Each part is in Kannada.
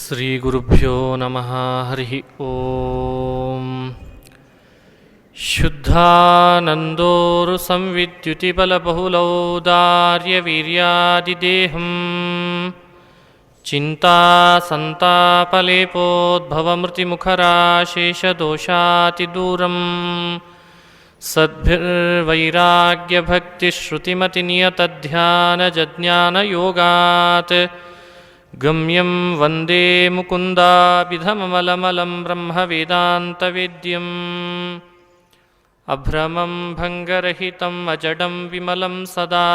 ಶ್ರೀಗುರುಭ್ಯೋ ನಮಃ. ಹರಿ ಓಂ. ಶುದ್ಧಾನಂದೋರು ಸಂವಿದ್ಯುತಿಬಲಬಹುಲೌದಾರ್ಯವೀರ್ಯಾದಿದೇಹಂ ಚಿಂತಾಸಂತಾಪಲೇಪೋದ್ಭವಮೃತಿಮುಖರಾಶೇಷದೋಷಾತಿದೂರಂ ಸದ್ಭಿರ್ವೈರಾಗ್ಯಭಕ್ತಿಶ್ರುತಿಮತಿನಿಯತಧ್ಯಾನಜಜ್ಞಾನಯೋಗಾತ್ ಗಮ್ಯಂ ವಂದೇ ಮುಕುಂದಾಭಿಧಮಮಲಮಲಂ ಬ್ರಹ್ಮವೇದಾಂತವೇದ್ಯಂ ಅಭ್ರಮಂ ಭಂಗರಹಿತಂ ಅಜಡಂ ವಿಮಲಂ ಸದಾ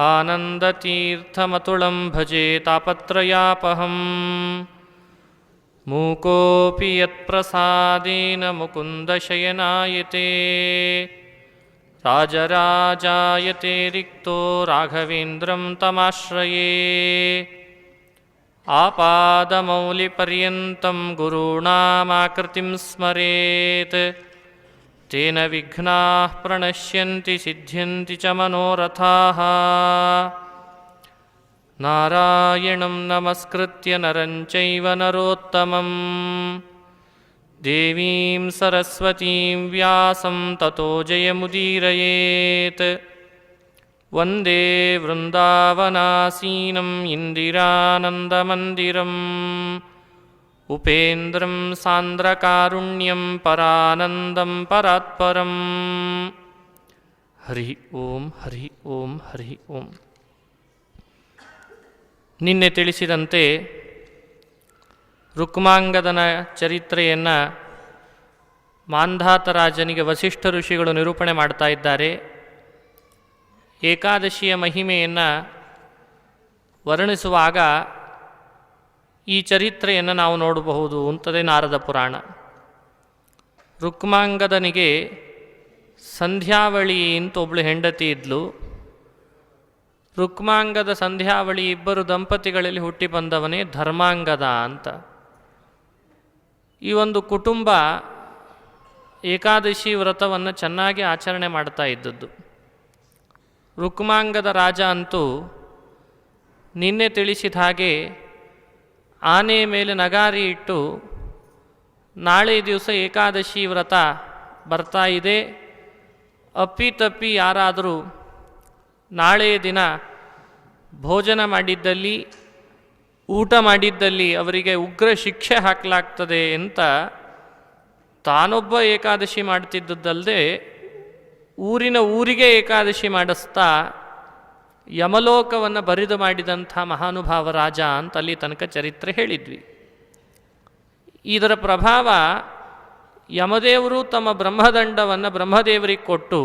ಆನಂದತೀರ್ಥಮತುಳಂ ಭಜೆ ತಾಪತ್ರಯಾಪಹಂ ಮೂಕೋಪಿ ಯತ್ಪ್ರಸಾದೇನ ಮುಕುಂದಶಯನಾಯತೆ ರಾಜರಾಜಾಯತೆ ರಿಕ್ತೋ ರಾಘವೇಂದ್ರಂ ತಮಾಶ್ರಯೇ ಆಪಾದಮೌಲಿಪರ್ಯಂತಂ ಗುರುಣಾಮಾಕೃತಿಂ ಸ್ಮರೇತ್ ತೇನ ವಿಘ್ನಾಃ ಪ್ರಣಶ್ಯಂತಿ ಸಿದ್ಧ್ಯಂತಿ ಚ ಮನೋರಥಾಃ. ನಾರಾಯಣಂ ನಮಸ್ಕೃತ್ಯ ನರಂ ಚೈವ ನರೋತ್ತಮಂ ದೇವೀಂ ಸರಸ್ವತೀಂ ವ್ಯಾಸಂ ತತೋ ಜಯಮುದೀರಯೇತ್. ವಂದೇ ವೃಂದಾವನಾಸೀನಂ ಇಂದಿರಾನಂದಮಂದಿರಂ ಉಪೇಂದ್ರಂ ಸಾಂದ್ರಕಾರುಣ್ಯಂ ಪರಾನಂದಂ ಪರಾತ್ಪರಂ. ಹರಿ ಓಂ ಹರಿ ಓಂ ಹರಿ ಓಂ. ನಿನ್ನೆ ತಿಳಿಸಿದಂತೆ ರುಕ್ಮಾಂಗದನ ಚರಿತ್ರೆಯನ್ನು ಮಾಂಧಾತರಾಜನಿಗೆ ವಸಿಷ್ಠ ಋಷಿಗಳು ನಿರೂಪಣೆ ಮಾಡ್ತಾ ಇದ್ದಾರೆ. ಏಕಾದಶಿಯ ಮಹಿಮೆಯನ್ನು ವರ್ಣಿಸುವಾಗ ಈ ಚರಿತ್ರೆಯನ್ನು ನಾವು ನೋಡಬಹುದು ಅಂತದೇ ನಾರದ ಪುರಾಣ. ರುಕ್ಮಾಂಗದನಿಗೆ ಸಂಧ್ಯಾವಳಿ ಅಂತ ಒಬ್ಬಳು ಹೆಂಡತಿ ಇದ್ಲು. ರುಕ್ಮಾಂಗದ ಸಂಧ್ಯಾವಳಿ ಇಬ್ಬರು ದಂಪತಿಗಳಲ್ಲಿ ಹುಟ್ಟಿ ಬಂದವನೇ ಧರ್ಮಾಂಗದ ಅಂತ. ಈ ಒಂದು ಕುಟುಂಬ ಏಕಾದಶಿ ವ್ರತವನ್ನು ಚೆನ್ನಾಗಿ ಆಚರಣೆ ಮಾಡ್ತಾ ಇದ್ದದ್ದು. ರುಕ್ಮಾಂಗದ ರಾಜ ಅಂತೂ ನಿನ್ನೆ ತಿಳಿಸಿದ ಹಾಗೆ ಆನೆ ಮೇಲೆ ನಗಾರಿ ಇಟ್ಟು ನಾಳೆ ದಿವಸ ಏಕಾದಶಿ ವ್ರತ ಬರ್ತಾ ಇದೆ, ಅಪ್ಪಿತಪ್ಪಿ ಯಾರಾದರೂ ನಾಳೆಯ ದಿನ ಭೋಜನ ಮಾಡಿದ್ದಲ್ಲಿ, ಊಟ ಮಾಡಿದ್ದಲ್ಲಿ ಅವರಿಗೆ ಉಗ್ರ ಶಿಕ್ಷೆ ಹಾಕಲಾಗ್ತದೆ ಅಂತ ತಾನೊಬ್ಬ ಏಕಾದಶಿ ಮಾಡ್ತಿದ್ದದ್ದಲ್ಲದೆ ಊರಿಗೆ ಏಕಾದಶಿ ಮಾಡಿಸ್ತಾ ಯಮಲೋಕವನ್ನು ಬರಿದು ಮಾಡಿದಂಥ ಮಹಾನುಭಾವ ರಾಜ ಅಂತ ಅಲ್ಲಿ ತನಕ ಚರಿತ್ರೆ ಹೇಳಿದ್ವಿ. ಇದರ ಪ್ರಭಾವ ಯಮದೇವರು ತಮ್ಮ ಬ್ರಹ್ಮದಂಡವನ್ನು ಬ್ರಹ್ಮದೇವರಿಗೆ ಕೊಟ್ಟು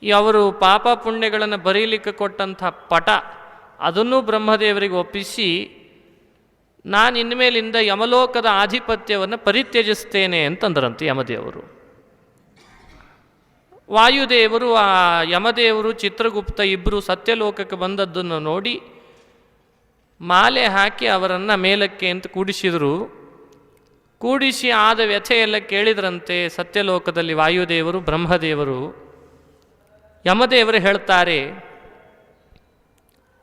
ಅವರು ಪಾಪ ಪುಣ್ಯಗಳನ್ನು ಬರೀಲಿಕ್ಕೆ ಕೊಟ್ಟಂಥ ಪಟ ಅದನ್ನು ಬ್ರಹ್ಮದೇವರಿಗೆ ಒಪ್ಪಿಸಿ ನಾನು ಇನ್ಮೇಲಿಂದ ಯಮಲೋಕದ ಆಧಿಪತ್ಯವನ್ನು ಪರಿತ್ಯಜಿಸ್ತೇನೆ ಅಂತಂದ್ರಂತೆ ಯಮದೇವರು. ವಾಯುದೇವರು ಆ ಯಮದೇವರು ಚಿತ್ರಗುಪ್ತ ಇಬ್ಬರು ಸತ್ಯಲೋಕಕ್ಕೆ ಬಂದದ್ದನ್ನು ನೋಡಿ ಮಾಲೆ ಹಾಕಿ ಅವರನ್ನು ಮೇಲಕ್ಕೆ ಅಂತ ಕೂಡಿಸಿದರು. ಕೂಡಿಸಿ ಆದ ವ್ಯಥೆಯೆಲ್ಲ ಕೇಳಿದ್ರಂತೆ ಸತ್ಯಲೋಕದಲ್ಲಿ ವಾಯುದೇವರು ಬ್ರಹ್ಮದೇವರು. ಯಮದೇವರು ಹೇಳ್ತಾರೆ,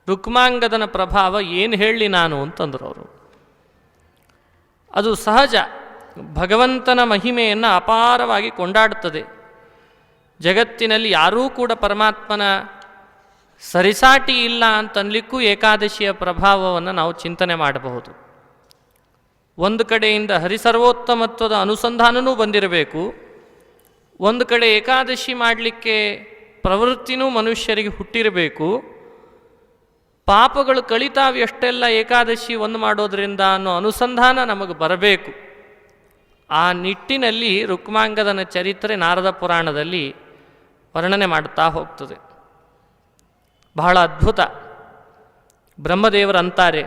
ರುಕ್ಮಾಂಗದನ ಪ್ರಭಾವ ಏನು ಹೇಳಲಿ ನಾನು ಅಂತಂದರು ಅವರು. ಅದು ಸಹಜ, ಭಗವಂತನ ಮಹಿಮೆಯನ್ನು ಅಪಾರವಾಗಿ ಕೊಂಡಾಡುತ್ತದೆ. ಜಗತ್ತಿನಲ್ಲಿ ಯಾರೂ ಕೂಡ ಪರಮಾತ್ಮನ ಸರಿಸಾಟಿ ಇಲ್ಲ ಅಂತನ್ಲಿಕ್ಕೂ ಏಕಾದಶಿಯ ಪ್ರಭಾವವನ್ನು ನಾವು ಚಿಂತನೆ ಮಾಡಬಹುದು. ಒಂದು ಕಡೆಯಿಂದ ಹರಿಸರ್ವೋತ್ತಮತ್ವದ ಅನುಸಂಧಾನವೂ ಬಂದಿರಬೇಕು, ಒಂದು ಕಡೆ ಏಕಾದಶಿ ಮಾಡಲಿಕ್ಕೆ ಪ್ರವೃತ್ತಿನೂ ಮನುಷ್ಯರಿಗೆ ಹುಟ್ಟಿರಬೇಕು. ಪಾಪಗಳು ಕಳಿತಾವು ಎಷ್ಟೆಲ್ಲ ಏಕಾದಶಿ ಒಂದು ಮಾಡೋದ್ರಿಂದ ಅನ್ನೋ ಅನುಸಂಧಾನ ನಮಗೆ ಬರಬೇಕು. ಆ ನಿಟ್ಟಿನಲ್ಲಿ ರುಕ್ಮಾಂಗದನ ಚರಿತ್ರೆ ನಾರದ ಪುರಾಣದಲ್ಲಿ ವರ್ಣನೆ ಮಾಡ್ತಾ ಹೋಗ್ತದೆ. ಬಹಳ ಅದ್ಭುತ. ಬ್ರಹ್ಮದೇವರು ಅಂತಾರೆ,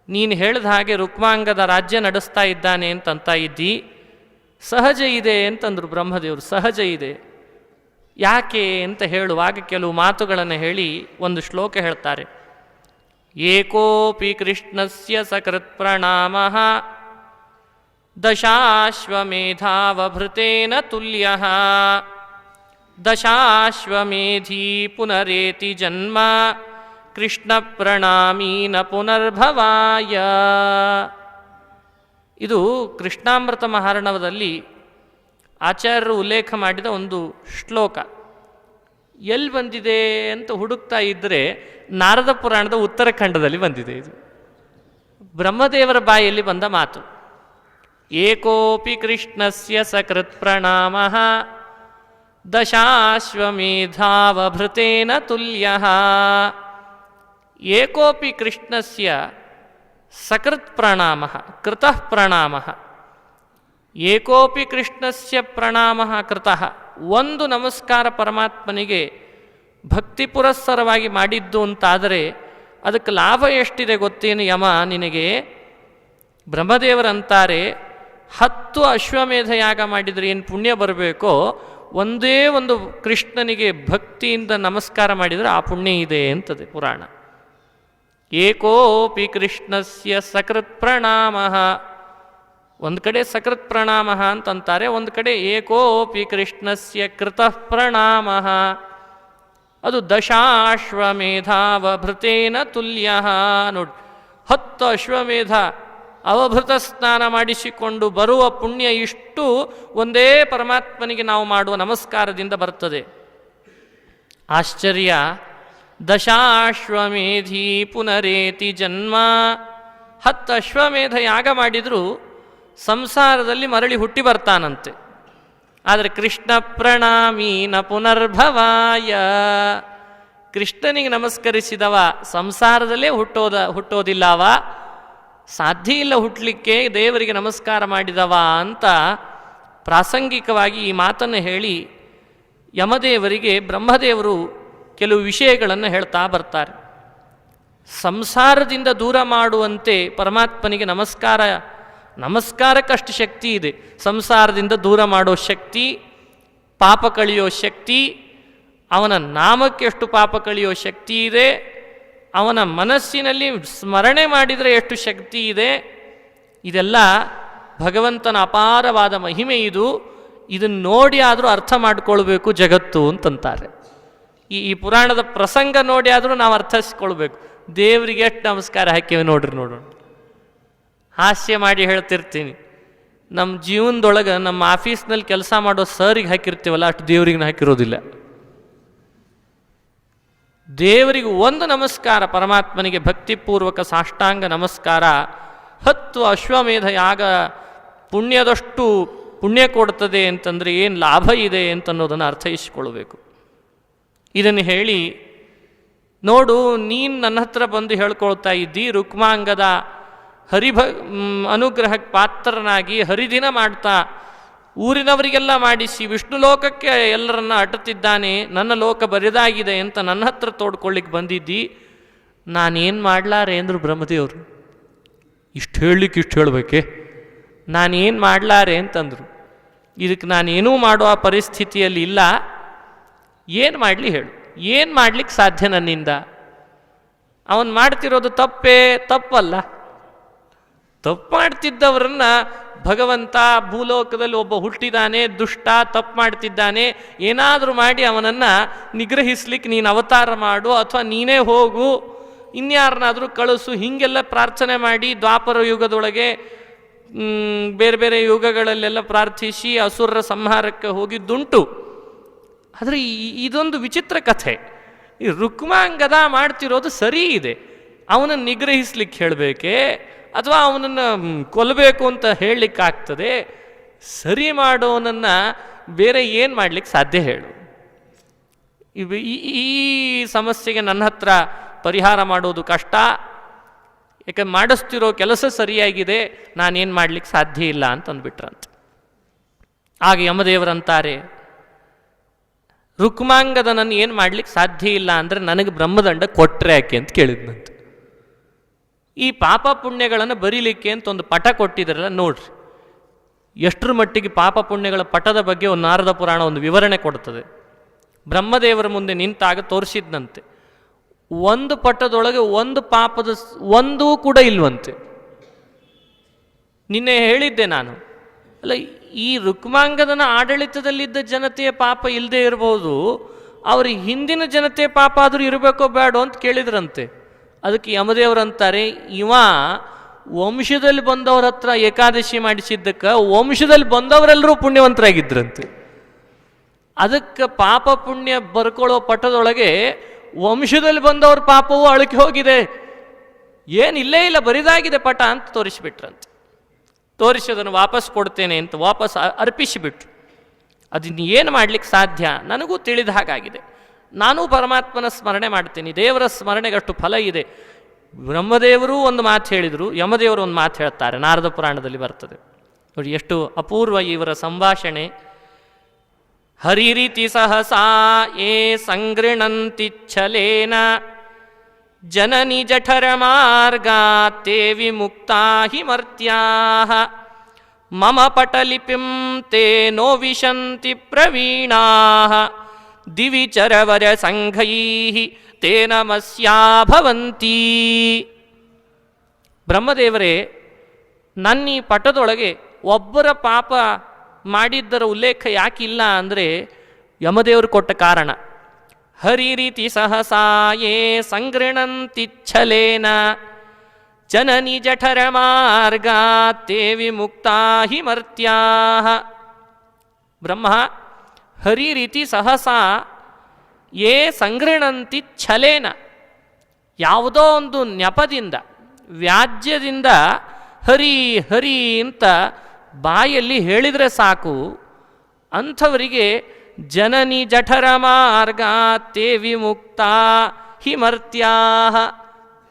ನೀನು ಹೇಳಿದ ಹಾಗೆ ರುಕ್ಮಾಂಗದ ರಾಜ್ಯ ನಡೆಸ್ತಾ ಇದ್ದಾನೆ ಅಂತ ಇದ್ದಿ, ಸಹಜ ಇದೆ ಅಂತಂದರು ಬ್ರಹ್ಮದೇವರು. ಸಹಜ ಇದೆ ಯಾಕೆ ಅಂತ ಹೇಳುವಾಗ ಕೆಲವು ಮಾತುಗಳನ್ನು ಹೇಳಿ ಒಂದು ಶ್ಲೋಕ ಹೇಳ್ತಾರೆ. ಏಕೋಪಿ ಕೃಷ್ಣಸ್ಯ ಸಕೃತ್ ಪ್ರಣಾಮಃ ದಶಾಶ್ವಮೇಧಾವಭೃತೇನ ತುಲ್ಯಃ ದಶಾಶ್ವಮೇಧಿ ಪುನರೇತಿ ಜನ್ಮ ಕೃಷ್ಣ ಪ್ರಣಾಮೀನ ಪುನರ್ಭವಾಯ. ಇದು ಕೃಷ್ಣಾಮೃತ ಮಹಾರ್ಣವದಲ್ಲಿ ಆಚಾರ್ಯರು ಉಲ್ಲೇಖ ಮಾಡಿದ ಒಂದು ಶ್ಲೋಕ. ಎಲ್ಲಿ ಬಂದಿದೆ ಅಂತ ಹುಡುಕ್ತಾ ಇದ್ದರೆ ನಾರದ ಪುರಾಣದ ಉತ್ತರಖಂಡದಲ್ಲಿ ಬಂದಿದೆ. ಇದು ಬ್ರಹ್ಮದೇವರ ಬಾಯಲ್ಲಿ ಬಂದ ಮಾತು. ಏಕೋಪಿ ಕೃಷ್ಣಸ್ಯ ಸಕೃತ್ ಪ್ರಣಾಮಃ ದಶಾಶ್ವಮೇಧಾವಭೃತೇನ ತುಲ್ಯಃ. ಏಕೋಪಿ ಕೃಷ್ಣಸ್ಯ ಸಕೃತ್ ಪ್ರಣಾಮಃ ಕೃತಃ ಪ್ರಣಾಮಃ. ಏಕೋಪಿ ಕೃಷ್ಣಸ್ಯ ಪ್ರಣಾಮಃ ಕೃತಃ. ಒಂದು ನಮಸ್ಕಾರ ಪರಮಾತ್ಮನಿಗೆ ಭಕ್ತಿ ಪುರಸ್ಸರವಾಗಿ ಮಾಡಿದ್ದು ಅಂತಾದರೆ ಅದಕ್ಕೆ ಲಾಭ ಎಷ್ಟಿದೆ ಗೊತ್ತೇನು ಯಮ ನಿನಗೆ? ಬ್ರಹ್ಮದೇವರಂತಾರೆ 10 ಅಶ್ವಮೇಧ ಯಾಗ ಮಾಡಿದರೆ ಏನು ಪುಣ್ಯ ಬರಬೇಕೋ, ಒಂದೇ ಒಂದು ಕೃಷ್ಣನಿಗೆ ಭಕ್ತಿಯಿಂದ ನಮಸ್ಕಾರ ಮಾಡಿದರೆ ಆ ಪುಣ್ಯ ಇದೆ ಅಂತದೆ ಪುರಾಣ. ಏಕೋಪಿ ಕೃಷ್ಣಸ್ಯ ಸಕೃತ್ ಪ್ರಣಾಮಃ. ಒಂದು ಕಡೆ ಸಕೃತ್ ಪ್ರಣಾಮಃ ಅಂತಂತಾರೆ, ಒಂದು ಕಡೆ ಏಕೋಪಿ ಕೃಷ್ಣಸ್ಯ ಕೃತಃ ಪ್ರಣಾಮಃ. ಅದು ದಶಾಶ್ವಮೇಧಾವಭೃತೇನ ತುಲ್ಯಃ. ನೋಡಿ, 10 ಅಶ್ವಮೇಧ ಅವಭೃತ ಸ್ನಾನ ಮಾಡಿಸಿಕೊಂಡು ಬರುವ ಪುಣ್ಯ ಇಷ್ಟು ಒಂದೇ ಪರಮಾತ್ಮನಿಗೆ ನಾವು ಮಾಡುವ ನಮಸ್ಕಾರದಿಂದ ಬರ್ತದೆ. ಆಶ್ಚರ್ಯ. ದಶಾಶ್ವಮೇಧಿ ಪುನರೇತಿ ಜನ್ಮ. 10 ಅಶ್ವಮೇಧ ಯಾಗ ಮಾಡಿದರೂ ಸಂಸಾರದಲ್ಲಿ ಮರಳಿ ಹುಟ್ಟಿ ಬರ್ತಾನಂತೆ. ಆದರೆ ಕೃಷ್ಣ ಪ್ರಣಾಮೀನ ಪುನರ್ಭವಾಯ. ಕೃಷ್ಣನಿಗೆ ನಮಸ್ಕರಿಸಿದವ ಸಂಸಾರದಲ್ಲೇ ಹುಟ್ಟೋದಿಲ್ಲ, ಅವ ಸಾಧ್ಯ ಇಲ್ಲ ಹುಟ್ಟಲಿಕ್ಕೆ, ದೇವರಿಗೆ ನಮಸ್ಕಾರ ಮಾಡಿದವ ಅಂತ ಪ್ರಾಸಂಗಿಕವಾಗಿ ಈ ಮಾತನ್ನು ಹೇಳಿ ಯಮದೇವರಿಗೆ ಬ್ರಹ್ಮದೇವರು ಕೆಲವು ವಿಷಯಗಳನ್ನು ಹೇಳ್ತಾ ಬರ್ತಾರೆ. ಸಂಸಾರದಿಂದ ದೂರ ಮಾಡುವಂತೆ ಪರಮಾತ್ಮನಿಗೆ ನಮಸ್ಕಾರಕ್ಕಷ್ಟು ಶಕ್ತಿ ಇದೆ. ಸಂಸಾರದಿಂದ ದೂರ ಮಾಡೋ ಶಕ್ತಿ, ಪಾಪ ಕಳೆಯೋ ಶಕ್ತಿ, ಅವನ ನಾಮಕ್ಕೆ ಎಷ್ಟು ಪಾಪ ಕಳೆಯೋ ಶಕ್ತಿ ಇದೆ, ಅವನ ಮನಸ್ಸಿನಲ್ಲಿ ಸ್ಮರಣೆ ಮಾಡಿದರೆ ಎಷ್ಟು ಶಕ್ತಿ ಇದೆ. ಇದೆಲ್ಲ ಭಗವಂತನ ಅಪಾರವಾದ ಮಹಿಮೆ. ಇದನ್ನು ನೋಡಿ ಆದರೂ ಅರ್ಥ ಮಾಡಿಕೊಳ್ಬೇಕು ಜಗತ್ತು ಅಂತಂತಾರೆ. ಈ ಪುರಾಣದ ಪ್ರಸಂಗ ನೋಡಿ ಆದರೂ ನಾವು ಅರ್ಥೈಸ್ಕೊಳ್ಬೇಕು. ದೇವರಿಗೆ ಎಷ್ಟು ನಮಸ್ಕಾರ ಹಾಕಿವೆ ನೋಡ್ರಿ, ನೋಡೋಣ. ಹಾಸ್ಯ ಮಾಡಿ ಹೇಳ್ತಿರ್ತೀನಿ, ನಮ್ಮ ಜೀವನದೊಳಗೆ ನಮ್ಮ ಆಫೀಸ್ನಲ್ಲಿ ಕೆಲಸ ಮಾಡೋ ಸರಿಗೆ ಹಾಕಿರ್ತೀವಲ್ಲ, ಅಷ್ಟು ದೇವರಿಗೆ ಹಾಕಿರೋದಿಲ್ಲ. ದೇವರಿಗೆ ಒಂದು ನಮಸ್ಕಾರ, ಪರಮಾತ್ಮನಿಗೆ ಭಕ್ತಿಪೂರ್ವಕ ಸಾಷ್ಟಾಂಗ ನಮಸ್ಕಾರ 10 ಅಶ್ವಮೇಧ ಯಾಗ ಪುಣ್ಯದಷ್ಟು ಪುಣ್ಯ ಕೊಡ್ತದೆ ಅಂತಂದರೆ ಏನು ಲಾಭ ಇದೆ ಅಂತನ್ನೋದನ್ನು ಅರ್ಥೈಸಿಕೊಳ್ಬೇಕು. ಇದನ್ನು ಹೇಳಿ, ನೋಡು, ನೀನು ನನ್ನ ಹತ್ರ ಬಂದು ಹೇಳ್ಕೊಳ್ತಾ ಇದ್ದಿ, ರುಕ್ಮಾಂಗದ ಅನುಗ್ರಹಕ್ಕೆ ಪಾತ್ರನಾಗಿ ಹರಿದಿನ ಮಾಡ್ತಾ ಊರಿನವರಿಗೆಲ್ಲ ಮಾಡಿಸಿ ವಿಷ್ಣು ಲೋಕಕ್ಕೆ ಎಲ್ಲರನ್ನ ಅಟುತ್ತಿದ್ದಾನೆ, ನನ್ನ ಲೋಕ ಬರಿದಾಗಿದೆ ಅಂತ ನನ್ನ ಹತ್ರ ತೋಡ್ಕೊಳ್ಳಿಕ್ಕೆ ಬಂದಿದ್ದಿ. ನಾನೇನು ಮಾಡಲಾರೆ ಅಂದರು ಬ್ರಹ್ಮದೇವರು. ಇಷ್ಟು ಹೇಳಲಿಕ್ಕೆ ಇಷ್ಟು ಹೇಳಬೇಕೆ? ನಾನೇನು ಮಾಡಲಾರೆ ಅಂತಂದರು. ಇದಕ್ಕೆ ನಾನೇನೂ ಮಾಡುವ ಪರಿಸ್ಥಿತಿಯಲ್ಲಿ ಇಲ್ಲ. ಏನು ಮಾಡಲಿ ಹೇಳು, ಏನು ಮಾಡಲಿಕ್ಕೆ ಸಾಧ್ಯ ನನ್ನಿಂದ? ಅವನು ಮಾಡ್ತಿರೋದು ತಪ್ಪಲ್ಲ. ತಪ್ಪು ಮಾಡ್ತಿದ್ದವರನ್ನ ಭಗವಂತ ಭೂಲೋಕದಲ್ಲಿ ಒಬ್ಬ ಹುಟ್ಟಿದಾನೆ, ದುಷ್ಟ, ತಪ್ಪು ಮಾಡ್ತಿದ್ದಾನೆ, ಏನಾದರೂ ಮಾಡಿ ಅವನನ್ನು ನಿಗ್ರಹಿಸ್ಲಿಕ್ಕೆ ನೀನು ಅವತಾರ ಮಾಡು, ಅಥವಾ ನೀನೇ ಹೋಗು, ಇನ್ಯಾರನ್ನಾದರೂ ಕಳಿಸು, ಹೀಗೆಲ್ಲ ಪ್ರಾರ್ಥನೆ ಮಾಡಿ ದ್ವಾಪರ ಯುಗದೊಳಗೆ ಬೇರೆ ಬೇರೆ ಯುಗಗಳಲ್ಲೆಲ್ಲ ಪ್ರಾರ್ಥಿಸಿ ಅಸುರರ ಸಂಹಾರಕ್ಕೆ ಹೋಗಿದ್ದುಂಟು. ಆದರೆ ಇದೊಂದು ವಿಚಿತ್ರ ಕಥೆ. ಈ ರುಕ್ಮಾಂಗದ ಮಾಡ್ತಿರೋದು ಸರಿ ಇದೆ, ಅವನನ್ನು ನಿಗ್ರಹಿಸ್ಲಿಕ್ಕೆ ಹೇಳಬೇಕೆ ಅಥವಾ ಅವನನ್ನು ಕೊಲ್ಲಬೇಕು ಅಂತ ಹೇಳಲಿಕ್ಕಾಗ್ತದೆ? ಸರಿ ಮಾಡೋನನ್ನು ಬೇರೆ ಏನು ಮಾಡಲಿಕ್ಕೆ ಸಾಧ್ಯ ಹೇಳು? ಈ ಸಮಸ್ಯೆಗೆ ನನ್ನ ಹತ್ರ ಪರಿಹಾರ ಮಾಡೋದು ಕಷ್ಟ, ಯಾಕೆ ಮಾಡಿಸ್ತಿರೋ ಕೆಲಸ ಸರಿಯಾಗಿದೆ, ನಾನೇನು ಮಾಡಲಿಕ್ಕೆ ಸಾಧ್ಯ ಇಲ್ಲ ಅಂತಂದ್ಬಿಟ್ರಂತೆ. ಆಗ ಯಮದೇವರಂತಾರೆ, ರುಕ್ಮಾಂಗದನನ್ನು ಏನು ಮಾಡಲಿಕ್ಕೆ ಸಾಧ್ಯ ಇಲ್ಲ ಅಂದರೆ ನನಗೆ ಬ್ರಹ್ಮದಂಡ ಕೊಟ್ಟರೆ ಯಾಕೆ ಅಂತ ಕೇಳಿದ್ನಂತೆ. ಈ ಪಾಪ ಪುಣ್ಯಗಳನ್ನು ಬರೀಲಿಕ್ಕೆ ಅಂತ ಒಂದು ಪಟ ಕೊಟ್ಟಿದ್ರಲ್ಲ, ನೋಡ್ರಿ ಎಷ್ಟರ ಮಟ್ಟಿಗೆ ಪಾಪ ಪುಣ್ಯಗಳ ಪಟದ ಬಗ್ಗೆ ಒಂದು ನಾರದ ಪುರಾಣ ಒಂದು ವಿವರಣೆ ಕೊಡ್ತದೆ. ಬ್ರಹ್ಮದೇವರ ಮುಂದೆ ನಿಂತಾಗ ತೋರಿಸಿದ್ನಂತೆ, ಒಂದು ಪಟದೊಳಗೆ ಒಂದು ಪಾಪದ ಒಂದೂ ಕೂಡ ಇಲ್ವಂತೆ. ನಿನ್ನೆ ಹೇಳಿದ್ದೆ ನಾನು, ಅಲ್ಲ, ಈ ರುಕ್ಮಾಂಗದನ ಆಡಳಿತದಲ್ಲಿದ್ದ ಜನತೆಯ ಪಾಪ ಇಲ್ಲದೆ ಇರಬಹುದು, ಅವ್ರಿಗೆ ಹಿಂದಿನ ಜನತೆ ಪಾಪ ಆದರೂ ಇರಬೇಕೋ ಬೇಡೋ ಅಂತ ಕೇಳಿದ್ರಂತೆ. ಅದಕ್ಕೆ ಯಮದೇವರಂತಾರೆ, ಇವ ವಂಶದಲ್ಲಿ ಬಂದವ್ರ ಹತ್ರ ಏಕಾದಶಿ ಮಾಡಿಸಿದ್ದಕ್ಕೆ ವಂಶದಲ್ಲಿ ಬಂದವರೆಲ್ಲರೂ ಪುಣ್ಯವಂತರಾಗಿದ್ರಂತೆ. ಅದಕ್ಕೆ ಪಾಪ ಪುಣ್ಯ ಬರ್ಕೊಳ್ಳೋ ಪಟ್ಟದೊಳಗೆ ವಂಶದಲ್ಲಿ ಬಂದವ್ರ ಪಾಪವು ಅಳಕೆ ಹೋಗಿದೆ, ಏನಿಲ್ಲೇ ಇಲ್ಲ ಬರಿದಾಗಿದೆ ಪಟ ಅಂತ ತೋರಿಸಿಬಿಟ್ರಂತೆ. ತೋರಿಸಿ ಅದನ್ನು ವಾಪಸ್ ಕೊಡ್ತೇನೆ ಅಂತ ವಾಪಸ್ ಅರ್ಪಿಸಿಬಿಟ್ರು. ಅದನ್ನು ಏನು ಮಾಡಲಿಕ್ಕೆ ಸಾಧ್ಯ? ನನಗೂ ತಿಳಿದ ಹಾಗಾಗಿದೆ. ನಾನೂ ಪರಮಾತ್ಮನ ಸ್ಮರಣೆ ಮಾಡ್ತೀನಿ. ದೇವರ ಸ್ಮರಣೆಗೆ ಅಷ್ಟು ಫಲ ಇದೆ. ಬ್ರಹ್ಮದೇವರು ಒಂದು ಮಾತು ಹೇಳಿದರು, ಯಮದೇವರು ಒಂದು ಮಾತು ಹೇಳ್ತಾರೆ, ನಾರದ ಪುರಾಣದಲ್ಲಿ ಬರ್ತದೆ ನೋಡಿ. ಎಷ್ಟು ಅಪೂರ್ವ ಇವರ ಸಂಭಾಷಣೆ. ಹರಿರಿತಿ ಸಹಸಾ ಯೇ ಸಂಗೃಣಂತಿಚ್ಛಲೇನ ಜನನಿ ಜಠರ ಮಾರ್ಗಾತ್ತೇ ವಿಮುಕ್ತಾ ಹಿ ಮರ್ತ್ಯಾಃ ಮಮ ಪಟಲಿಪಿಂ ತೇ ನೋ ವಿಶಂತಿ ಪ್ರವೀಣಾಃ ದಿವಿ ಚರವರ ಸಂಘೈಃ ತೇ ನಮಸ್ಯಾ ಭವಂತಿ. ಬ್ರಹ್ಮದೇವರೇ, ನನ್ನ ಈ ಪಟದೊಳಗೆ ಒಬ್ಬರ ಪಾಪ ಮಾಡಿದ್ದರ ಉಲ್ಲೇಖ ಯಾಕಿಲ್ಲ ಅಂದರೆ ಯಮದೇವರು ಕೊಟ್ಟ ಕಾರಣ. ಹರಿರೀತಿ ಸಹಸಾಯೇ ಸಂಗೃಣಂತಿಚ್ಛಲೇನ ಜನನಿ ಜಠರ ಮಾರ್ಗಾತ್ತೇ ವಿಮುಕ್ತಾ ಹಿ ಮರ್ತ್ಯಾಃ. ಬ್ರಹ್ಮ ಹರಿರೀತಿ ಸಹಸಾ ಯೇ ಸಂಗೃಣಂತಿ ಛಲೇನ, ಯಾವುದೋ ಒಂದು ನೆಪದಿಂದ ವ್ಯಾಜ್ಯದಿಂದ ಹರಿ ಹರಿ ಅಂತ ಬಾಯಲ್ಲಿ ಹೇಳಿದರೆ ಸಾಕು, ಅಂಥವರಿಗೆ ಜನನಿ ಜಠರ ಮಾರ್ಗಾತ್ತೇ ವಿಮುಕ್ತಾ ಹಿ ಮರ್ತ್ಯಾಃ,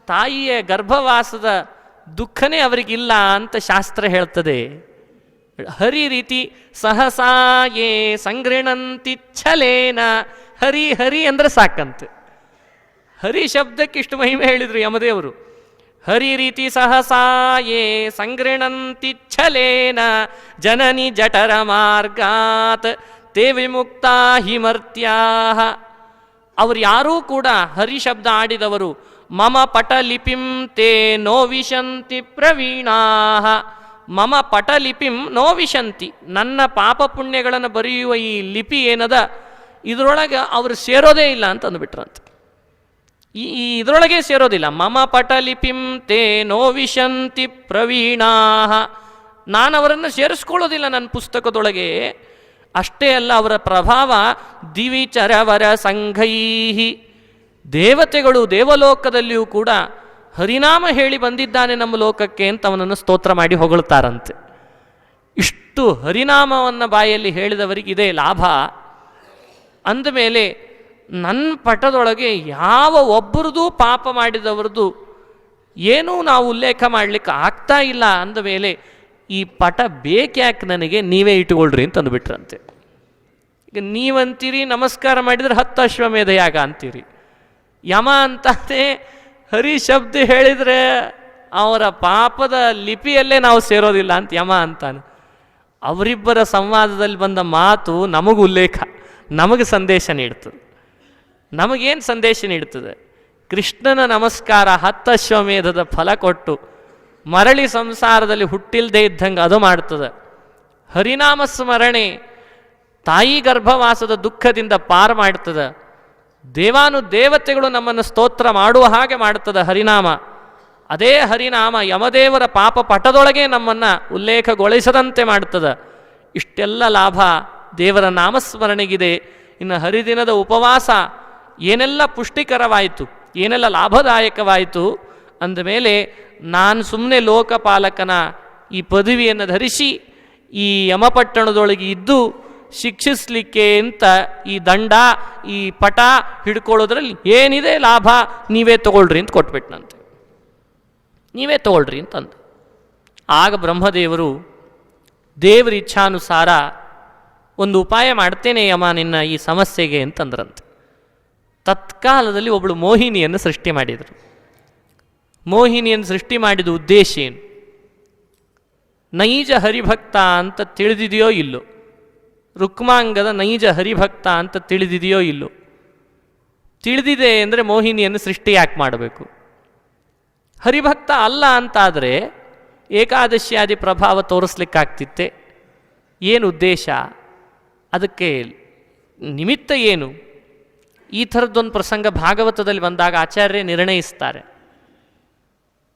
ತಾಯಿಯ ಗರ್ಭವಾಸದ ದುಃಖನೇ ಅವರಿಗಿಲ್ಲ ಅಂತ ಶಾಸ್ತ್ರ ಹೇಳ್ತದೆ. ಹರಿ ರೀತಿ ಸಹಸಾ ಯೇ ಸಂಗೃಣಂತಿ ಛಲೇನ, ಹರಿ ಹರಿ ಅಂದರೆ ಸಾಕಂತೆ. ಹರಿ ಶಬ್ದಕ್ಕಿಷ್ಟು ಮಹಿಮೆ ಹೇಳಿದರು ಯಮದೇವರು. ಹರಿ ರೀತಿ ಸಹಸಾ ಯೇ ಸಂಗೃಣಂತಿ ಛಲೇನ ಜನನಿ ಜಠರ ಮಾರ್ಗಾತ್ ತೇ ವಿಮುಕ್ತಾ ಹಿ ಮರ್ತ್ಯಾಃ. ಅವರು ಯಾರೂ ಕೂಡ ಹರಿ ಶಬ್ದ ಆಡಿದವರು ಮಮ ಪಟಲಿಪಿಂ ತೇ ನೋ ವಿಶಂತಿ ಪ್ರವೀಣಾಃ. ಮಮ ಪಟಲಿಪಿಂ ನೋ ವಿಶಂತಿ, ನನ್ನ ಪಾಪ ಪುಣ್ಯಗಳನ್ನು ಬರೆಯುವ ಈ ಲಿಪಿ ಏನದ ಇದರೊಳಗೆ ಅವರು ಸೇರೋದೇ ಇಲ್ಲ ಅಂತ ಅಂದ್ಬಿಟ್ರಂತೆ. ಇದರೊಳಗೆ ಸೇರೋದಿಲ್ಲ. ಮಮ ಪಟಲಿಪಿಂ ತೇ ನೋ ವಿಶಂತಿ ಪ್ರವೀಣಾಃ, ನಾನು ಅವರನ್ನು ಸೇರಿಸ್ಕೊಳ್ಳೋದಿಲ್ಲ ನನ್ನ ಪುಸ್ತಕದೊಳಗೆ. ಅಷ್ಟೇ ಅಲ್ಲ, ಅವರ ಪ್ರಭಾವ ದಿವಿಚರವರ ಸಂಘೈಹಿ, ದೇವತೆಗಳು ದೇವಲೋಕದಲ್ಲಿಯೂ ಕೂಡ ಹರಿನಾಮ ಹೇಳಿ ಬಂದಿದ್ದಾನೆ ನಮ್ಮ ಲೋಕಕ್ಕೆ ಅಂತ ಅವನನ್ನು ಸ್ತೋತ್ರ ಮಾಡಿ ಹೊಗಳ್ತಾರಂತೆ. ಇಷ್ಟು ಹರಿನಾಮವನ್ನು ಬಾಯಲ್ಲಿ ಹೇಳಿದವರಿಗಿದೆ ಲಾಭ. ಅಂದಮೇಲೆ ನನ್ನ ಪಟದೊಳಗೆ ಯಾವ ಒಬ್ಬರದು ಪಾಪ ಮಾಡಿದವರದು ಏನೂ ನಾವು ಉಲ್ಲೇಖ ಮಾಡಲಿಕ್ಕೆ ಆಗ್ತಾ ಇಲ್ಲ ಅಂದಮೇಲೆ ಈ ಪಟ ಬೇಕ್ಯಾಕೆ ನನಗೆ, ನೀವೇ ಇಟ್ಟುಕೊಳ್ರಿ ಅಂತ ಅಂದ್ಬಿಟ್ರಂತೆ. ಈಗ ನೀವಂತೀರಿ ನಮಸ್ಕಾರ ಮಾಡಿದರೆ 10 ಅಶ್ವಮೇಧ ಯಾಗ ಅಂತೀರಿ. ಯಮ ಅಂತಾನೆ ಹರಿ ಶಬ್ದ ಹೇಳಿದರೆ ಅವರ ಪಾಪದ ಲಿಪಿಯಲ್ಲೇ ನಾವು ಸೇರೋದಿಲ್ಲ ಅಂತ ಯಮ ಅಂತಾನೆ. ಅವರಿಬ್ಬರ ಸಂವಾದದಲ್ಲಿ ಬಂದ ಮಾತು ನಮಗೂ ಉಲ್ಲೇಖ, ನಮಗೆ ಸಂದೇಶ ನೀಡ್ತದೆ. ನಮಗೇನು ಸಂದೇಶ ನೀಡ್ತದೆ? ಕೃಷ್ಣನ ನಮಸ್ಕಾರ 10 ಅಶ್ವಮೇಧದ ಫಲ ಕೊಟ್ಟು ಮರಳಿ ಸಂಸಾರದಲ್ಲಿ ಹುಟ್ಟಿಲ್ಲದೆ ಇದ್ದಂಗೆ ಅದು ಮಾಡ್ತದೆ. ಹರಿನಾಮ ಸ್ಮರಣೆ ತಾಯಿ ಗರ್ಭವಾಸದ ದುಃಖದಿಂದ ಪಾರು ಮಾಡ್ತದೆ. ದೇವತೆಗಳು ನಮ್ಮನ್ನು ಸ್ತೋತ್ರ ಮಾಡುವ ಹಾಗೆ ಮಾಡ್ತದೆ ಹರಿನಾಮ. ಅದೇ ಹರಿನಾಮ ಯಮದೇವರ ಪಾಪ ಪಟದೊಳಗೆ ನಮ್ಮನ್ನು ಉಲ್ಲೇಖಗೊಳಿಸದಂತೆ ಮಾಡ್ತದೆ. ಇಷ್ಟೆಲ್ಲ ಲಾಭ ದೇವರ ನಾಮಸ್ಮರಣೆಗಿದೆ. ಇನ್ನು ಹರಿದಿನದ ಉಪವಾಸ ಏನೆಲ್ಲ ಪುಷ್ಟಿಕರವಾಯಿತು, ಏನೆಲ್ಲ ಲಾಭದಾಯಕವಾಯಿತು ಅಂದಮೇಲೆ ನಾನು ಸುಮ್ಮನೆ ಲೋಕಪಾಲಕನ ಈ ಪದವಿಯನ್ನು ಧರಿಸಿ ಈ ಯಮಪಟ್ಟಣದೊಳಗೆ ಇದ್ದು ಶಿಕ್ಷಿಸಲಿಕ್ಕೆ ಅಂತ ಈ ದಂಡ ಈ ಪಟ ಹಿಡ್ಕೊಳ್ಳೋದ್ರಲ್ಲಿ ಏನಿದೆ ಲಾಭ, ನೀವೇ ತಗೊಳ್ರಿ ಅಂತ ಕೊಟ್ಬಿಟ್ನಂತೆ. ನೀವೇ ತಗೊಳ್ರಿ ಅಂತಂದು ಆಗ ಬ್ರಹ್ಮದೇವರು ದೇವರ ಇಚ್ಛಾನುಸಾರ ಒಂದು ಉಪಾಯ ಮಾಡ್ತೇನೆ ಯಮ ನಿನ್ನ ಈ ಸಮಸ್ಯೆಗೆ ಅಂತಂದ್ರಂತೆ. ತತ್ಕಾಲದಲ್ಲಿ ಒಬ್ಬಳು ಮೋಹಿನಿಯನ್ನು ಸೃಷ್ಟಿ ಮಾಡಿದರು. ಮೋಹಿನಿಯನ್ನು ಸೃಷ್ಟಿ ಮಾಡಿದ ಉದ್ದೇಶ ಏನು? ನೈಜ ಹರಿಭಕ್ತ ಅಂತ ತಿಳಿದಿದೆಯೋ ಇಲ್ಲೋ, ರುಕ್ಮಾಂಗದ ನೈಜ ಹರಿಭಕ್ತ ಅಂತ ತಿಳಿದಿದೆಯೋ ಇಲ್ಲೋ? ತಿಳಿದಿದೆ ಅಂದರೆ ಮೋಹಿನಿಯನ್ನು ಸೃಷ್ಟಿ ಯಾಕೆ ಮಾಡಬೇಕು? ಹರಿಭಕ್ತ ಅಲ್ಲ ಅಂತಾದರೆ ಏಕಾದಶಿಯಾದಿ ಪ್ರಭಾವ ತೋರಿಸ್ಲಿಕ್ಕಾಗ್ತಿತ್ತೆ. ಏನು ಉದ್ದೇಶ? ಅದಕ್ಕೆ ನಿಮಿತ್ತ ಏನು? ಈ ಥರದ್ದೊಂದು ಪ್ರಸಂಗ ಭಾಗವತದಲ್ಲಿ ಬಂದಾಗ ಆಚಾರ್ಯ ನಿರ್ಣಯಿಸ್ತಾರೆ.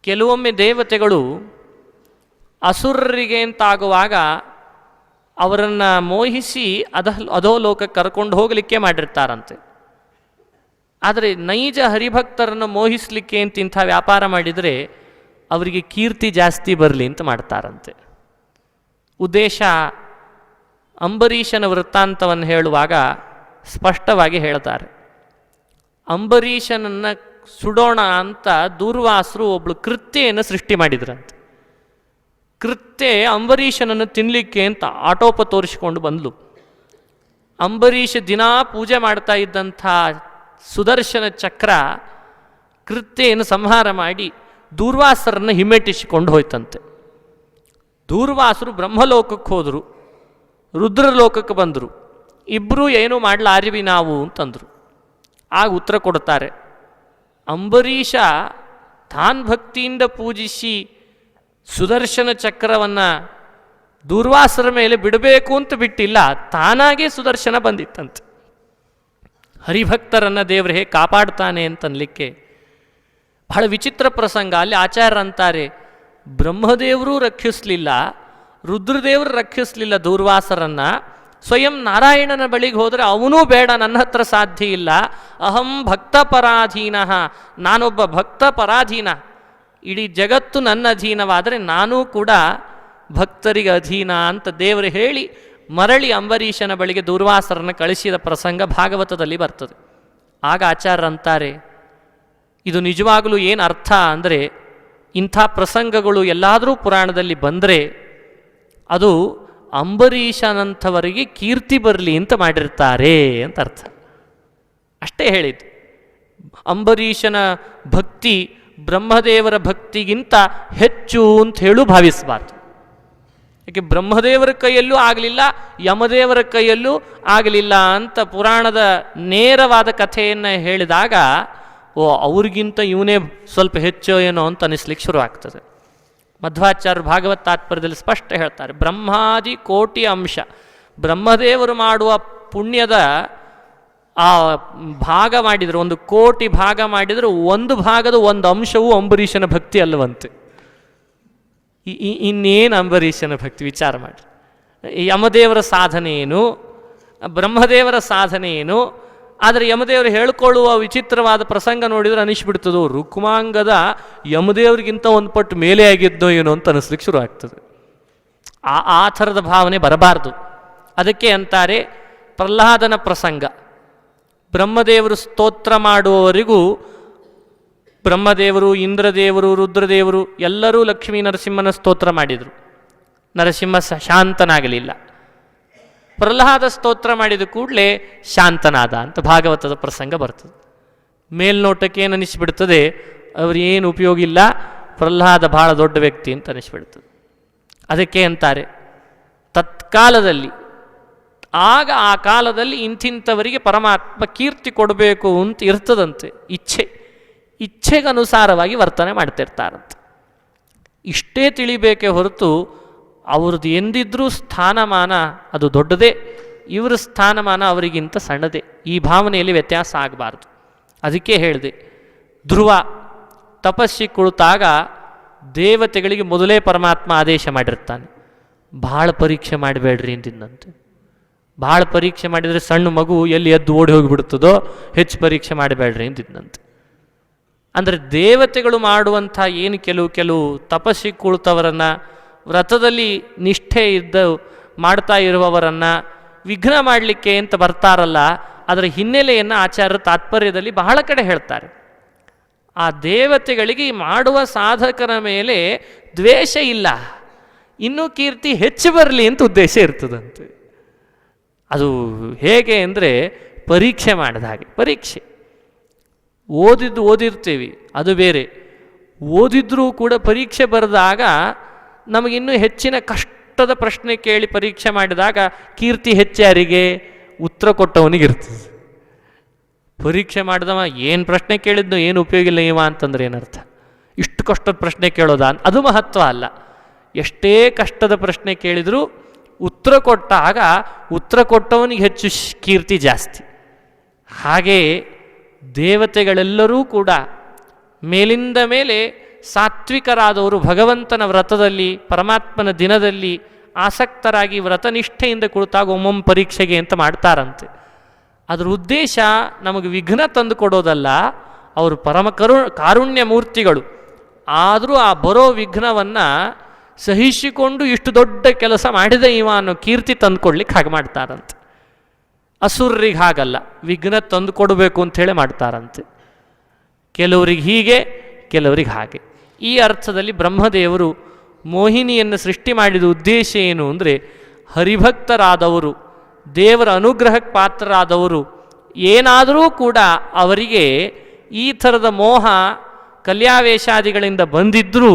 ಕೆಲವೊಮ್ಮೆ ದೇವತೆಗಳು ಅಸುರರಿಗೆ ಅಂತಾಗುವಾಗ ಅವರನ್ನು ಮೋಹಿಸಿ ಅಧೋಲೋಕಕ್ಕೆ ಕರ್ಕೊಂಡು ಹೋಗಲಿಕ್ಕೆ ಮಾಡಿರ್ತಾರಂತೆ. ಆದರೆ ನೈಜ ಹರಿಭಕ್ತರನ್ನು ಮೋಹಿಸಲಿಕ್ಕೆ ಅಂತ ಇಂಥ ವ್ಯಾಪಾರ ಮಾಡಿದರೆ ಅವರಿಗೆ ಕೀರ್ತಿ ಜಾಸ್ತಿ ಬರಲಿ ಅಂತ ಮಾಡ್ತಾರಂತೆ. ಉದ್ದೇಶ ಅಂಬರೀಷನ ವೃತ್ತಾಂತವನ್ನು ಹೇಳುವಾಗ ಸ್ಪಷ್ಟವಾಗಿ ಹೇಳ್ತಾರೆ. ಅಂಬರೀಷನನ್ನು ಸುಡೋಣ ಅಂತ ದೂರ್ವಾಸರು ಒಬ್ಬಳು ಕೃತ್ಯೆಯನ್ನು ಸೃಷ್ಟಿ ಮಾಡಿದ್ರಂತೆ. ಕೃತ್ಯೆ ಅಂಬರೀಷನನ್ನು ತಿನ್ನಲಿಕ್ಕೆ ಅಂತ ಆಟೋಪ ತೋರಿಸಿಕೊಂಡು ಬಂದ್ಲು. ಅಂಬರೀಷ ದಿನಾ ಪೂಜೆ ಮಾಡ್ತಾ ಇದ್ದಂಥ ಸುದರ್ಶನ ಚಕ್ರ ಕೃತ್ಯೆಯನ್ನು ಸಂಹಾರ ಮಾಡಿ ದೂರ್ವಾಸರನ್ನು ಹಿಮ್ಮೆಟ್ಟಿಸಿಕೊಂಡು ಹೋಯ್ತಂತೆ. ದೂರ್ವಾಸರು ಬ್ರಹ್ಮಲೋಕಕ್ಕೆ ಹೋದರು, ರುದ್ರಲೋಕಕ್ಕೆ ಬಂದರು. ಇಬ್ಬರೂ ಏನೂ ಮಾಡಲಾರಿವಿ ನಾವು ಅಂತಂದರು. ಆಗ ಉತ್ತರ ಕೊಡ್ತಾರೆ, ಅಂಬರೀಷ ತಾನ್ ಭಕ್ತಿಯಿಂದ ಪೂಜಿಸಿ ಸುದರ್ಶನ ಚಕ್ರವನ್ನು ದೂರ್ವಾಸರ ಮೇಲೆ ಬಿಡಬೇಕು ಅಂತ ಬಿಟ್ಟಿಲ್ಲ, ತಾನಾಗೇ ಸುದರ್ಶನ ಬಂದಿತ್ತಂತೆ. ಹರಿಭಕ್ತರನ್ನು ದೇವರು ಹೇಗೆ ಕಾಪಾಡ್ತಾನೆ ಅಂತನ್ಲಿಕ್ಕೆ ಬಹಳ ವಿಚಿತ್ರ ಪ್ರಸಂಗ. ಅಲ್ಲಿ ಆಚಾರ್ಯರು ಅಂತಾರೆ, ಬ್ರಹ್ಮದೇವರು ರಕ್ಷಿಸಲಿಲ್ಲ, ರುದ್ರದೇವರು ರಕ್ಷಿಸಲಿಲ್ಲ ದೂರ್ವಾಸರನ್ನು. ಸ್ವಯಂ ನಾರಾಯಣನ ಬಳಿಗೆ ಹೋದರೆ ಅವನೂ ಬೇಡ, ನನ್ನ ಹತ್ರ ಸಾಧ್ಯ ಇಲ್ಲ, ಅಹಂ ಭಕ್ತ ಪರಾಧೀನ, ನಾನೊಬ್ಬ ಭಕ್ತ ಪರಾಧೀನ, ಇಡೀ ಜಗತ್ತು ನನ್ನ ಅಧೀನವಾದರೆ ನಾನೂ ಕೂಡ ಭಕ್ತರಿಗೆ ಅಧೀನ ಅಂತ ದೇವರು ಹೇಳಿ ಮರಳಿ ಅಂಬರೀಷನ ಬಳಿಗೆ ದೂರ್ವಾಸರನ್ನು ಕಳಿಸಿದ ಪ್ರಸಂಗ ಭಾಗವತದಲ್ಲಿ ಬರ್ತದೆ. ಆಗ ಆಚಾರ್ಯರಂತಾರೆ, ಇದು ನಿಜವಾಗಲೂ ಏನು ಅರ್ಥ ಅಂದರೆ, ಇಂಥ ಪ್ರಸಂಗಗಳು ಎಲ್ಲಾದರೂ ಪುರಾಣದಲ್ಲಿ ಬಂದರೆ ಅದು ಅಂಬರೀಷನಂಥವರಿಗೆ ಕೀರ್ತಿ ಬರಲಿ ಅಂತ ಮಾಡಿರ್ತಾರೆ ಅಂತ ಅರ್ಥ. ಅಷ್ಟೇ ಹೇಳಿದ್ದು. ಅಂಬರೀಷನ ಭಕ್ತಿ ಬ್ರಹ್ಮದೇವರ ಭಕ್ತಿಗಿಂತ ಹೆಚ್ಚು ಅಂತ ಹೇಳು ಭಾವಿಸಬಾರ್ದು. ಯಾಕೆ ಬ್ರಹ್ಮದೇವರ ಕೈಯಲ್ಲೂ ಆಗಲಿಲ್ಲ, ಯಮದೇವರ ಕೈಯಲ್ಲೂ ಆಗಲಿಲ್ಲ ಅಂತ ಪುರಾಣದ ನೇರವಾದ ಕಥೆಯನ್ನು ಹೇಳಿದಾಗ ಅವ್ರಿಗಿಂತ ಇವನೇ ಸ್ವಲ್ಪ ಹೆಚ್ಚೋ ಏನೋ ಅಂತ ಅನಿಸ್ಲಿಕ್ಕೆ ಶುರು ಆಗ್ತದೆ. ಮಧ್ವಾಚಾರ್ಯ ಭಾಗವತ್ ತಾತ್ಪರ್ಯದಲ್ಲಿ ಸ್ಪಷ್ಟ ಹೇಳ್ತಾರೆ, ಬ್ರಹ್ಮಾದಿ ಕೋಟಿ ಅಂಶ, ಬ್ರಹ್ಮದೇವರು ಮಾಡುವ ಪುಣ್ಯದ ಆ ಭಾಗ ಮಾಡಿದ್ರು, ಒಂದು ಕೋಟಿ ಭಾಗ ಮಾಡಿದ್ರು, ಒಂದು ಭಾಗದ ಒಂದು ಅಂಶವೂ ಅಂಬರೀಷನ ಭಕ್ತಿ ಅಲ್ಲವಂತೆ. ಇನ್ನೇನು ಅಂಬರೀಷನ ಭಕ್ತಿ ವಿಚಾರ ಮಾಡಿ. ಯಮದೇವರ ಸಾಧನೆ ಏನು, ಬ್ರಹ್ಮದೇವರ ಸಾಧನೆ ಏನು. ಆದರೆ ಯಮದೇವರು ಹೇಳ್ಕೊಳ್ಳುವ ವಿಚಿತ್ರವಾದ ಪ್ರಸಂಗ ನೋಡಿದರೆ ಅನಿಸ್ಬಿಡ್ತದೋ, ರುಕ್ಮಾಂಗದ ಯಮದೇವರಿಗಿಂತ ಒಂದು ಪಟ್ಟು ಮೇಲೆ ಆಗಿದ್ದೋ ಏನೋ ಅಂತ ಅನಿಸ್ಲಿಕ್ಕೆ ಶುರು ಆಗ್ತದೆ. ಆ ಥರದ ಭಾವನೆ ಬರಬಾರ್ದು. ಅದಕ್ಕೆ ಅಂತಾರೆ ಪ್ರಹ್ಲಾದನ ಪ್ರಸಂಗ. ಬ್ರಹ್ಮದೇವರು ಸ್ತೋತ್ರ ಮಾಡುವವರಿಗೂ ಬ್ರಹ್ಮದೇವರು, ಇಂದ್ರದೇವರು, ರುದ್ರದೇವರು ಎಲ್ಲರೂ ಲಕ್ಷ್ಮೀ ನರಸಿಂಹನ ಸ್ತೋತ್ರ ಮಾಡಿದರು. ನರಸಿಂಹ ಶಾಂತನಾಗಲಿಲ್ಲ. ಪ್ರಹ್ಲಾದ ಸ್ತೋತ್ರ ಮಾಡಿದ ಕೂಡಲೇ ಶಾಂತನಾದ ಅಂತ ಭಾಗವತದ ಪ್ರಸಂಗ ಬರ್ತದೆ. ಮೇಲ್ನೋಟಕ್ಕೆ ಏನು ಅನಿಸ್ಬಿಡ್ತದೆ, ಅವರೇನು ಉಪಯೋಗ ಇಲ್ಲ, ಪ್ರಹ್ಲಾದ ಬಹಳ ದೊಡ್ಡ ವ್ಯಕ್ತಿ ಅಂತ ಅನಿಸ್ಬಿಡ್ತದೆ. ಅದಕ್ಕೆ ಅಂತಾರೆ ತತ್ಕಾಲದಲ್ಲಿ, ಆಗ ಆ ಕಾಲದಲ್ಲಿ ಇಂಥವರಿಗೆ ಪರಮಾತ್ಮ ಕೀರ್ತಿ ಕೊಡಬೇಕು ಅಂತ ಇರ್ತದಂತೆ. ಇಚ್ಛೆಗನುಸಾರವಾಗಿ ವರ್ತನೆ ಮಾಡ್ತಿರ್ತಾರಂತೆ. ಇಷ್ಟೇ ತಿಳಿಬೇಕೇ ಹೊರತು ಅವ್ರದ್ದು ಎಂದಿದ್ರೂ ಸ್ಥಾನಮಾನ ಅದು ದೊಡ್ಡದೇ, ಇವರ ಸ್ಥಾನಮಾನ ಅವರಿಗಿಂತ ಸಣ್ಣದೇ. ಈ ಭಾವನೆಯಲ್ಲಿ ವ್ಯತ್ಯಾಸ ಆಗಬಾರ್ದು. ಅದಕ್ಕೆ ಹೇಳಿದೆ, ಧ್ರುವ ತಪಸ್ಸಿ ಕುಳಿತಾಗ ದೇವತೆಗಳಿಗೆ ಮೊದಲೇ ಪರಮಾತ್ಮ ಆದೇಶ ಮಾಡಿರ್ತಾನೆ, ಭಾಳ ಪರೀಕ್ಷೆ ಮಾಡಬೇಡ್ರಿ ಅಂತಿದ್ದಂತೆ. ಭಾಳ ಪರೀಕ್ಷೆ ಮಾಡಿದರೆ ಸಣ್ಣ ಮಗು ಎಲ್ಲಿ ಎದ್ದು ಓಡಿ ಹೋಗಿಬಿಡ್ತದೋ, ಹೆಚ್ಚು ಪರೀಕ್ಷೆ ಮಾಡಬೇಡ್ರಿ ಅಂತಿದ್ದಂತೆ. ಅಂದರೆ ದೇವತೆಗಳು ಮಾಡುವಂಥ ಏನು ಕೆಲವು ತಪಸ್ಸಿ ಕುಳಿತವರನ್ನು, ವ್ರತದಲ್ಲಿ ನಿಷ್ಠೆ ಮಾಡ್ತಾ ಇರುವವರನ್ನು ವಿಘ್ನ ಮಾಡಲಿಕ್ಕೆ ಅಂತ ಬರ್ತಾರಲ್ಲ, ಅದರ ಹಿನ್ನೆಲೆಯನ್ನು ಆಚಾರ್ಯರ ತಾತ್ಪರ್ಯದಲ್ಲಿ ಬಹಳ ಕಡೆ ಹೇಳ್ತಾರೆ. ಆ ದೇವತೆಗಳಿಗೆ ಮಾಡುವ ಸಾಧಕರ ಮೇಲೆ ದ್ವೇಷ ಇಲ್ಲ, ಇನ್ನೂ ಕೀರ್ತಿ ಹೆಚ್ಚು ಬರಲಿ ಅಂತ ಉದ್ದೇಶ ಇರ್ತದಂತೆ. ಅದು ಹೇಗೆ ಅಂದರೆ ಪರೀಕ್ಷೆ ಮಾಡಿದ ಹಾಗೆ. ಪರೀಕ್ಷೆ ಓದಿರ್ತೀವಿ, ಅದು ಬೇರೆ. ಓದಿದ್ರೂ ಕೂಡ ಪರೀಕ್ಷೆ ಬರೆದಾಗ ನಮಗಿನ್ನೂ ಹೆಚ್ಚಿನ ಕಷ್ಟದ ಪ್ರಶ್ನೆ ಕೇಳಿ ಪರೀಕ್ಷೆ ಮಾಡಿದಾಗ ಕೀರ್ತಿ ಹೆಚ್ಚಾರಿಗೆ ಉತ್ತರ ಕೊಟ್ಟವನಿಗಿರ್ತದೆ. ಪರೀಕ್ಷೆ ಮಾಡಿದವ ಏನು ಪ್ರಶ್ನೆ ಕೇಳಿದ್ನು, ಏನು ಉಪಯೋಗ ಇಲ್ಲ ಇವ ಅಂತಂದ್ರೆ ಏನರ್ಥ? ಇಷ್ಟು ಕಷ್ಟದ ಪ್ರಶ್ನೆ ಕೇಳೋದ? ಅದು ಮಹತ್ವ ಅಲ್ಲ. ಎಷ್ಟೇ ಕಷ್ಟದ ಪ್ರಶ್ನೆ ಕೇಳಿದರೂ ಉತ್ತರ ಕೊಟ್ಟಾಗ ಉತ್ತರ ಕೊಟ್ಟವನಿಗೆ ಹೆಚ್ಚು ಕೀರ್ತಿ ಜಾಸ್ತಿ. ಹಾಗೆಯೇ ದೇವತೆಗಳೆಲ್ಲರೂ ಕೂಡ ಮೇಲಿಂದ ಮೇಲೆ ಸಾತ್ವಿಕರಾದವರು ಭಗವಂತನ ವ್ರತದಲ್ಲಿ ಪರಮಾತ್ಮನ ದಿನದಲ್ಲಿ ಆಸಕ್ತರಾಗಿ ವ್ರತನಿಷ್ಠೆಯಿಂದ ಕುಳಿತಾಗ ಒಮ್ಮೊಮ್ಮೆ ಪರೀಕ್ಷೆಗೆ ಅಂತ ಮಾಡ್ತಾರಂತೆ. ಅದರ ಉದ್ದೇಶ ನಮಗೆ ವಿಘ್ನ ತಂದು ಕೊಡೋದಲ್ಲ, ಅವರು ಪರಮ ಕಾರುಣ್ಯ ಮೂರ್ತಿಗಳು. ಆದರೂ ಆ ಬರೋ ವಿಘ್ನವನ್ನು ಸಹಿಸಿಕೊಂಡು ಇಷ್ಟು ದೊಡ್ಡ ಕೆಲಸ ಮಾಡಿದ ಇವ ಅನ್ನೋ ಕೀರ್ತಿ ತಂದುಕೊಡ್ಲಿಕ್ಕೆ ಹಾಗೆ ಮಾಡ್ತಾರಂತೆ. ಅಸುರರಿಗೆ ಹಾಗಲ್ಲ, ವಿಘ್ನ ತಂದು ಕೊಡಬೇಕು ಅಂಥೇಳಿ ಮಾಡ್ತಾರಂತೆ. ಕೆಲವರಿಗೆ ಹೀಗೆ, ಕೆಲವರಿಗೆ ಹಾಗೆ. ಈ ಅರ್ಥದಲ್ಲಿ ಬ್ರಹ್ಮದೇವರು ಮೋಹಿನಿಯನ್ನು ಸೃಷ್ಟಿ ಮಾಡಿದ ಉದ್ದೇಶ ಏನು ಅಂದರೆ, ಹರಿಭಕ್ತರಾದವರು, ದೇವರ ಅನುಗ್ರಹಕ್ಕೆ ಪಾತ್ರರಾದವರು ಏನಾದರೂ ಕೂಡ ಅವರಿಗೆ ಈ ಥರದ ಮೋಹ ಕಲ್ಯಾವೇಶಾದಿಗಳಿಂದ ಬಂದಿದ್ದರೂ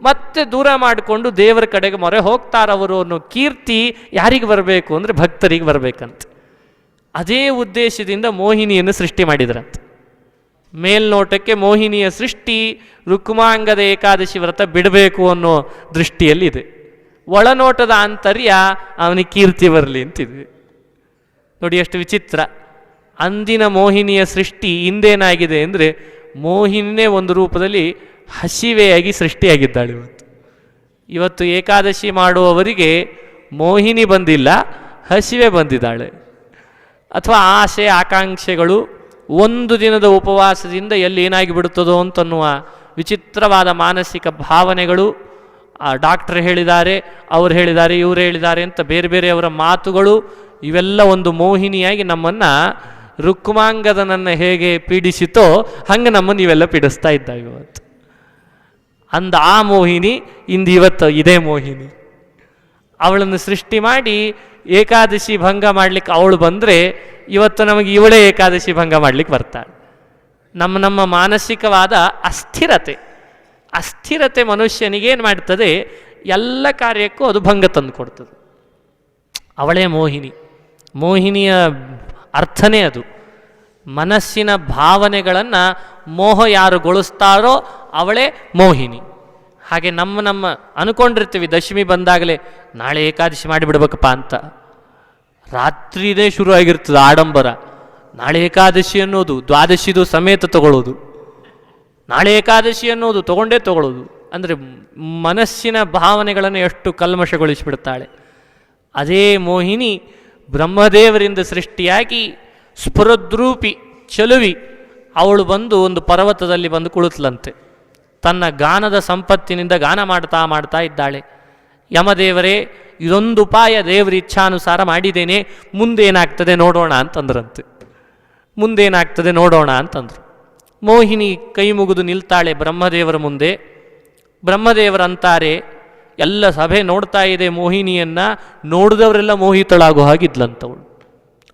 ಮತ್ತೆ ದೂರ ಮಾಡಿಕೊಂಡು ದೇವರ ಕಡೆಗೆ ಮೊರೆ ಹೋಗ್ತಾರವರು ಅನ್ನೋ ಕೀರ್ತಿ ಯಾರಿಗೆ ಬರಬೇಕು ಅಂದರೆ ಭಕ್ತರಿಗೆ ಬರಬೇಕಂತೆ. ಅದೇ ಉದ್ದೇಶದಿಂದ ಮೋಹಿನಿಯನ್ನು ಸೃಷ್ಟಿ ಮಾಡಿದ್ರಂತೆ. ಮೇಲ್ನೋಟಕ್ಕೆ ಮೋಹಿನಿಯ ಸೃಷ್ಟಿ ರುಕ್ಮಾಂಗದ ಏಕಾದಶಿ ವ್ರತ ಬಿಡಬೇಕು ಅನ್ನೋ ದೃಷ್ಟಿಯಲ್ಲಿದೆ. ಒಳನೋಟದ ಆಂತರ್ಯ ಅವನಿಗೆ ಕೀರ್ತಿ ಬರಲಿ ಅಂತಿದೆ. ನೋಡಿ ಎಷ್ಟು ವಿಚಿತ್ರ. ಅಂದಿನ ಮೋಹಿನಿಯ ಸೃಷ್ಟಿ ಇಂದೇನಾಗಿದೆ ಅಂದರೆ, ಮೋಹಿನಿನೇ ಒಂದು ರೂಪದಲ್ಲಿ ಹಸಿವೆಯಾಗಿ ಸೃಷ್ಟಿಯಾಗಿದ್ದಾಳೆ. ಇವತ್ತು ಏಕಾದಶಿ ಮಾಡುವವರಿಗೆ ಮೋಹಿನಿ ಬಂದಿಲ್ಲ, ಹಸಿವೆ ಬಂದಿದ್ದಾಳೆ. ಅಥವಾ ಆಸೆ ಆಕಾಂಕ್ಷೆಗಳು ಒಂದು ದಿನದ ಉಪವಾಸದಿಂದ ಎಲ್ಲಿ ಏನಾಗಿ ಬಿಡುತ್ತದೋ ಅಂತನ್ನುವ ವಿಚಿತ್ರವಾದ ಮಾನಸಿಕ ಭಾವನೆಗಳು. ಡಾಕ್ಟರ್ ಹೇಳಿದ್ದಾರೆ, ಅವ್ರು ಹೇಳಿದ್ದಾರೆ, ಇವರು ಹೇಳಿದ್ದಾರೆ ಅಂತ ಬೇರೆ ಬೇರೆಯವರ ಮಾತುಗಳು, ಇವೆಲ್ಲ ಒಂದು ಮೋಹಿನಿಯಾಗಿ ನಮ್ಮನ್ನು ರುಕ್ಮಾಂಗದನನ್ನು ಹೇಗೆ ಪೀಡಿಸಿತೋ ಹಂಗೆ ನಮ್ಮನ್ನು ಇವೆಲ್ಲ ಪೀಡಿಸ್ತಾ ಇದ್ದಾವೆ ಇವತ್ತು. ಅಂದ ಆ ಮೋಹಿನಿ ಇಂದು ಇವತ್ತು ಇದೇ ಮೋಹಿನಿ. ಅವಳನ್ನು ಸೃಷ್ಟಿ ಮಾಡಿ ಏಕಾದಶಿ ಭಂಗ ಮಾಡಲಿಕ್ಕೆ ಅವಳು ಬಂದರೆ ಇವತ್ತು ನಮಗೆ ಇವಳೇ ಏಕಾದಶಿ ಭಂಗ ಮಾಡಲಿಕ್ಕೆ ಬರ್ತಾಳೆ. ನಮ್ಮ ಮಾನಸಿಕವಾದ ಅಸ್ಥಿರತೆ ಮನುಷ್ಯನಿಗೇನು ಮಾಡ್ತದೆ, ಎಲ್ಲ ಕಾರ್ಯಕ್ಕೂ ಅದು ಭಂಗ ತಂದು ಕೊಡ್ತದೆ. ಅವಳೇ ಮೋಹಿನಿಯ ಅರ್ಥನೇ ಅದು. ಮನಸ್ಸಿನ ಭಾವನೆಗಳನ್ನು ಮೋಹ ಯಾರುಗೊಳಿಸ್ತಾರೋ ಅವಳೇ ಮೋಹಿನಿ. ಹಾಗೆ ನಮ್ಮ ಅನ್ಕೊಂಡಿರ್ತೀವಿ ದಶಮಿ ಬಂದಾಗಲೇ ನಾಳೆ ಏಕಾದಶಿ ಮಾಡಿಬಿಡ್ಬೇಕಪ್ಪ ಅಂತ. ರಾತ್ರಿನೇ ಶುರು ಆಗಿರ್ತದೆ ಆಡಂಬರ. ನಾಳೆ ಏಕಾದಶಿ ಅನ್ನೋದು ದ್ವಾದಶಿದು ಸಮೇತ ತಗೊಳ್ಳೋದು, ನಾಳೆ ಏಕಾದಶಿ ಅನ್ನೋದು ತಗೊಳ್ಳೋದು. ಅಂದರೆ ಮನಸ್ಸಿನ ಭಾವನೆಗಳನ್ನು ಎಷ್ಟು ಕಲ್ಮಶಗೊಳಿಸಿಬಿಡ್ತಾಳೆ. ಅದೇ ಮೋಹಿನಿ ಬ್ರಹ್ಮದೇವರಿಂದ ಸೃಷ್ಟಿಯಾಗಿ ಸ್ಫುರದ್ರೂಪಿ ಚಲುವಿ ಅವಳು ಬಂದು ಒಂದು ಪರ್ವತದಲ್ಲಿ ಬಂದು ಕುಳಿತಲಂತೆ. ತನ್ನ ಗಾನದ ಸಂಪತ್ತಿನಿಂದ ಗಾನ ಮಾಡ್ತಾ ಇದ್ದಾಳೆ. ಯಮದೇವರೇ, ಇದೊಂದು ಉಪಾಯ ದೇವರ ಇಚ್ಛಾನುಸಾರ ಮಾಡಿದ್ದೇನೆ, ಮುಂದೇನಾಗ್ತದೆ ನೋಡೋಣ ಅಂತಂದರು. ಮೋಹಿನಿ ಕೈ ಮುಗಿದು ನಿಲ್ತಾಳೆ ಬ್ರಹ್ಮದೇವರ ಮುಂದೆ. ಬ್ರಹ್ಮದೇವರಂತಾರೆ, ಎಲ್ಲ ಸಭೆ ನೋಡ್ತಾ ಇದೆ ಮೋಹಿನಿಯನ್ನು, ನೋಡಿದವರೆಲ್ಲ ಮೋಹಿತಳಾಗೋ ಹಾಗಿದ್ಲಂತವಳು,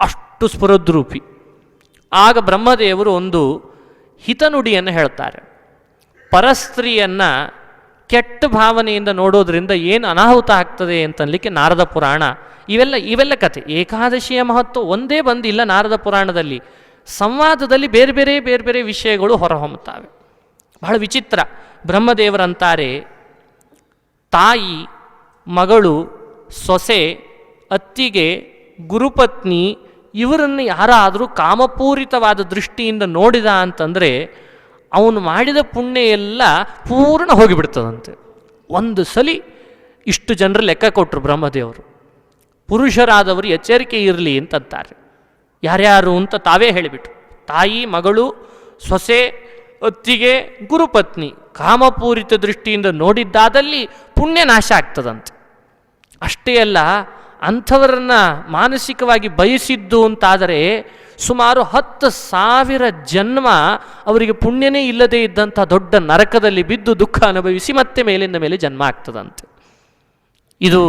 ಅಷ್ಟು ಸ್ಫುರದ್ರೂಪಿ. ಆಗ ಬ್ರಹ್ಮದೇವರು ಒಂದು ಹಿತನುಡಿಯನ್ನು ಹೇಳ್ತಾರೆ. ಪರಸ್ತ್ರೀಯನ್ನು ಕೆಟ್ಟ ಭಾವನೆಯಿಂದ ನೋಡೋದ್ರಿಂದ ಏನು ಅನಾಹುತ ಆಗ್ತದೆ ಅಂತನ್ಲಿಕ್ಕೆ ನಾರದ ಪುರಾಣ ಇವೆಲ್ಲ ಕತೆ. ಏಕಾದಶಿಯ ಮಹತ್ವ ಒಂದೇ ಬಂದಿಲ್ಲ ನಾರದ ಪುರಾಣದಲ್ಲಿ. ಸಂವಾದದಲ್ಲಿ ಬೇರೆ ಬೇರೆ ವಿಷಯಗಳು ಹೊರಹೊಮ್ಮುತ್ತವೆ. ಬಹಳ ವಿಚಿತ್ರ. ಬ್ರಹ್ಮದೇವರಂತಾರೆ, ತಾಯಿ, ಮಗಳು, ಸೊಸೆ, ಅತ್ತಿಗೆ, ಗುರುಪತ್ನಿ ಇವರನ್ನು ಯಾರಾದರೂ ಕಾಮಪೂರಿತವಾದ ದೃಷ್ಟಿಯಿಂದ ನೋಡಿದ ಅಂತಂದರೆ ಅವನು ಮಾಡಿದ ಪುಣ್ಯ ಎಲ್ಲ ಪೂರ್ಣ ಹೋಗಿಬಿಡ್ತದಂತೆ. ಒಂದು ಸಲಿ ಇಷ್ಟು ಜನರು ಲೆಕ್ಕ ಕೊಟ್ಟರು ಬ್ರಹ್ಮದೇವರು. ಪುರುಷರಾದವರು ಎಚ್ಚರಿಕೆ ಇರಲಿ ಅಂತಂತಾರೆ. ಯಾರ್ಯಾರು ಅಂತ ತಾವೇ ಹೇಳಿಬಿಟ್ರು. ತಾಯಿ, ಮಗಳು, ಸೊಸೆ, ಅತ್ತಿಗೆ, ಗುರುಪತ್ನಿ ಕಾಮಪೂರಿತ ದೃಷ್ಟಿಯಿಂದ ನೋಡಿದ್ದಾದಲ್ಲಿ ಪುಣ್ಯ ನಾಶ ಆಗ್ತದಂತೆ. ಅಷ್ಟೇ ಅಲ್ಲ, ಅಂಥವರನ್ನು ಮಾನಸಿಕವಾಗಿ ಬಯಸಿದ್ದು ಅಂತಾದರೆ ಸುಮಾರು 10,000 ಜನ್ಮ ಅವರಿಗೆ ಪುಣ್ಯನೇ ಇಲ್ಲದೇ ಇದ್ದಂಥ ದೊಡ್ಡ ನರಕದಲ್ಲಿ ಬಿದ್ದು ದುಃಖ ಅನುಭವಿಸಿ ಮತ್ತೆ ಮೇಲಿಂದ ಮೇಲೆ ಜನ್ಮ ಆಗ್ತದಂತೆ. ಇದು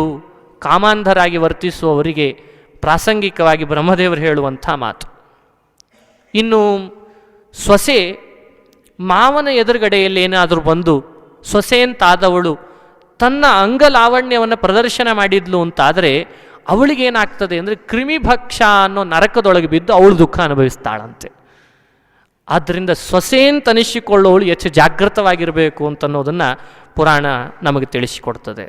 ಕಾಮಾಂಧರಾಗಿ ವರ್ತಿಸುವವರಿಗೆ ಪ್ರಾಸಂಗಿಕವಾಗಿ ಬ್ರಹ್ಮದೇವರು ಹೇಳುವಂಥ ಮಾತು. ಇನ್ನು ಸೊಸೆ ಮಾವನ ಎದುರುಗಡೆಯಲ್ಲಿ ಏನಾದರೂ ಬಂದು ಸೊಸೆ ಅಂತಾದವಳು ತನ್ನ ಅಂಗಲಾವಣ್ಯವನ್ನು ಪ್ರದರ್ಶನ ಮಾಡಿದ್ಲು ಅಂತಾದರೆ ಅವಳಿಗೇನಾಗ್ತದೆ ಅಂದರೆ ಕ್ರಿಮಿಭಕ್ಷ ಅನ್ನೋ ನರಕದೊಳಗೆ ಬಿದ್ದು ಅವಳು ದುಃಖ ಅನುಭವಿಸ್ತಾಳಂತೆ. ಆದ್ದರಿಂದ ಸೊಸೆ ಅಂತ ಅನಿಸಿಕೊಳ್ಳೋಳು ಹೆಚ್ಚು ಜಾಗೃತವಾಗಿರಬೇಕು ಅಂತನ್ನೋದನ್ನು ಪುರಾಣ ನಮಗೆ ತಿಳಿಸಿಕೊಡ್ತದೆ.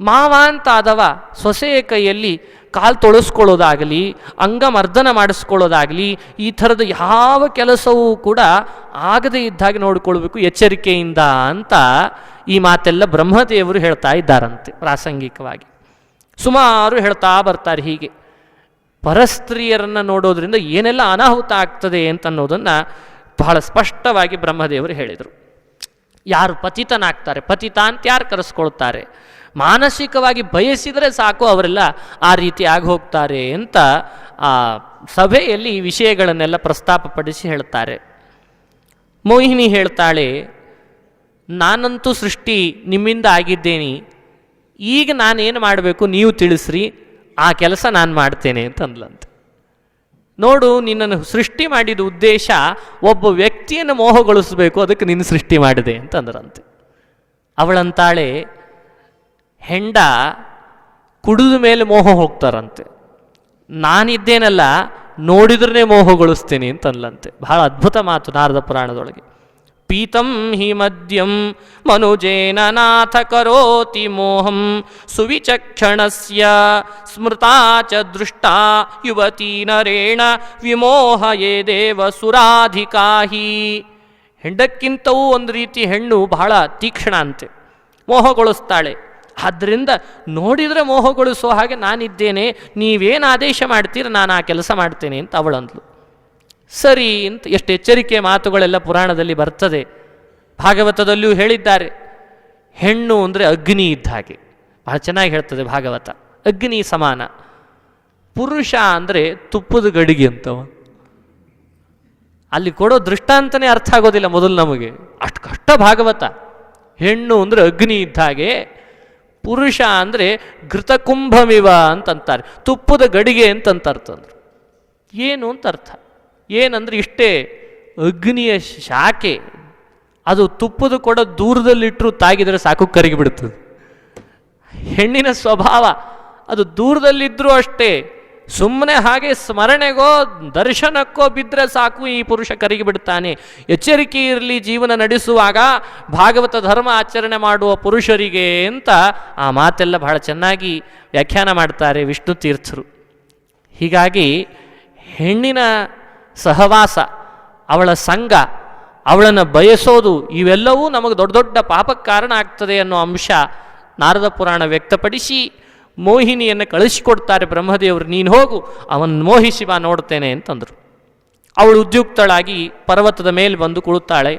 ಮಾವ ಅಂತಾದವ ಸೊಸೆಯ ಕೈಯಲ್ಲಿ ಕಾಲು ತೊಳಸ್ಕೊಳ್ಳೋದಾಗಲಿ, ಅಂಗಮರ್ದನ ಮಾಡಿಸ್ಕೊಳ್ಳೋದಾಗಲಿ, ಈ ಥರದ ಯಾವ ಕೆಲಸವೂ ಕೂಡ ಆಗದೇ ಇದ್ದಾಗೆ ನೋಡಿಕೊಳ್ಬೇಕು ಎಚ್ಚರಿಕೆಯಿಂದ ಅಂತ ಈ ಮಾತೆಲ್ಲ ಬ್ರಹ್ಮದೇವರು ಹೇಳ್ತಾ ಇದ್ದಾರಂತೆ. ಪ್ರಾಸಂಗಿಕವಾಗಿ ಸುಮಾರು ಹೇಳ್ತಾ ಬರ್ತಾರೆ. ಹೀಗೆ ಪರಸ್ತ್ರೀಯರನ್ನು ನೋಡೋದ್ರಿಂದ ಏನೆಲ್ಲ ಅನಾಹುತ ಆಗ್ತದೆ ಅಂತನ್ನೋದನ್ನು ಬಹಳ ಸ್ಪಷ್ಟವಾಗಿ ಬ್ರಹ್ಮದೇವರು ಹೇಳಿದರು. ಯಾರು ಪತಿತನಾಗ್ತಾರೆ, ಪತಿತ ಅಂತ ಯಾರು ಕರೆಸ್ಕೊಳ್ತಾರೆ, ಮಾನಸಿಕವಾಗಿ ಬಯಸಿದರೆ ಸಾಕು ಅವರೆಲ್ಲ ಆ ರೀತಿ ಆಗಿ ಹೋಗ್ತಾರೆ ಅಂತ ಆ ಸಭೆಯಲ್ಲಿ ಈ ವಿಷಯಗಳನ್ನೆಲ್ಲ ಪ್ರಸ್ತಾಪಪಡಿಸಿ ಹೇಳ್ತಾರೆ. ಮೋಹಿನಿ ಹೇಳ್ತಾಳೆ, ನಾನಂತೂ ಸೃಷ್ಟಿ ನಿಮ್ಮಿಂದ ಆಗಿದ್ದೇನೆ, ಈಗ ನಾನೇನು ಮಾಡಬೇಕು ನೀವು ತಿಳಿಸ್ರಿ, ಆ ಕೆಲಸ ನಾನು ಮಾಡ್ತೇನೆ ಅಂತಂದ್ಲಂತೆ. ನೋಡು, ನಿನ್ನನ್ನು ಸೃಷ್ಟಿ ಮಾಡಿದ ಉದ್ದೇಶ ಒಬ್ಬ ವ್ಯಕ್ತಿಯನ್ನು ಮೋಹಗೊಳಿಸಬೇಕು, ಅದಕ್ಕೆ ನಿನ್ನ ಸೃಷ್ಟಿ ಮಾಡಿದೆ ಅಂತಂದ್ರಂತೆ. ಅವಳಂತಾಳೆ, ಹೆಂಡ ಕುಡಿದ ಮೇಲೆ ಮೋಹ ಹೋಗ್ತಾರಂತೆ, ನಾನಿದ್ದೇನಲ್ಲ ನೋಡಿದ್ರೇ ಮೋಹಗೊಳಿಸ್ತೇನೆ ಅಂತನ್ಲಂತೆ. ಬಹಳ ಅದ್ಭುತ ಮಾತು ನಾರದ ಪುರಾಣದೊಳಗೆ. ಪೀತಂ ಹಿ ಮದ್ಯಂ ಮನುಜೇನ ನಾಥ ಕರೋತಿ ಮೋಹಂ ಸುವಿಚಕ್ಷಣಸ್ಯ ಸ್ಮೃತಾ ಚ ದೃಷ್ಟಾ ಯುವತಿ ನರೇಣ ವಿಮೋಹ ಯೇ ದೇವ ಸುರಾಧಿಕಾಹಿ. ಹೆಂಡಕ್ಕಿಂತವೂ ಒಂದು ರೀತಿ ಹೆಣ್ಣು ಬಹಳ ತೀಕ್ಷ್ಣ ಅಂತೆ, ಮೋಹಗೊಳಿಸ್ತಾಳೆ. ಆದ್ದರಿಂದ ನೋಡಿದರೆ ಮೋಹಗೊಳಿಸೋ ಹಾಗೆ ನಾನಿದ್ದೇನೆ, ನೀವೇನು ಆದೇಶ ಮಾಡ್ತೀರ ನಾನು ಆ ಕೆಲಸ ಮಾಡ್ತೇನೆ ಅಂತ ಅವಳಂದ್ಲು. ಸರಿ ಅಂತ ಎಷ್ಟು ಎಚ್ಚರಿಕೆ ಮಾತುಗಳೆಲ್ಲ ಪುರಾಣದಲ್ಲಿ ಬರ್ತದೆ. ಭಾಗವತದಲ್ಲಿಯೂ ಹೇಳಿದ್ದಾರೆ, ಹೆಣ್ಣು ಅಂದರೆ ಅಗ್ನಿ ಇದ್ದ ಹಾಗೆ. ಬಹಳ ಚೆನ್ನಾಗಿ ಹೇಳ್ತದೆ ಭಾಗವತ, ಅಗ್ನಿ ಸಮಾನ. ಪುರುಷ ಅಂದರೆ ತುಪ್ಪದ ಗಡಿಗೆ ಅಂತವ. ಅಲ್ಲಿ ಕೊಡೋ ದೃಷ್ಟಾಂತನೇ ಅರ್ಥ ಆಗೋದಿಲ್ಲ ಮೊದಲು ನಮಗೆ, ಅಷ್ಟು ಕಷ್ಟ ಭಾಗವತ. ಹೆಣ್ಣು ಅಂದರೆ ಅಗ್ನಿ ಇದ್ದ ಹಾಗೆ, ಪುರುಷ ಅಂದರೆ ಘೃತಕುಂಭಮಿವ ಅಂತಂತಾರೆ, ತುಪ್ಪದ ಗಡಿಗೆ ಅಂತಂತಂದ್ರು. ಏನು ಅಂತ ಅರ್ಥ? ಏನಂದ್ರೆ ಇಷ್ಟೇ, ಅಗ್ನಿಯ ಶಾಖೆ ಅದು ತುಪ್ಪದ ಕೊಡ ದೂರದಲ್ಲಿಟ್ಟರು ತಾಗಿದರೆ ಸಾಕು ಕರಗಿಬಿಡ್ತದೆ. ಹೆಣ್ಣಿನ ಸ್ವಭಾವ ಅದು ದೂರದಲ್ಲಿದ್ದರೂ ಅಷ್ಟೇ, ಸುಮ್ಮನೆ ಹಾಗೆ ಸ್ಮರಣೆಗೋ ದರ್ಶನಕ್ಕೋ ಬಿದ್ದರೆ ಸಾಕು ಈ ಪುರುಷ ಕರಗಿಬಿಡ್ತಾನೆ. ಎಚ್ಚರಿಕೆ ಇರಲಿ ಜೀವನ ನಡೆಸುವಾಗ ಭಾಗವತ ಧರ್ಮ ಆಚರಣೆ ಮಾಡುವ ಪುರುಷರಿಗೆ ಅಂತ ಆ ಮಾತೆಲ್ಲ ಬಹಳ ಚೆನ್ನಾಗಿ ವ್ಯಾಖ್ಯಾನ ಮಾಡ್ತಾರೆ ವಿಷ್ಣು ತೀರ್ಥರು. ಹೀಗಾಗಿ ಹೆಣ್ಣಿನ ಸಹವಾಸ, ಅವಳ ಸಂಘ, ಅವಳನ್ನು ಬಯಸೋದು, ಇವೆಲ್ಲವೂ ನಮಗೆ ದೊಡ್ಡ ದೊಡ್ಡ ಪಾಪಕ್ಕೆ ಕಾರಣ ಆಗ್ತದೆ ಅನ್ನೋ ಅಂಶ ನಾರದ ಪುರಾಣ ವ್ಯಕ್ತಪಡಿಸಿ ಮೋಹಿನಿಯನ್ನು ಕಳಿಸಿಕೊಡ್ತಾರೆ ಬ್ರಹ್ಮದೇವರು. ನೀನು ಹೋಗು, ಅವನು ಮೋಹಿಸಿ ಬಾ ನೋಡ್ತೇನೆ ಅಂತಂದರು. ಅವಳು ಉದ್ಯುಕ್ತಳಾಗಿ ಪರ್ವತದ ಮೇಲೆ ಬಂದು ಕುಳಿತಾಳೆ.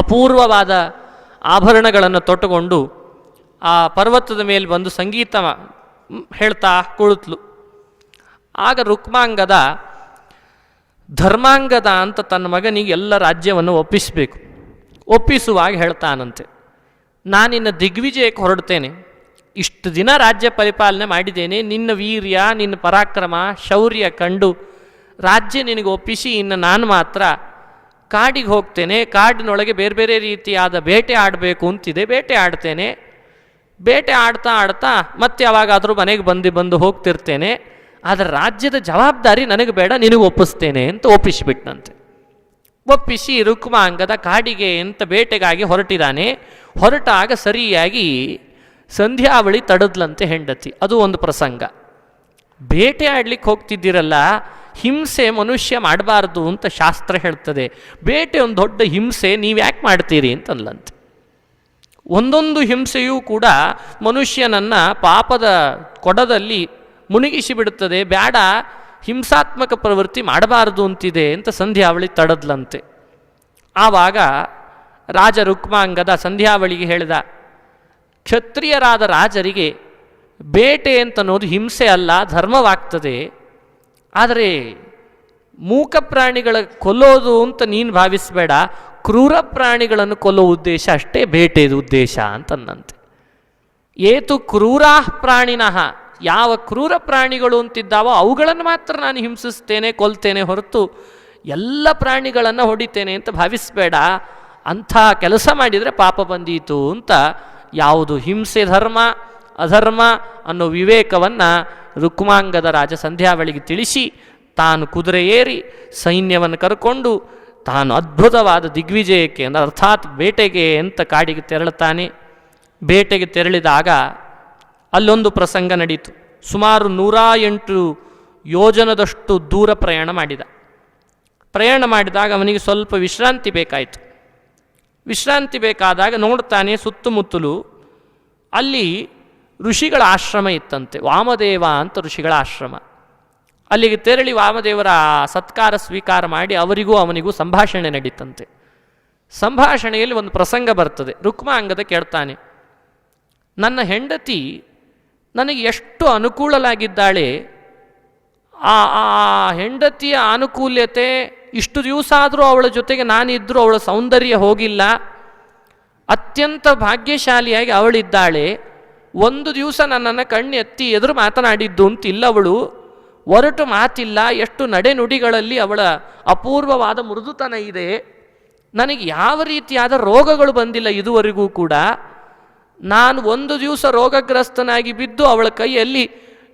ಅಪೂರ್ವವಾದ ಆಭರಣಗಳನ್ನು ತೊಟ್ಟುಕೊಂಡು ಆ ಪರ್ವತದ ಮೇಲೆ ಬಂದು ಸಂಗೀತ ಹೇಳ್ತಾ ಕುಳಿತಲು. ಆಗ ರುಕ್ಮಾಂಗದ ಧರ್ಮಾಂಗದ ಅಂತ ತನ್ನ ಮಗನಿಗೆ ಎಲ್ಲ ರಾಜ್ಯವನ್ನು ಒಪ್ಪಿಸಬೇಕು. ಒಪ್ಪಿಸುವಾಗ ಹೇಳ್ತಾನಂತೆ, ನಾನಿನ್ನ ದಿಗ್ವಿಜಯಕ್ಕೆ ಹೊರಡ್ತೇನೆ, ಇಷ್ಟು ದಿನ ರಾಜ್ಯ ಪರಿಪಾಲನೆ ಮಾಡಿದ್ದೇನೆ, ನಿನ್ನ ವೀರ್ಯ, ನಿನ್ನ ಪರಾಕ್ರಮ, ಶೌರ್ಯ ಕಂಡು ರಾಜ್ಯ ನಿನಗೆ ಒಪ್ಪಿಸಿ ಇನ್ನು ನಾನು ಮಾತ್ರ ಕಾಡಿಗೆ ಹೋಗ್ತೇನೆ. ಕಾಡಿನೊಳಗೆ ಬೇರೆ ಬೇರೆ ರೀತಿಯಾದ ಬೇಟೆ ಆಡಬೇಕು ಅಂತಿದೆ, ಬೇಟೆ ಆಡ್ತೇನೆ. ಬೇಟೆ ಆಡ್ತಾ ಆಡ್ತಾ ಮತ್ತೆ ಯಾವಾಗಾದರೂ ಮನೆಗೆ ಬಂದು ಹೋಗ್ತಿರ್ತೇನೆ. ಆದರೆ ರಾಜ್ಯದ ಜವಾಬ್ದಾರಿ ನನಗೆ ಬೇಡ, ನಿನಗೆ ಒಪ್ಪಿಸ್ತೇನೆ ಅಂತ ಒಪ್ಪಿಸಿಬಿಟ್ನಂತೆ. ಒಪ್ಪಿಸಿ ರುಕ್ಮಾಂಗದ ಕಾಡಿಗೆ ಅಂತ ಬೇಟೆಗಾಗಿ ಹೊರಟಿದ್ದಾನೆ. ಹೊರಟಾಗ ಸರಿಯಾಗಿ ಸಂಧ್ಯಾವಳಿ ತಡದ್ಲಂತೆ ಹೆಂಡತಿ. ಅದು ಒಂದು ಪ್ರಸಂಗ. ಬೇಟೆ ಆಡ್ಲಿಕ್ಕೆ ಹೋಗ್ತಿದ್ದೀರಲ್ಲ, ಹಿಂಸೆ ಮನುಷ್ಯ ಮಾಡಬಾರ್ದು ಅಂತ ಶಾಸ್ತ್ರ ಹೇಳ್ತದೆ. ಬೇಟೆ ಒಂದು ದೊಡ್ಡ ಹಿಂಸೆ, ನೀವು ಯಾಕೆ ಮಾಡ್ತೀರಿ ಅಂತಂದ್ಲಂತೆ. ಒಂದೊಂದು ಹಿಂಸೆಯೂ ಕೂಡ ಮನುಷ್ಯನನ್ನು ಪಾಪದ ಕೊಡದಲ್ಲಿ ಮುಳುಗಿಸಿ ಬಿಡುತ್ತದೆ. ಬೇಡ, ಹಿಂಸಾತ್ಮಕ ಪ್ರವೃತ್ತಿ ಮಾಡಬಾರದು ಅಂತಿದೆ ಅಂತ ಸಂಧ್ಯಾವಳಿ ತಡದ್ಲಂತೆ. ಆವಾಗ ರಾಜ ರುಕ್ಮಾಂಗದ ಸಂಧ್ಯಾವಳಿಗೆ ಹೇಳಿದ, ಕ್ಷತ್ರಿಯರಾದ ರಾಜರಿಗೆ ಬೇಟೆ ಅಂತನ್ನೋದು ಹಿಂಸೆ ಅಲ್ಲ, ಧರ್ಮವಾಗ್ತದೆ. ಆದರೆ ಮೂಕ ಪ್ರಾಣಿಗಳ ಕೊಲ್ಲೋದು ಅಂತ ನೀನು ಭಾವಿಸಬೇಡ, ಕ್ರೂರ ಪ್ರಾಣಿಗಳನ್ನು ಕೊಲ್ಲೋ ಉದ್ದೇಶ ಅಷ್ಟೇ ಬೇಟೆಯ ಉದ್ದೇಶ ಅಂತಂದಂತೆ. ಏತು ಕ್ರೂರಾ ಪ್ರಾಣಿನಃ, ಯಾವ ಕ್ರೂರ ಪ್ರಾಣಿಗಳು ಅಂತಿದ್ದಾವೋ ಅವುಗಳನ್ನು ಮಾತ್ರ ನಾನು ಹಿಂಸಿಸ್ತೇನೆ, ಕೊಲ್ತೇನೆ, ಹೊರತು ಎಲ್ಲ ಪ್ರಾಣಿಗಳನ್ನು ಹೊಡಿತೇನೆ ಅಂತ ಭಾವಿಸಬೇಡ. ಅಂಥ ಕೆಲಸ ಮಾಡಿದರೆ ಪಾಪ ಬಂದೀತು ಅಂತ ಯಾವುದು ಹಿಂಸೆ ಧರ್ಮ ಅಧರ್ಮ ಅನ್ನೋ ವಿವೇಕವನ್ನು ರುಕ್ಮಾಂಗದ ರಾಜ ಸಂಧ್ಯಾವಳಿಗೆ ತಿಳಿಸಿ ತಾನು ಕುದುರೆ ಏರಿ ಸೈನ್ಯವನ್ನು ಕರ್ಕೊಂಡು ತಾನು ಅದ್ಭುತವಾದ ದಿಗ್ವಿಜಯಕ್ಕೆ ಅಂದರೆ ಅರ್ಥಾತ್ ಬೇಟೆಗೆ ಅಂತ ಕಾಡಿಗೆ ತೆರಳುತ್ತಾನೆ. ಬೇಟೆಗೆ ತೆರಳಿದಾಗ ಅಲ್ಲೊಂದು ಪ್ರಸಂಗ ನಡೀತು. ಸುಮಾರು 108 ಯೋಜನದಷ್ಟು ದೂರ ಪ್ರಯಾಣ ಮಾಡಿದಾಗ ಅವನಿಗೆ ಸ್ವಲ್ಪ ವಿಶ್ರಾಂತಿ ಬೇಕಾಯಿತು. ವಿಶ್ರಾಂತಿ ಬೇಕಾದಾಗ ನೋಡ್ತಾನೆ ಸುತ್ತಮುತ್ತಲು ಅಲ್ಲಿ ಋಷಿಗಳ ಆಶ್ರಮ ಇತ್ತಂತೆ. ವಾಮದೇವ ಅಂತ ಋಷಿಗಳ ಆಶ್ರಮ. ಅಲ್ಲಿಗೆ ತೆರಳಿ ವಾಮದೇವರ ಸತ್ಕಾರ ಸ್ವೀಕಾರ ಮಾಡಿ ಅವನಿಗೂ ಸಂಭಾಷಣೆ ನಡೀತಂತೆ. ಸಂಭಾಷಣೆಯಲ್ಲಿ ಒಂದು ಪ್ರಸಂಗ ಬರ್ತದೆ. ರುಕ್ಮಾಂಗದ ಕೇಳ್ತಾನೆ, ನನ್ನ ಹೆಂಡತಿ ನನಗೆ ಎಷ್ಟು ಅನುಕೂಲಲಾಗಿದ್ದಾಳೆ, ಆ ಹೆಂಡತಿಯ ಅನುಕೂಲ್ಯತೆ ಇಷ್ಟು ದಿವಸ ಆದರೂ ಅವಳ ಜೊತೆಗೆ ನಾನಿದ್ದರೂ ಅವಳ ಸೌಂದರ್ಯ ಹೋಗಿಲ್ಲ, ಅತ್ಯಂತ ಭಾಗ್ಯಶಾಲಿಯಾಗಿ ಅವಳಿದ್ದಾಳೆ. ಒಂದು ದಿವಸ ನನ್ನನ್ನು ಕಣ್ಣು ಎತ್ತಿ ಎದುರು ಮಾತನಾಡಿದ್ದು ಅಂತಿಲ್ಲ, ಅವಳು ಒರಟು ಮಾತಿಲ್ಲ, ಎಷ್ಟು ನಡೆನುಡಿಗಳಲ್ಲಿ ಅವಳ ಅಪೂರ್ವವಾದ ಮೃದುತನ ಇದೆ. ನನಗೆ ಯಾವ ರೀತಿಯಾದ ರೋಗಗಳು ಬಂದಿಲ್ಲ ಇದುವರೆಗೂ ಕೂಡ. ನಾನು ಒಂದು ದಿವಸ ರೋಗಗ್ರಸ್ತನಾಗಿ ಬಿದ್ದು ಅವಳ ಕೈಯಲ್ಲಿ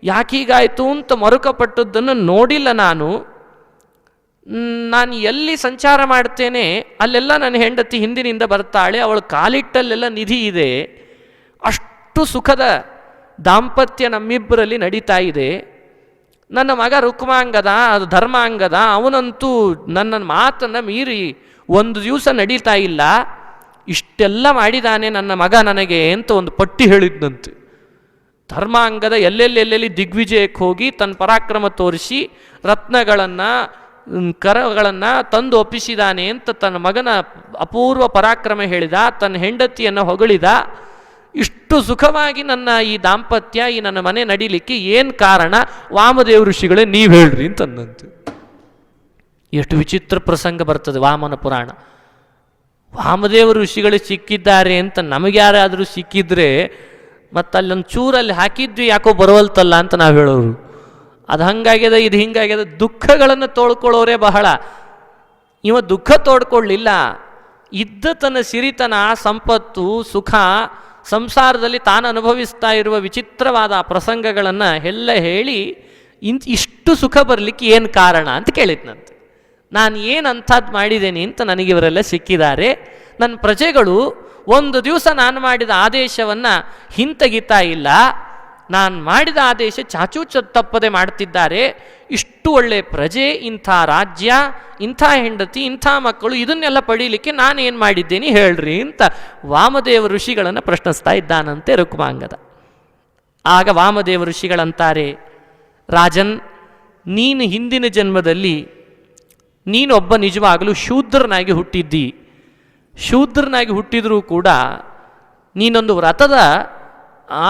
ಯಾಕೀಗಾಯಿತು ಅಂತ ಮರುಕಪಟ್ಟದ್ದನ್ನು ನೋಡಿಲ್ಲ. ನಾನು ಎಲ್ಲಿ ಸಂಚಾರ ಮಾಡ್ತೇನೆ ಅಲ್ಲೆಲ್ಲ ನನ್ನ ಹೆಂಡತಿ ಹಿಂದಿನಿಂದ ಬರ್ತಾಳೆ, ಅವಳ ಕಾಲಿಟ್ಟಲ್ಲೆಲ್ಲ ನಿಧಿ ಇದೆ. ಅಷ್ಟು ಸುಖದ ದಾಂಪತ್ಯ ನಮ್ಮಿಬ್ಬರಲ್ಲಿ ನಡೀತಾ ಇದೆ. ನನ್ನ ಮಗ ರುಕ್ಮಾಂಗದ, ಅದು ಧರ್ಮಾಂಗದ, ಅವನಂತೂ ನನ್ನ ಮಾತನ್ನು ಮೀರಿ ಒಂದು ದಿವಸ ನಡೀತಾ ಇಲ್ಲ. ಇಷ್ಟೆಲ್ಲ ಮಾಡಿದಾನೆ ನನ್ನ ಮಗ ನನಗೆ ಅಂತ ಒಂದು ಪಟ್ಟಿ ಹೇಳಿದ್ನಂತೆ. ಧರ್ಮಾಂಗದ ಎಲ್ಲೆಲ್ಲಿ ದಿಗ್ವಿಜಯಕ್ಕೆ ಹೋಗಿ ತನ್ನ ಪರಾಕ್ರಮ ತೋರಿಸಿ ರತ್ನಗಳನ್ನು ಕರಗಳನ್ನು ತಂದು ಒಪ್ಪಿಸಿದಾನೆ ಅಂತ ತನ್ನ ಮಗನ ಅಪೂರ್ವ ಪರಾಕ್ರಮ ಹೇಳಿದ, ತನ್ನ ಹೆಂಡತಿಯನ್ನು ಹೊಗಳಿದ. ಇಷ್ಟು ಸುಖವಾಗಿ ನನ್ನ ಈ ದಾಂಪತ್ಯ, ಈ ನನ್ನ ಮನೆ ನಡೀಲಿಕ್ಕೆ ಏನು ಕಾರಣ? ವಾಮದೇವ ಋಷಿಗಳೇ ನೀವು ಹೇಳ್ರಿ ಅಂತಂದಂತೆ. ಎಷ್ಟು ವಿಚಿತ್ರ ಪ್ರಸಂಗ ಬರ್ತದೆ ವಾಮನ ಪುರಾಣ. ವಾಮದೇವ ಋಷಿಗಳು ಸಿಕ್ಕಿದ್ದಾರೆ ಅಂತ ನಮಗೆ ಯಾರಾದರೂ ಸಿಕ್ಕಿದ್ರೆ ಮತ್ತು ಅಲ್ಲೊಂದು ಚೂರಲ್ಲಿ ಹಾಕಿದ್ವಿ ಯಾಕೋ ಬರವಲ್ತಲ್ಲ ಅಂತ ನಾವು ಹೇಳೋರು. ಅದು ಹಂಗಾಗ್ಯದ, ಇದು ಹಿಂಗಾಗ್ಯದ. ದುಃಖಗಳನ್ನು ತೋಡ್ಕೊಳ್ಳೋರೇ ಬಹಳ. ಇವ ದುಃಖ ತೋಡ್ಕೊಳ್ಳಿಲ್ಲ. ಇದ್ದ ತನ್ನ ಸಿರಿತನ, ಸಂಪತ್ತು, ಸುಖ, ಸಂಸಾರದಲ್ಲಿ ತಾನು ಅನುಭವಿಸ್ತಾ ಇರುವ ವಿಚಿತ್ರವಾದ ಪ್ರಸಂಗಗಳನ್ನು ಎಲ್ಲ ಹೇಳಿ ಇಷ್ಟು ಸುಖ ಬರಲಿಕ್ಕೆ ಏನು ಕಾರಣ ಅಂತ ಕೇಳಿದ್ನಂತೆ. ನಾನು ಏನು ಅಂಥದ್ದು ಮಾಡಿದ್ದೇನೆ ಅಂತ ನನಗಿವರೆಲ್ಲ ಸಿಕ್ಕಿದ್ದಾರೆ. ನನ್ನ ಪ್ರಜೆಗಳು ಒಂದು ದಿವಸ ನಾನು ಮಾಡಿದ ಆದೇಶವನ್ನು ಹಿಂತೆಗಿತಾ ಇಲ್ಲ. ನಾನು ಮಾಡಿದ ಆದೇಶ ಚಾಚೂಚ ತಪ್ಪದೆ ಮಾಡ್ತಿದ್ದಾರೆ. ಇಷ್ಟು ಒಳ್ಳೆ ಪ್ರಜೆ, ಇಂಥ ರಾಜ್ಯ, ಇಂಥ ಹೆಂಡತಿ, ಇಂಥ ಮಕ್ಕಳು, ಇದನ್ನೆಲ್ಲ ಪಡೀಲಿಕ್ಕೆ ನಾನೇನು ಮಾಡಿದ್ದೇನೆ ಹೇಳ್ರಿ ಅಂತ ವಾಮದೇವ ಋಷಿಗಳನ್ನು ಪ್ರಶ್ನಿಸ್ತಾ ಇದ್ದಾನಂತೆ ರುಕ್ಮಾಂಗದ. ಆಗ ವಾಮದೇವ ಋಷಿಗಳಂತಾರೆ, ರಾಜನ್, ನೀನು ಹಿಂದಿನ ಜನ್ಮದಲ್ಲಿ ನೀನೊಬ್ಬ ನಿಜವಾಗಲೂ ಶೂದ್ರನಾಗಿ ಹುಟ್ಟಿದ್ದಿ. ಶೂದ್ರನಾಗಿ ಹುಟ್ಟಿದರೂ ಕೂಡ ನೀನೊಂದು ವ್ರತದ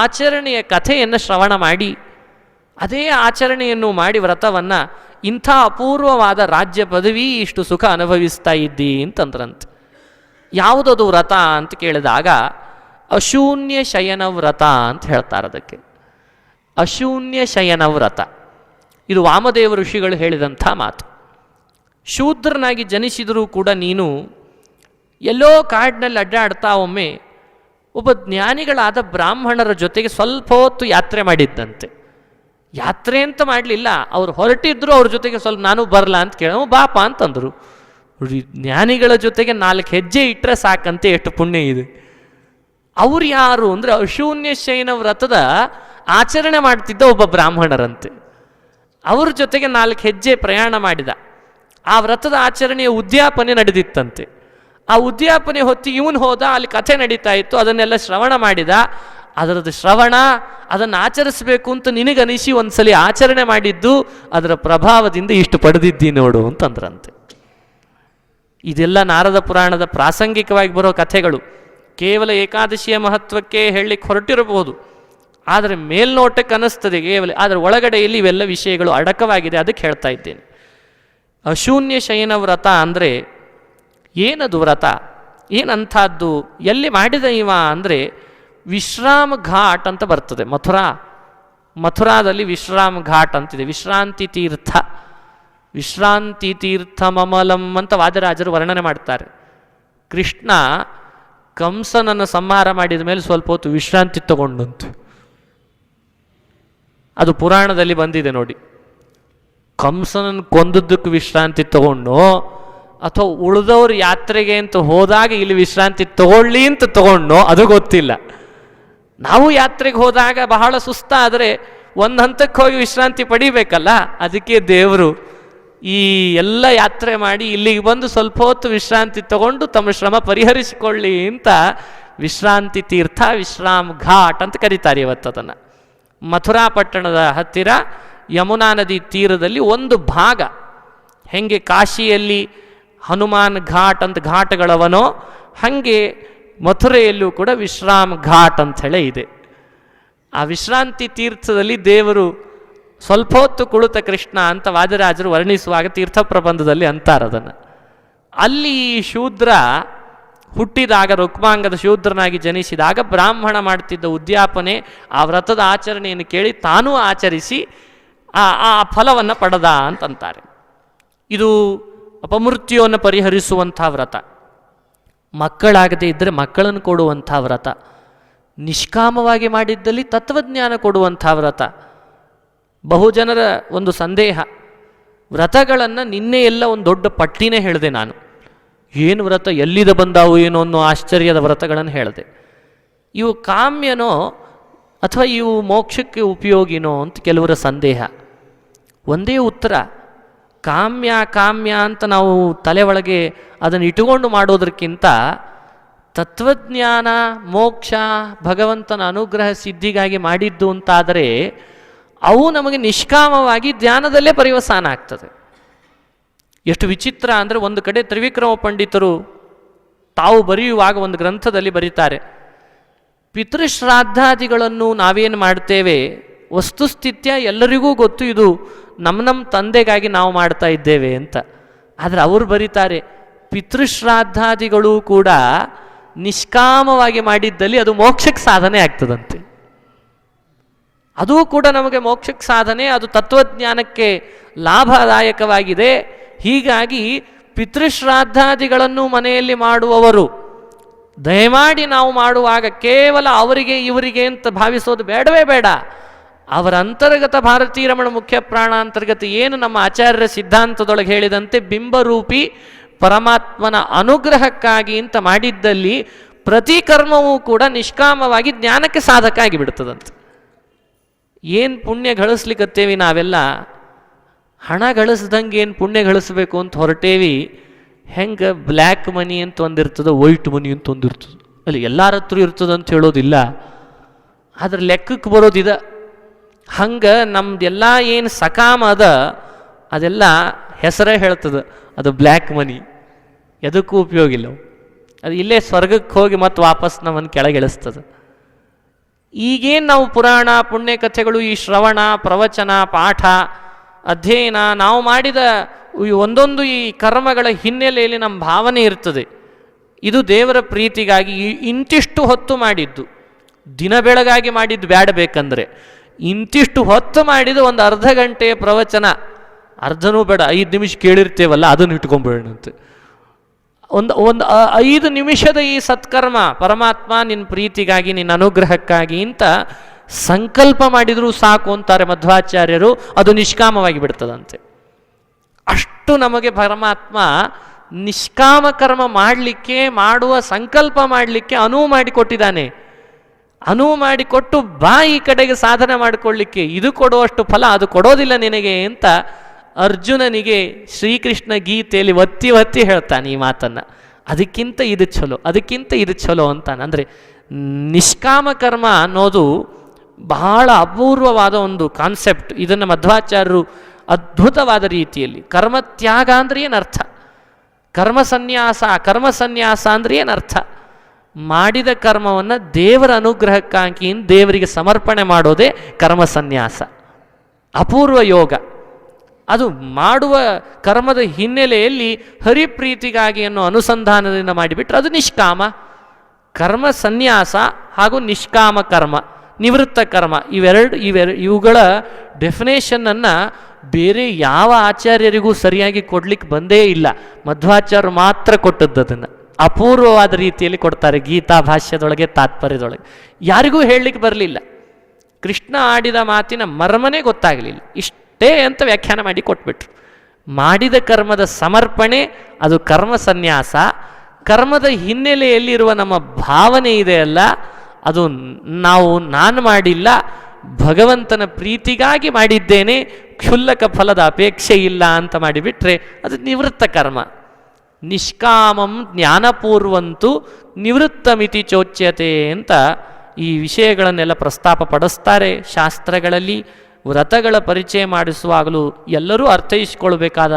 ಆಚರಣೆಯ ಕಥೆಯನ್ನು ಶ್ರವಣ ಮಾಡಿ ಅದೇ ಆಚರಣೆಯನ್ನು ಮಾಡಿ ವ್ರತವನ್ನು ಇಂಥ ಅಪೂರ್ವವಾದ ರಾಜ್ಯ ಪದವಿ, ಇಷ್ಟು ಸುಖ ಅನುಭವಿಸ್ತಾ ಇದ್ದಿ ಅಂತಂದ್ರಂತೆ. ಯಾವುದದು ವ್ರತ ಅಂತ ಕೇಳಿದಾಗ ಅಶೂನ್ಯ ಶಯನ ವ್ರತ ಅಂತ ಹೇಳ್ತಾರೆ. ಅದಕ್ಕೆ ಅಶೂನ್ಯ ಶಯನ ವ್ರತ, ಇದು ವಾಮದೇವ ಋಷಿಗಳು ಹೇಳಿದಂಥ ಮಾತು. ಶೂದ್ರನಾಗಿ ಜನಿಸಿದರೂ ಕೂಡ ನೀನು ಎಲ್ಲೋ ಕಾಡಿನಲ್ಲಿ ಅಡ್ಡಾಡ್ತಾ ಒಮ್ಮೆ ಒಬ್ಬ ಜ್ಞಾನಿಗಳಾದ ಬ್ರಾಹ್ಮಣರ ಜೊತೆಗೆ ಸ್ವಲ್ಪ ಹೊತ್ತು ಯಾತ್ರೆ ಮಾಡಿದ್ದಂತೆ. ಯಾತ್ರೆ ಅಂತ ಮಾಡಲಿಲ್ಲ, ಅವ್ರು ಹೊರಟಿದ್ರು, ಅವ್ರ ಜೊತೆಗೆ ಸ್ವಲ್ಪ ನಾನು ಬರಲ್ಲ ಅಂತ ಕೇಳ, ಬಾಪ ಅಂತಂದರು. ಜ್ಞಾನಿಗಳ ಜೊತೆಗೆ 4 ಹೆಜ್ಜೆ ಇಟ್ಟರೆ ಸಾಕಂತೆ, ಎಷ್ಟು ಪುಣ್ಯ ಇದೆ. ಅವ್ರು ಯಾರು ಅಂದರೆ ಅಶೂನ್ಯ ಶಯನ ವ್ರತದ ಆಚರಣೆ ಮಾಡ್ತಿದ್ದ ಒಬ್ಬ ಬ್ರಾಹ್ಮಣರಂತೆ. ಅವ್ರ ಜೊತೆಗೆ 4 ಹೆಜ್ಜೆ ಪ್ರಯಾಣ ಮಾಡಿದ. ಆ ವ್ರತದ ಆಚರಣೆಯ ಉದ್ಯಾಪನೆ ನಡೆದಿತ್ತಂತೆ. ಆ ಉದ್ಯಾಪನೆ ಹೊತ್ತಿಗೆ ಇವನು ಹೋದ, ಅಲ್ಲಿ ಕಥೆ ನಡೀತಾ ಇತ್ತು, ಅದನ್ನೆಲ್ಲ ಶ್ರವಣ ಮಾಡಿದ. ಅದರದ್ದು ಶ್ರವಣ, ಅದನ್ನು ಆಚರಿಸಬೇಕು ಅಂತ ನಿನಗನಿಸಿ ಒಂದ್ಸಲಿ ಆಚರಣೆ ಮಾಡಿದ್ದು, ಅದರ ಪ್ರಭಾವದಿಂದ ಇಷ್ಟು ಪಡೆದಿದ್ದಿ ನೋಡು ಅಂತಂದ್ರಂತೆ. ಇದೆಲ್ಲ ನಾರದ ಪುರಾಣದ ಪ್ರಾಸಂಗಿಕವಾಗಿ ಬರೋ ಕಥೆಗಳು. ಕೇವಲ ಏಕಾದಶಿಯ ಮಹತ್ವಕ್ಕೆ ಹೇಳಲಿಕ್ಕೆ ಹೊರಟಿರಬಹುದು, ಆದರೆ ಮೇಲ್ನೋಟಕ್ಕೆ ಅನ್ನಿಸ್ತದೆ ಕೇವಲ, ಆದರೆ ಒಳಗಡೆಯಲ್ಲಿ ಇವೆಲ್ಲ ವಿಷಯಗಳು ಅಡಕವಾಗಿದೆ. ಅದಕ್ಕೆ ಹೇಳ್ತಾ ಇದ್ದೇನೆ. ಅಶೂನ್ಯ ಶಯನ ವ್ರತ ಅಂದರೆ ಏನದು ವ್ರತ? ಏನಂಥದ್ದು? ಎಲ್ಲಿ ಮಾಡಿದ ಇವ ಅಂದರೆ ವಿಶ್ರಾಮ ಘಾಟ್ ಅಂತ ಬರ್ತದೆ. ಮಥುರಾದಲ್ಲಿ ವಿಶ್ರಾಮ ಘಾಟ್ ಅಂತಿದೆ. ವಿಶ್ರಾಂತಿ ತೀರ್ಥ, ವಿಶ್ರಾಂತಿ ತೀರ್ಥ ಮಮಲಂ ಅಂತ ವಾದರಾಜರು ವರ್ಣನೆ ಮಾಡ್ತಾರೆ. ಕೃಷ್ಣ ಕಂಸನನ್ನು ಸಂಹಾರ ಮಾಡಿದ ಮೇಲೆ ಸ್ವಲ್ಪ ಹೊತ್ತು ವಿಶ್ರಾಂತಿ ತಗೊಂಡಂತೆ. ಅದು ಪುರಾಣದಲ್ಲಿ ಬಂದಿದೆ ನೋಡಿ. ಕಂಸನನ್ನು ಕೊಂದದ್ದಕ್ಕೆ ವಿಶ್ರಾಂತಿ ತಗೊಂಡು, ಅಥವಾ ಉಳಿದವರು ಯಾತ್ರೆಗೆ ಅಂತ ಹೋದಾಗ ಇಲ್ಲಿ ವಿಶ್ರಾಂತಿ ತಗೊಳ್ಳಿ ಅಂತ ತಗೊಂಡು, ಅದು ಗೊತ್ತಿಲ್ಲ. ನಾವು ಯಾತ್ರೆಗೆ ಹೋದಾಗ ಬಹಳ ಸುಸ್ತಾದರೆ ಒಂದು ಹಂತಕ್ಕೆ ಹೋಗಿ ವಿಶ್ರಾಂತಿ ಪಡಿಬೇಕಲ್ಲ. ಅದಕ್ಕೆ ದೇವರು ಈ ಎಲ್ಲ ಯಾತ್ರೆ ಮಾಡಿ ಇಲ್ಲಿಗೆ ಬಂದು ಸ್ವಲ್ಪ ಹೊತ್ತು ವಿಶ್ರಾಂತಿ ತಗೊಂಡು ತಮ್ಮ ಶ್ರಮ ಪರಿಹರಿಸಿಕೊಳ್ಳಿ ಅಂತ ವಿಶ್ರಾಂತಿ ತೀರ್ಥ, ವಿಶ್ರಾಮ್ ಘಾಟ್ ಅಂತ ಕರೀತಾರೆ ಇವತ್ತು ಅದನ್ನು. ಮಥುರಾ ಪಟ್ಟಣದ ಹತ್ತಿರ ಯಮುನಾ ನದಿ ತೀರದಲ್ಲಿ ಒಂದು ಭಾಗ, ಹೆಂಗೆ ಕಾಶಿಯಲ್ಲಿ ಹನುಮಾನ್ ಘಾಟ್ ಅಂತ ಘಾಟ್ಗಳವನೋ ಹಾಗೆ ಮಥುರೆಯಲ್ಲೂ ಕೂಡ ವಿಶ್ರಾಮ್ ಘಾಟ್ ಅಂಥೇಳಿ ಇದೆ. ಆ ವಿಶ್ರಾಂತಿ ತೀರ್ಥದಲ್ಲಿ ದೇವರು ಸ್ವಲ್ಪ ಹೊತ್ತು ಕುಳಿತ ಕೃಷ್ಣ ಅಂತ ವಾದಿರಾಜರು ವರ್ಣಿಸುವಾಗ ತೀರ್ಥ ಪ್ರಬಂಧದಲ್ಲಿ ಅಂತಾರದನ್ನು. ಅಲ್ಲಿ ಶೂದ್ರ ಹುಟ್ಟಿದಾಗ, ರುಕ್ಮಾಂಗದ ಶೂದ್ರನಾಗಿ ಜನಿಸಿದಾಗ ಬ್ರಾಹ್ಮಣ ಮಾಡ್ತಿದ್ದ ಉದ್ಯಾಪನೆ, ಆ ವ್ರತದ ಆಚರಣೆಯನ್ನು ಕೇಳಿ ತಾನೂ ಆಚರಿಸಿ ಆ ಫಲವನ್ನು ಪಡೆದ ಅಂತಂತಾರೆ. ಇದು ಅಪಮೃತ್ಯುವನ್ನು ಪರಿಹರಿಸುವಂಥ ವ್ರತ, ಮಕ್ಕಳಾಗದೇ ಇದ್ದರೆ ಮಕ್ಕಳನ್ನು ಕೊಡುವಂಥ ವ್ರತ, ನಿಷ್ಕಾಮವಾಗಿ ಮಾಡಿದ್ದಲ್ಲಿ ತತ್ವಜ್ಞಾನ ಕೊಡುವಂಥ ವ್ರತ. ಬಹುಜನರ ಒಂದು ಸಂದೇಹ, ವ್ರತಗಳನ್ನು ನಿನ್ನೆ ಎಲ್ಲ ಒಂದು ದೊಡ್ಡ ಪಟ್ಟಿನೇ ಹೇಳಿದೆ ನಾನು. ಏನು ವ್ರತ, ಎಲ್ಲಿದ ಬಂದಾವು ಏನೋ ಅನ್ನೋ ಆಶ್ಚರ್ಯದ ವ್ರತಗಳನ್ನು ಹೇಳಿದೆ. ಇವು ಕಾಮ್ಯನೋ ಅಥವಾ ಇವು ಮೋಕ್ಷಕ್ಕೆ ಉಪಯೋಗಿನೋ ಅಂತ ಕೆಲವರ ಸಂದೇಹ. ಒಂದೇ ಉತ್ತರ, ಕಾಮ್ಯ ಕಾಮ್ಯ ಅಂತ ನಾವು ತಲೆ ಒಳಗೆ ಅದನ್ನು ಇಟ್ಟುಕೊಂಡು ಮಾಡೋದಕ್ಕಿಂತ ತತ್ವಜ್ಞಾನ, ಮೋಕ್ಷ, ಭಗವಂತನ ಅನುಗ್ರಹ ಸಿದ್ಧಿಗಾಗಿ ಮಾಡಿದ್ದು ಅಂತಾದರೆ ಅವು ನಮಗೆ ನಿಷ್ಕಾಮವಾಗಿ ಧ್ಯಾನದಲ್ಲೇ ಪರಿವಸಾನ ಆಗ್ತದೆ. ಎಷ್ಟು ವಿಚಿತ್ರ ಅಂದರೆ, ಒಂದು ಕಡೆ ತ್ರಿವಿಕ್ರಮ ಪಂಡಿತರು ತಾವು ಬರೆಯುವಾಗ ಒಂದು ಗ್ರಂಥದಲ್ಲಿ ಬರೀತಾರೆ, ಪಿತೃಶ್ರಾದ್ದಾದಿಗಳನ್ನು ನಾವೇನು ಮಾಡ್ತೇವೆ ವಸ್ತುಸ್ಥಿತ್ಯ ಎಲ್ಲರಿಗೂ ಗೊತ್ತು, ಇದು ನಮ್ಮ ತಂದೆಗಾಗಿ ನಾವು ಮಾಡ್ತಾ ಇದ್ದೇವೆ ಅಂತ. ಆದರೆ ಅವರು ಬರೀತಾರೆ, ಪಿತೃಶ್ರಾದ್ದಾದಿಗಳು ಕೂಡ ನಿಷ್ಕಾಮವಾಗಿ ಮಾಡಿದ್ದಲ್ಲಿ ಅದು ಮೋಕ್ಷಕ್ಕೆ ಸಾಧನೆ ಆಗ್ತದಂತೆ. ಅದೂ ಕೂಡ ನಮಗೆ ಮೋಕ್ಷಕ್ಕೆ ಸಾಧನೆ, ಅದು ತತ್ವಜ್ಞಾನಕ್ಕೆ ಲಾಭದಾಯಕವಾಗಿದೆ. ಹೀಗಾಗಿ ಪಿತೃಶ್ರಾದ್ದಾದಿಗಳನ್ನು ಮನೆಯಲ್ಲಿ ಮಾಡುವವರು ದಯಮಾಡಿ ನಾವು ಮಾಡುವಾಗ ಕೇವಲ ಅವರಿಗೆ ಇವರಿಗೆ ಅಂತ ಭಾವಿಸೋದು ಬೇಡವೇ ಬೇಡ. ಅವರ ಅಂತರ್ಗತ ಭಾರತೀ ರಮಣ ಮುಖ್ಯ ಪ್ರಾಣ ಅಂತರ್ಗತ ಏನು ನಮ್ಮ ಆಚಾರ್ಯರ ಸಿದ್ಧಾಂತದೊಳಗೆ ಹೇಳಿದಂತೆ ಬಿಂಬರೂಪಿ ಪರಮಾತ್ಮನ ಅನುಗ್ರಹಕ್ಕಾಗಿ ಅಂತ ಮಾಡಿದ್ದಲ್ಲಿ ಪ್ರತಿ ಕರ್ಮವೂ ಕೂಡ ನಿಷ್ಕಾಮವಾಗಿ ಜ್ಞಾನಕ್ಕೆ ಸಾಧಕ ಆಗಿಬಿಡ್ತದಂತೆ. ಏನು ಪುಣ್ಯ ಗಳಿಸ್ಲಿಕ್ಕತ್ತೇವಿ ನಾವೆಲ್ಲ, ಹಣ ಗಳಿಸ್ದಂಗೆ ಏನು ಪುಣ್ಯ ಗಳಿಸ್ಬೇಕು ಅಂತ ಹೊರಟೇವಿ. ಹೆಂಗೆ ಬ್ಲ್ಯಾಕ್ ಮನಿ ಅಂತ ಒಂದಿರ್ತದೆ, ವೈಟ್ ಮನಿ ಅಂತ ಒಂದಿರ್ತದೆ, ಅಲ್ಲಿ ಎಲ್ಲರ ಹತ್ರ ಇರ್ತದೆ ಅಂತ ಹೇಳೋದಿಲ್ಲ, ಅದ್ರ ಲೆಕ್ಕಕ್ಕೆ ಬರೋದಿದೆ. ಹಂಗೆ ನಮ್ದೆಲ್ಲ ಏನು ಸಕಾಮ ಅದ ಅದೆಲ್ಲ ಹೆಸರೇ ಹೇಳ್ತದೆ, ಅದು ಬ್ಲ್ಯಾಕ್ ಮನಿ, ಎದಕ್ಕೂ ಉಪಯೋಗ ಇಲ್ಲ. ಅದು ಇಲ್ಲೇ ಸ್ವರ್ಗಕ್ಕೆ ಹೋಗಿ ಮತ್ತೆ ವಾಪಸ್ ನಮ್ಮನ್ನು ಕೆಳಗಿಳಿಸ್ತದೆ. ಈಗೇನು ನಾವು ಪುರಾಣ ಪುಣ್ಯ ಕಥೆಗಳು, ಈ ಶ್ರವಣ ಪ್ರವಚನ ಪಾಠ ಅಧ್ಯಯನ ನಾವು ಮಾಡಿದ ಒಂದೊಂದು ಈ ಕರ್ಮಗಳ ಹಿನ್ನೆಲೆಯಲ್ಲಿ ನಮ್ಮ ಭಾವನೆ ಇರ್ತದೆ, ಇದು ದೇವರ ಪ್ರೀತಿಗಾಗಿ ಇಂತಿಷ್ಟು ಹೊತ್ತು ಮಾಡಿದ್ದು, ದಿನ ಬೆಳಗಾಗಿ ಮಾಡಿದ್ದು ಬೇಡಬೇಕಂದ್ರೆ ಇಂತಿಷ್ಟು ಹೊತ್ತು ಮಾಡಿದ್ದು ಒಂದು ಅರ್ಧ ಗಂಟೆಯ ಪ್ರವಚನ, ಅರ್ಧನೂ ಬೇಡ 5 ನಿಮಿಷ ಕೇಳಿರ್ತೇವಲ್ಲ ಅದನ್ನು ಇಟ್ಕೊಂಡ್ಬೇಡಂತೆ. ಒಂದು 5 ನಿಮಿಷದ ಈ ಸತ್ಕರ್ಮ ಪರಮಾತ್ಮ ನಿನ್ನ ಪ್ರೀತಿಗಾಗಿ ನಿನ್ನ ಅನುಗ್ರಹಕ್ಕಾಗಿ ಅಂತ ಸಂಕಲ್ಪ ಮಾಡಿದರೂ ಸಾಕು ಅಂತಾರೆ ಮಧ್ವಾಚಾರ್ಯರು. ಅದು ನಿಷ್ಕಾಮವಾಗಿ ಬಿಡ್ತದಂತೆ. ಅಷ್ಟು ನಮಗೆ ಪರಮಾತ್ಮ ನಿಷ್ಕಾಮ ಕರ್ಮ ಮಾಡಲಿಕ್ಕೆ, ಮಾಡುವ ಸಂಕಲ್ಪ ಮಾಡಲಿಕ್ಕೆ ಅನುವು ಮಾಡಿಕೊಟ್ಟಿದ್ದಾನೆ. ಅನುವು ಮಾಡಿಕೊಟ್ಟು ಬಾ ಈ ಕಡೆಗೆ ಸಾಧನೆ ಮಾಡಿಕೊಳ್ಳಿಕ್ಕೆ, ಇದು ಕೊಡುವಷ್ಟು ಫಲ ಅದು ಕೊಡೋದಿಲ್ಲ ನಿನಗೆ ಅಂತ ಅರ್ಜುನನಿಗೆ ಶ್ರೀಕೃಷ್ಣ ಗೀತೆಯಲ್ಲಿ ಒತ್ತಿ ಒತ್ತಿ ಹೇಳ್ತಾನೆ ಈ ಮಾತನ್ನು. ಅದಕ್ಕಿಂತ ಇದು ಚಲೋ, ಅದಕ್ಕಿಂತ ಇದು ಚಲೋ ಅಂತಾನೆ. ಅಂದರೆ ನಿಷ್ಕಾಮ ಕರ್ಮ ಅನ್ನೋದು ಬಹಳ ಅಪೂರ್ವವಾದ ಒಂದು ಕಾನ್ಸೆಪ್ಟ್. ಇದನ್ನು ಮಧ್ವಾಚಾರ್ಯರು ಅದ್ಭುತವಾದ ರೀತಿಯಲ್ಲಿ, ಕರ್ಮತ್ಯಾಗ ಅಂದರೆ ಏನರ್ಥ, ಕರ್ಮಸನ್ಯಾಸ ಅಂದರೆ ಏನರ್ಥ, ಮಾಡಿದ ಕರ್ಮವನ್ನು ದೇವರ ಅನುಗ್ರಹಕ್ಕಾಗಿ ದೇವರಿಗೆ ಸಮರ್ಪಣೆ ಮಾಡೋದೇ ಕರ್ಮಸನ್ಯಾಸ. ಅಪೂರ್ವ ಯೋಗ. ಅದು ಮಾಡುವ ಕರ್ಮದ ಹಿನ್ನೆಲೆಯಲ್ಲಿ ಹರಿಪ್ರೀತಿಗಾಗಿ ಅನ್ನೋ ಅನುಸಂಧಾನದಿಂದ ಮಾಡಿಬಿಟ್ರೆ ಅದು ನಿಷ್ಕಾಮ. ಕರ್ಮ ಸನ್ಯಾಸ ಹಾಗೂ ನಿಷ್ಕಾಮ ಕರ್ಮ, ನಿವೃತ್ತ ಕರ್ಮ, ಇವುಗಳ ಡೆಫಿನೇಷನ್ನನ್ನು ಬೇರೆ ಯಾವ ಆಚಾರ್ಯರಿಗೂ ಸರಿಯಾಗಿ ಕೊಡ್ಲಿಕ್ಕೆ ಬಂದೇ ಇಲ್ಲ. ಮಧ್ವಾಚಾರ್ಯರು ಮಾತ್ರ ಕೊಟ್ಟದ್ದನ್ನು ಅಪೂರ್ವವಾದ ರೀತಿಯಲ್ಲಿ ಕೊಡ್ತಾರೆ. ಗೀತಾ ಭಾಷ್ಯದೊಳಗೆ, ತಾತ್ಪರ್ಯದೊಳಗೆ ಯಾರಿಗೂ ಹೇಳಲಿಕ್ಕೆ ಬರಲಿಲ್ಲ. ಕೃಷ್ಣ ಆಡಿದ ಮಾತಿನ ಮರ್ಮನೇ ಗೊತ್ತಾಗಲಿಲ್ಲ, ಇಷ್ಟೇ ಅಂತ ವ್ಯಾಖ್ಯಾನ ಮಾಡಿ ಕೊಟ್ಬಿಟ್ರು. ಮಾಡಿದ ಕರ್ಮದ ಸಮರ್ಪಣೆ ಅದು ಕರ್ಮ ಸನ್ಯಾಸ. ಕರ್ಮದ ಹಿನ್ನೆಲೆಯಲ್ಲಿರುವ ನಮ್ಮ ಭಾವನೆ ಇದೆಯಲ್ಲ, ಅದು ನಾನು ಮಾಡಿಲ್ಲ, ಭಗವಂತನ ಪ್ರೀತಿಗಾಗಿ ಮಾಡಿದ್ದೇನೆ, ಕ್ಷುಲ್ಲಕ ಫಲದ ಅಪೇಕ್ಷೆ ಇಲ್ಲ ಅಂತ ಮಾಡಿಬಿಟ್ರೆ ಅದು ನಿವೃತ್ತ ಕರ್ಮ. ನಿಷ್ಕಾಮಂ ಜ್ಞಾನಪೂರ್ವಂತು ನಿವೃತ್ತಮಿತಿ ಚೋಚ್ಯತೆ ಅಂತ ಈ ವಿಷಯಗಳನ್ನೆಲ್ಲ ಪ್ರಸ್ತಾಪ ಪಡಿಸ್ತಾರೆ ಶಾಸ್ತ್ರಗಳಲ್ಲಿ. ವ್ರತಗಳ ಪರಿಚಯ ಮಾಡಿಸುವಾಗಲೂ ಎಲ್ಲರೂ ಅರ್ಥೈಸಿಕೊಳ್ಬೇಕಾದ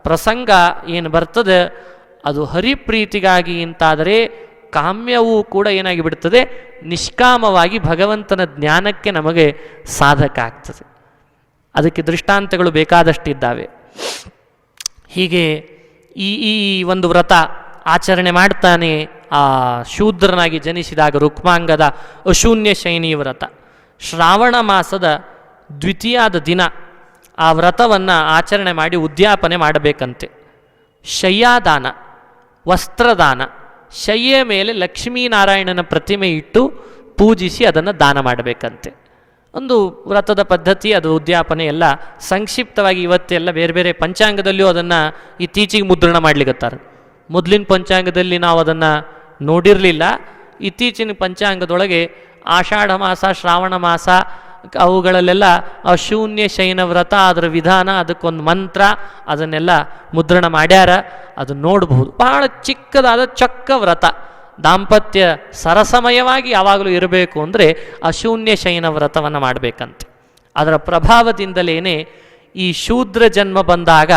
ಪ್ರಸಂಗ ಏನು ಬರ್ತದೆ ಅದು ಹರಿಪ್ರೀತಿಗಾಗಿ ಅಂತಾದರೆ ಕಾಮ್ಯವೂ ಕೂಡ ಏನಾಗಿ ಬಿಡ್ತದೆ, ನಿಷ್ಕಾಮವಾಗಿ ಭಗವಂತನ ಜ್ಞಾನಕ್ಕೆ ನಮಗೆ ಸಾಧಕ ಆಗ್ತದೆ. ಅದಕ್ಕೆ ದೃಷ್ಟಾಂತಗಳು ಬೇಕಾದಷ್ಟಿದ್ದಾವೆ. ಹೀಗೆ ಈ ಒಂದು ವ್ರತ ಆಚರಣೆ ಮಾಡ್ತಾನೆ ಆ ಶೂದ್ರನಾಗಿ ಜನಿಸಿದಾಗ ರುಕ್ಮಾಂಗದ ಅಶೂನ್ಯ ಶೈನಿ ವ್ರತ. ಶ್ರಾವಣ ಮಾಸದ ದ್ವಿತೀಯಾದ ದಿನ ಆ ವ್ರತವನ್ನು ಆಚರಣೆ ಮಾಡಿ ಉದ್ಯಾಪನೆ ಮಾಡಬೇಕಂತೆ. ಶಯ್ಯಾದಾನ, ವಸ್ತ್ರದಾನ, ಶಯ್ಯ ಮೇಲೆ ಲಕ್ಷ್ಮೀನಾರಾಯಣನ ಪ್ರತಿಮೆ ಇಟ್ಟು ಪೂಜಿಸಿ ಅದನ್ನು ದಾನ ಮಾಡಬೇಕಂತೆ. ಒಂದು ವ್ರತದ ಪದ್ಧತಿ, ಅದು ಉದ್ಯಾಪನೆ ಎಲ್ಲ ಸಂಕ್ಷಿಪ್ತವಾಗಿ ಇವತ್ತೆಲ್ಲ ಬೇರೆ ಬೇರೆ ಪಂಚಾಂಗದಲ್ಲಿಯೂ ಅದನ್ನು ಇತ್ತೀಚೆಗೆ ಮುದ್ರಣ ಮಾಡ್ಲಿಕ್ಕತ್ತಾರೆ. ಮೊದಲಿನ ಪಂಚಾಂಗದಲ್ಲಿ ನಾವು ಅದನ್ನು ನೋಡಿರಲಿಲ್ಲ. ಇತ್ತೀಚಿನ ಪಂಚಾಂಗದೊಳಗೆ ಆಷಾಢ ಮಾಸ, ಶ್ರಾವಣ ಮಾಸ ಅವುಗಳಲ್ಲೆಲ್ಲ ಅಶೂನ್ಯ ಶಯನ ವ್ರತ, ಅದರ ವಿಧಾನ, ಅದಕ್ಕೊಂದು ಮಂತ್ರ, ಅದನ್ನೆಲ್ಲ ಮುದ್ರಣ ಮಾಡ್ಯಾರ. ಅದು ನೋಡಬಹುದು. ಬಹಳ ಚಿಕ್ಕದಾದ ಚೊಕ್ಕ ವ್ರತ. ದಾಂಪತ್ಯ ಸರಸಮಯವಾಗಿ ಯಾವಾಗಲೂ ಇರಬೇಕು ಅಂದರೆ ಅಶೂನ್ಯ ಶಯನ ವ್ರತವನ್ನು ಮಾಡಬೇಕಂತೆ. ಅದರ ಪ್ರಭಾವದಿಂದಲೇ ಈ ಶೂದ್ರ ಜನ್ಮ ಬಂದಾಗ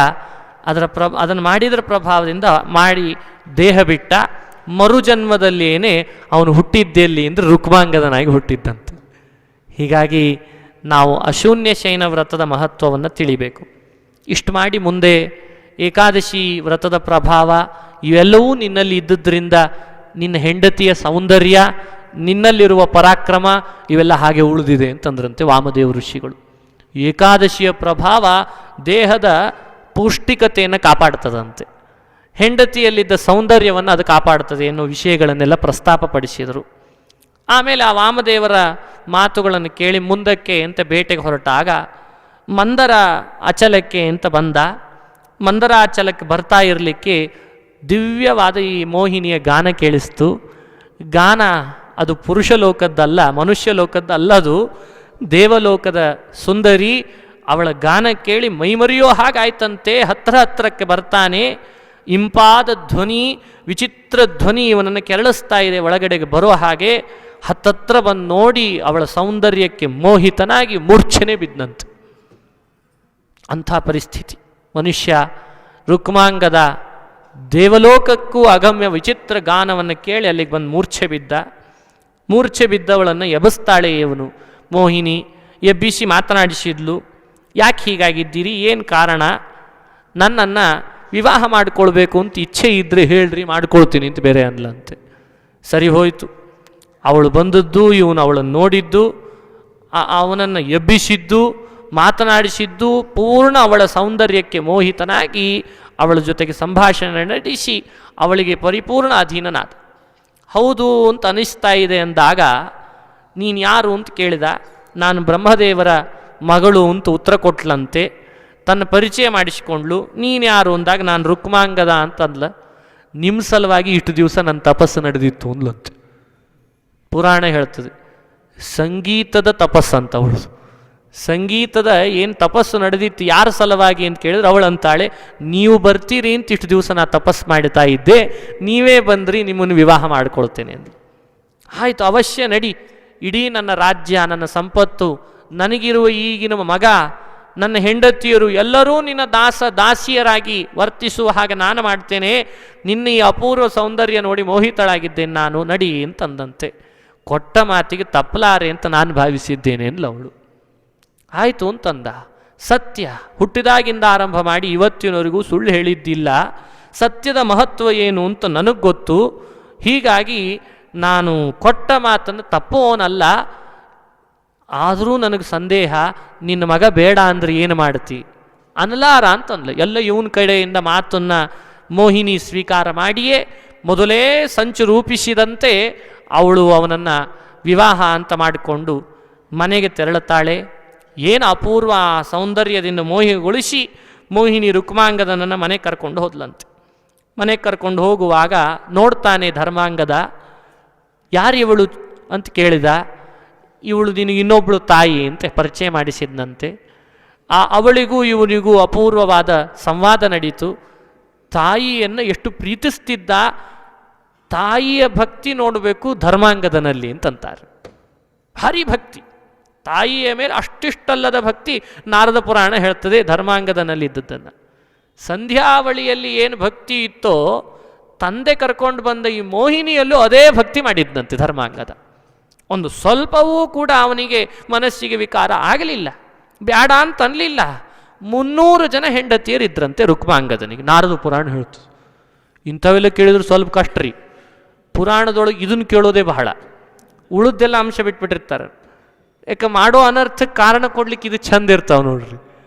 ಅದನ್ನು ಮಾಡಿದರ ಪ್ರಭಾವದಿಂದ ಮಾಡಿ ದೇಹ ಬಿಟ್ಟ ಮರುಜನ್ಮದಲ್ಲಿಯೇ ಅವನು ಹುಟ್ಟಿದ್ದೆಲ್ಲಿ ಅಂದರೆ ರುಕ್ಮಾಂಗದನಾಗಿ ಹುಟ್ಟಿದ್ದಂತೆ. ಹೀಗಾಗಿ ನಾವು ಅಶೂನ್ಯ ಶಯನ ವ್ರತದ ಮಹತ್ವವನ್ನು ತಿಳಿಬೇಕು. ಇಷ್ಟು ಮಾಡಿ ಮುಂದೆ ಏಕಾದಶಿ ವ್ರತದ ಪ್ರಭಾವ ಇವೆಲ್ಲವೂ ನಿನ್ನಲ್ಲಿ ಇದ್ದುದರಿಂದ ನಿನ್ನ ಹೆಂಡತಿಯ ಸೌಂದರ್ಯ, ನಿನ್ನಲ್ಲಿರುವ ಪರಾಕ್ರಮ ಇವೆಲ್ಲ ಹಾಗೆ ಉಳಿದಿದೆ ಅಂತಂದ್ರಂತೆ ವಾಮದೇವ ಋಷಿಗಳು. ಏಕಾದಶಿಯ ಪ್ರಭಾವ ದೇಹದ ಪೌಷ್ಟಿಕತೆಯನ್ನು ಕಾಪಾಡ್ತದಂತೆ, ಹೆಂಡತಿಯಲ್ಲಿದ್ದ ಸೌಂದರ್ಯವನ್ನು ಅದು ಕಾಪಾಡ್ತದೆ ಎನ್ನುವ ವಿಷಯಗಳನ್ನೆಲ್ಲ ಪ್ರಸ್ತಾಪಪಡಿಸಿದರು. ಆಮೇಲೆ ಆ ವಾಮದೇವರ ಮಾತುಗಳನ್ನು ಕೇಳಿ ಮುಂದಕ್ಕೆ ಅಂತ ಬೇಟೆಗೆ ಹೊರಟಾಗ ಮಂದರ ಅಚಲಕ್ಕೆ ಅಂತ ಬಂದ. ಮಂದರ ಅಚಲಕ್ಕೆ ಬರ್ತಾ ಇರಲಿಕ್ಕೆ ದಿವ್ಯವಾದ ಈ ಮೋಹಿನಿಯ ಗಾನ ಕೇಳಿಸ್ತು. ಗಾನ ಅದು ಪುರುಷ ಲೋಕದ್ದಲ್ಲ, ಮನುಷ್ಯ ಲೋಕದ್ದಲ್ಲದು, ದೇವಲೋಕದ ಸುಂದರಿ. ಅವಳ ಗಾನ ಕೇಳಿ ಮೈಮರಿಯೋ ಹಾಗಾಯ್ತಂತೆ. ಹತ್ತಿರಕ್ಕೆ ಬರ್ತಾನೆ. ಇಂಪಾದ ಧ್ವನಿ, ವಿಚಿತ್ರ ಧ್ವನಿ ಇವನನ್ನು ಕೆರಳಿಸ್ತಾ ಇದೆ ಒಳಗಡೆಗೆ ಬರೋ ಹಾಗೆ. ಹತ್ತತ್ರ ಬಂದು ನೋಡಿ ಅವಳ ಸೌಂದರ್ಯಕ್ಕೆ ಮೋಹಿತನಾಗಿ ಮೂರ್ಛನೆ ಬಿದ್ದಂತೆ. ಅಂಥ ಪರಿಸ್ಥಿತಿ. ಮನುಷ್ಯ ರುಕ್ಮಾಂಗದ ದೇವಲೋಕಕ್ಕೂ ಅಗಮ್ಯ ವಿಚಿತ್ರ ಗಾನವನ್ನು ಕೇಳಿ ಅಲ್ಲಿಗೆ ಬಂದು ಮೂರ್ಛೆ ಬಿದ್ದವಳನ್ನು ಎಬ್ಬಿಸ್ತಾಳೆ ಇವನು. ಮೋಹಿನಿ ಎಬ್ಬಿಸಿ ಮಾತನಾಡಿಸಿದ್ಲು. ಯಾಕೆ ಹೀಗಾಗಿದ್ದೀರಿ, ಏನು ಕಾರಣ? ನನ್ನನ್ನು ವಿವಾಹ ಮಾಡಿಕೊಳ್ಬೇಕು ಅಂತ ಇಚ್ಛೆ ಇದ್ದರೆ ಹೇಳ್ರಿ, ಮಾಡ್ಕೊಳ್ತೀನಿ ಅಂತ ಬೇರೆ ಅನ್ಲಂತೆ. ಸರಿ ಹೋಯಿತು. ಅವಳು ಬಂದದ್ದು, ಇವನು ಅವಳನ್ನು ನೋಡಿದ್ದು, ಅವನನ್ನು ಎಬ್ಬಿಸಿದ್ದು, ಮಾತನಾಡಿಸಿದ್ದು, ಪೂರ್ಣ ಅವಳ ಸೌಂದರ್ಯಕ್ಕೆ ಮೋಹಿತನಾಗಿ ಅವಳ ಜೊತೆಗೆ ಸಂಭಾಷಣೆ ನಡೆಸಿ ಅವಳಿಗೆ ಪರಿಪೂರ್ಣ ಅಧೀನನಾದ. ಹೌದು ಅಂತ ಅನಿಸ್ತಾ ಇದೆ ಅಂದಾಗ ನೀನು ಯಾರು ಅಂತ ಕೇಳಿದ. ನಾನು ಬ್ರಹ್ಮದೇವರ ಮಗಳು ಅಂತ ಉತ್ತರ ಕೊಟ್ಲಂತೆ. ತನ್ನ ಪರಿಚಯ ಮಾಡಿಸಿಕೊಂಡ್ಲು. ನೀನು ಯಾರು ಅಂದಾಗ ನಾನು ರುಕ್ಮಾಂಗದ ಅಂತಂದ್ಲ. ನಿಮ್ಮ ಸಲುವಾಗಿ ಇಷ್ಟು ದಿವಸ ನನ್ನ ತಪಸ್ಸು ನಡೆದಿತ್ತು ಅಂದ್ಲಂತೆ. ಪುರಾಣ ಹೇಳ್ತದೆ ಸಂಗೀತದ ತಪಸ್ಸಂತ ಅವಳು. ಸಂಗೀತದ ಏನು ತಪಸ್ಸು ನಡೆದಿತ್ತು ಯಾರ ಸಲುವಾಗಿ ಅಂತ ಕೇಳಿದ್ರೆ ಅವಳು ಅಂತಾಳೆ, ನೀವು ಬರ್ತೀರಿ ಅಂತ ಇಷ್ಟು ದಿವಸ ನಾ ತಪಸ್ಸು ಮಾಡ್ತಾ ಇದ್ದೆ, ನೀವೇ ಬಂದ್ರಿ, ನಿಮ್ಮನ್ನು ವಿವಾಹ ಮಾಡ್ಕೊಳ್ತೇನೆ ಅಂದು. ಆಯಿತು, ಅವಶ್ಯ ನಡಿ. ಇಡೀ ನನ್ನ ರಾಜ್ಯ, ನನ್ನ ಸಂಪತ್ತು, ನನಗಿರುವ ಈಗಿನ ಮಗ, ನನ್ನ ಹೆಂಡತಿಯರು ಎಲ್ಲರೂ ನಿನ್ನ ದಾಸಿಯರಾಗಿ ವರ್ತಿಸುವ ಹಾಗೆ ನಾನು ಮಾಡ್ತೇನೆ. ನಿನ್ನ ಈ ಅಪೂರ್ವ ಸೌಂದರ್ಯ ನೋಡಿ ಮೋಹಿತಳಾಗಿದ್ದೇನೆ ನಾನು, ನಡಿ ಅಂತಂದಂತೆ. ಕೊಟ್ಟ ಮಾತಿಗೆ ತಪ್ಪಲಾರೆ ಅಂತ ನಾನು ಭಾವಿಸಿದ್ದೇನೆ ಅಂದ್ಲು ಅವಳು. ಆಯಿತು ಅಂತಂದ. ಸತ್ಯ ಹುಟ್ಟಿದಾಗಿಂದ ಆರಂಭ ಮಾಡಿ ಇವತ್ತಿನವರೆಗೂ ಸುಳ್ಳು ಹೇಳಿದ್ದಿಲ್ಲ. ಸತ್ಯದ ಮಹತ್ವ ಏನು ಅಂತ ನನಗೆ ಗೊತ್ತು. ಹೀಗಾಗಿ ನಾನು ಕೊಟ್ಟ ಮಾತನ್ನು ತಪ್ಪುವವನಲ್ಲ. ಆದರೂ ನನಗೆ ಸಂದೇಹ, ನಿನ್ನ ಮಗ ಬೇಡ ಅಂದರೆ ಏನು ಮಾಡ್ತಿ ಅನ್ನಲಾರ ಅಂತಂದ್ಲು. ಎಲ್ಲ ಇವನ ಕಡೆಯಿಂದ ಮಾತನ್ನು ಮೋಹಿನಿ ಸ್ವೀಕಾರ ಮಾಡಿಯೇ ಮೊದಲೇ ಸಂಚು ರೂಪಿಸಿದಂತೆ ಅವಳು ಅವನನ್ನು ವಿವಾಹ ಅಂತ ಮಾಡಿಕೊಂಡು ಮನೆಗೆ ತೆರಳುತ್ತಾಳೆ. ಏನು ಅಪೂರ್ವ ಸೌಂದರ್ಯದಿಂದ ಮೋಹಿಗೊಳಿಸಿ ಮೋಹಿನಿ ರುಕ್ಮಾಂಗದನನ್ನು ಮನೆಗೆ ಕರ್ಕೊಂಡು ಹೋದ್ಲಂತೆ. ಮನೆಗೆ ಕರ್ಕೊಂಡು ಹೋಗುವಾಗ ನೋಡ್ತಾನೆ ಧರ್ಮಾಂಗದ. ಯಾರಿವಳು ಅಂತ ಕೇಳಿದ. ಇವಳು ನಿನಗೆ ಇನ್ನೊಬ್ಬಳು ತಾಯಿ ಅಂತ ಪರಿಚಯ ಮಾಡಿಸಿದ್ನಂತೆ. ಅವಳಿಗೂ ಇವನಿಗೂ ಅಪೂರ್ವವಾದ ಸಂವಾದ ನಡೀತು. ತಾಯಿಯನ್ನು ಎಷ್ಟು ಪ್ರೀತಿಸ್ತಿದ್ದ, ತಾಯಿಯ ಭಕ್ತಿ ನೋಡಬೇಕು ಧರ್ಮಾಂಗದನಲ್ಲಿ ಅಂತಂತಾರೆ. ಭಾರಿ ಭಕ್ತಿ, ತಾಯಿಯ ಮೇಲೆ ಅಷ್ಟಿಷ್ಟಲ್ಲದ ಭಕ್ತಿ ನಾರದ ಪುರಾಣ ಹೇಳ್ತದೆ ಧರ್ಮಾಂಗದನಲ್ಲಿದ್ದದ್ದನ್ನು. ಸಂಧ್ಯಾವಳಿಯಲ್ಲಿ ಏನು ಭಕ್ತಿ ಇತ್ತೋ ತಂದೆ ಕರ್ಕೊಂಡು ಬಂದ ಈ ಮೋಹಿನಿಯಲ್ಲೂ ಅದೇ ಭಕ್ತಿ ಮಾಡಿದ್ದಂತೆ ಧರ್ಮಾಂಗದ. ಒಂದು ಸ್ವಲ್ಪವೂ ಕೂಡ ಅವನಿಗೆ ಮನಸ್ಸಿಗೆ ವಿಕಾರ ಆಗಲಿಲ್ಲ, ಬ್ಯಾಡ ಅಂತ ಅನ್ನಲಿಲ್ಲ. 300 ಜನ ಹೆಂಡತಿಯರಿದ್ರಂತೆ ರುಕ್ಮಾಂಗದನಿಗೆ, ನಾರದ ಪುರಾಣ ಹೇಳ್ತದೆ. ಇಂಥವೆಲ್ಲ ಕೇಳಿದ್ರು ಸ್ವಲ್ಪ ಕಷ್ಟ ರೀ. ಪುರಾಣದೊಳಗೆ ಇದನ್ನು ಕೇಳೋದೇ ಬಹಳ, ಉಳಿದೆಲ್ಲ ಅಂಶ ಬಿಟ್ಬಿಟ್ಟಿರ್ತಾರೆ. ಯಾಕೆ ಮಾಡೋ ಅನರ್ಥಕ್ಕೆ ಕಾರಣ ಕೊಡ್ಲಿಕ್ಕೆ ಇದು ಚಂದ ಇರ್ತಾವೆ ನೋಡ್ರಿ.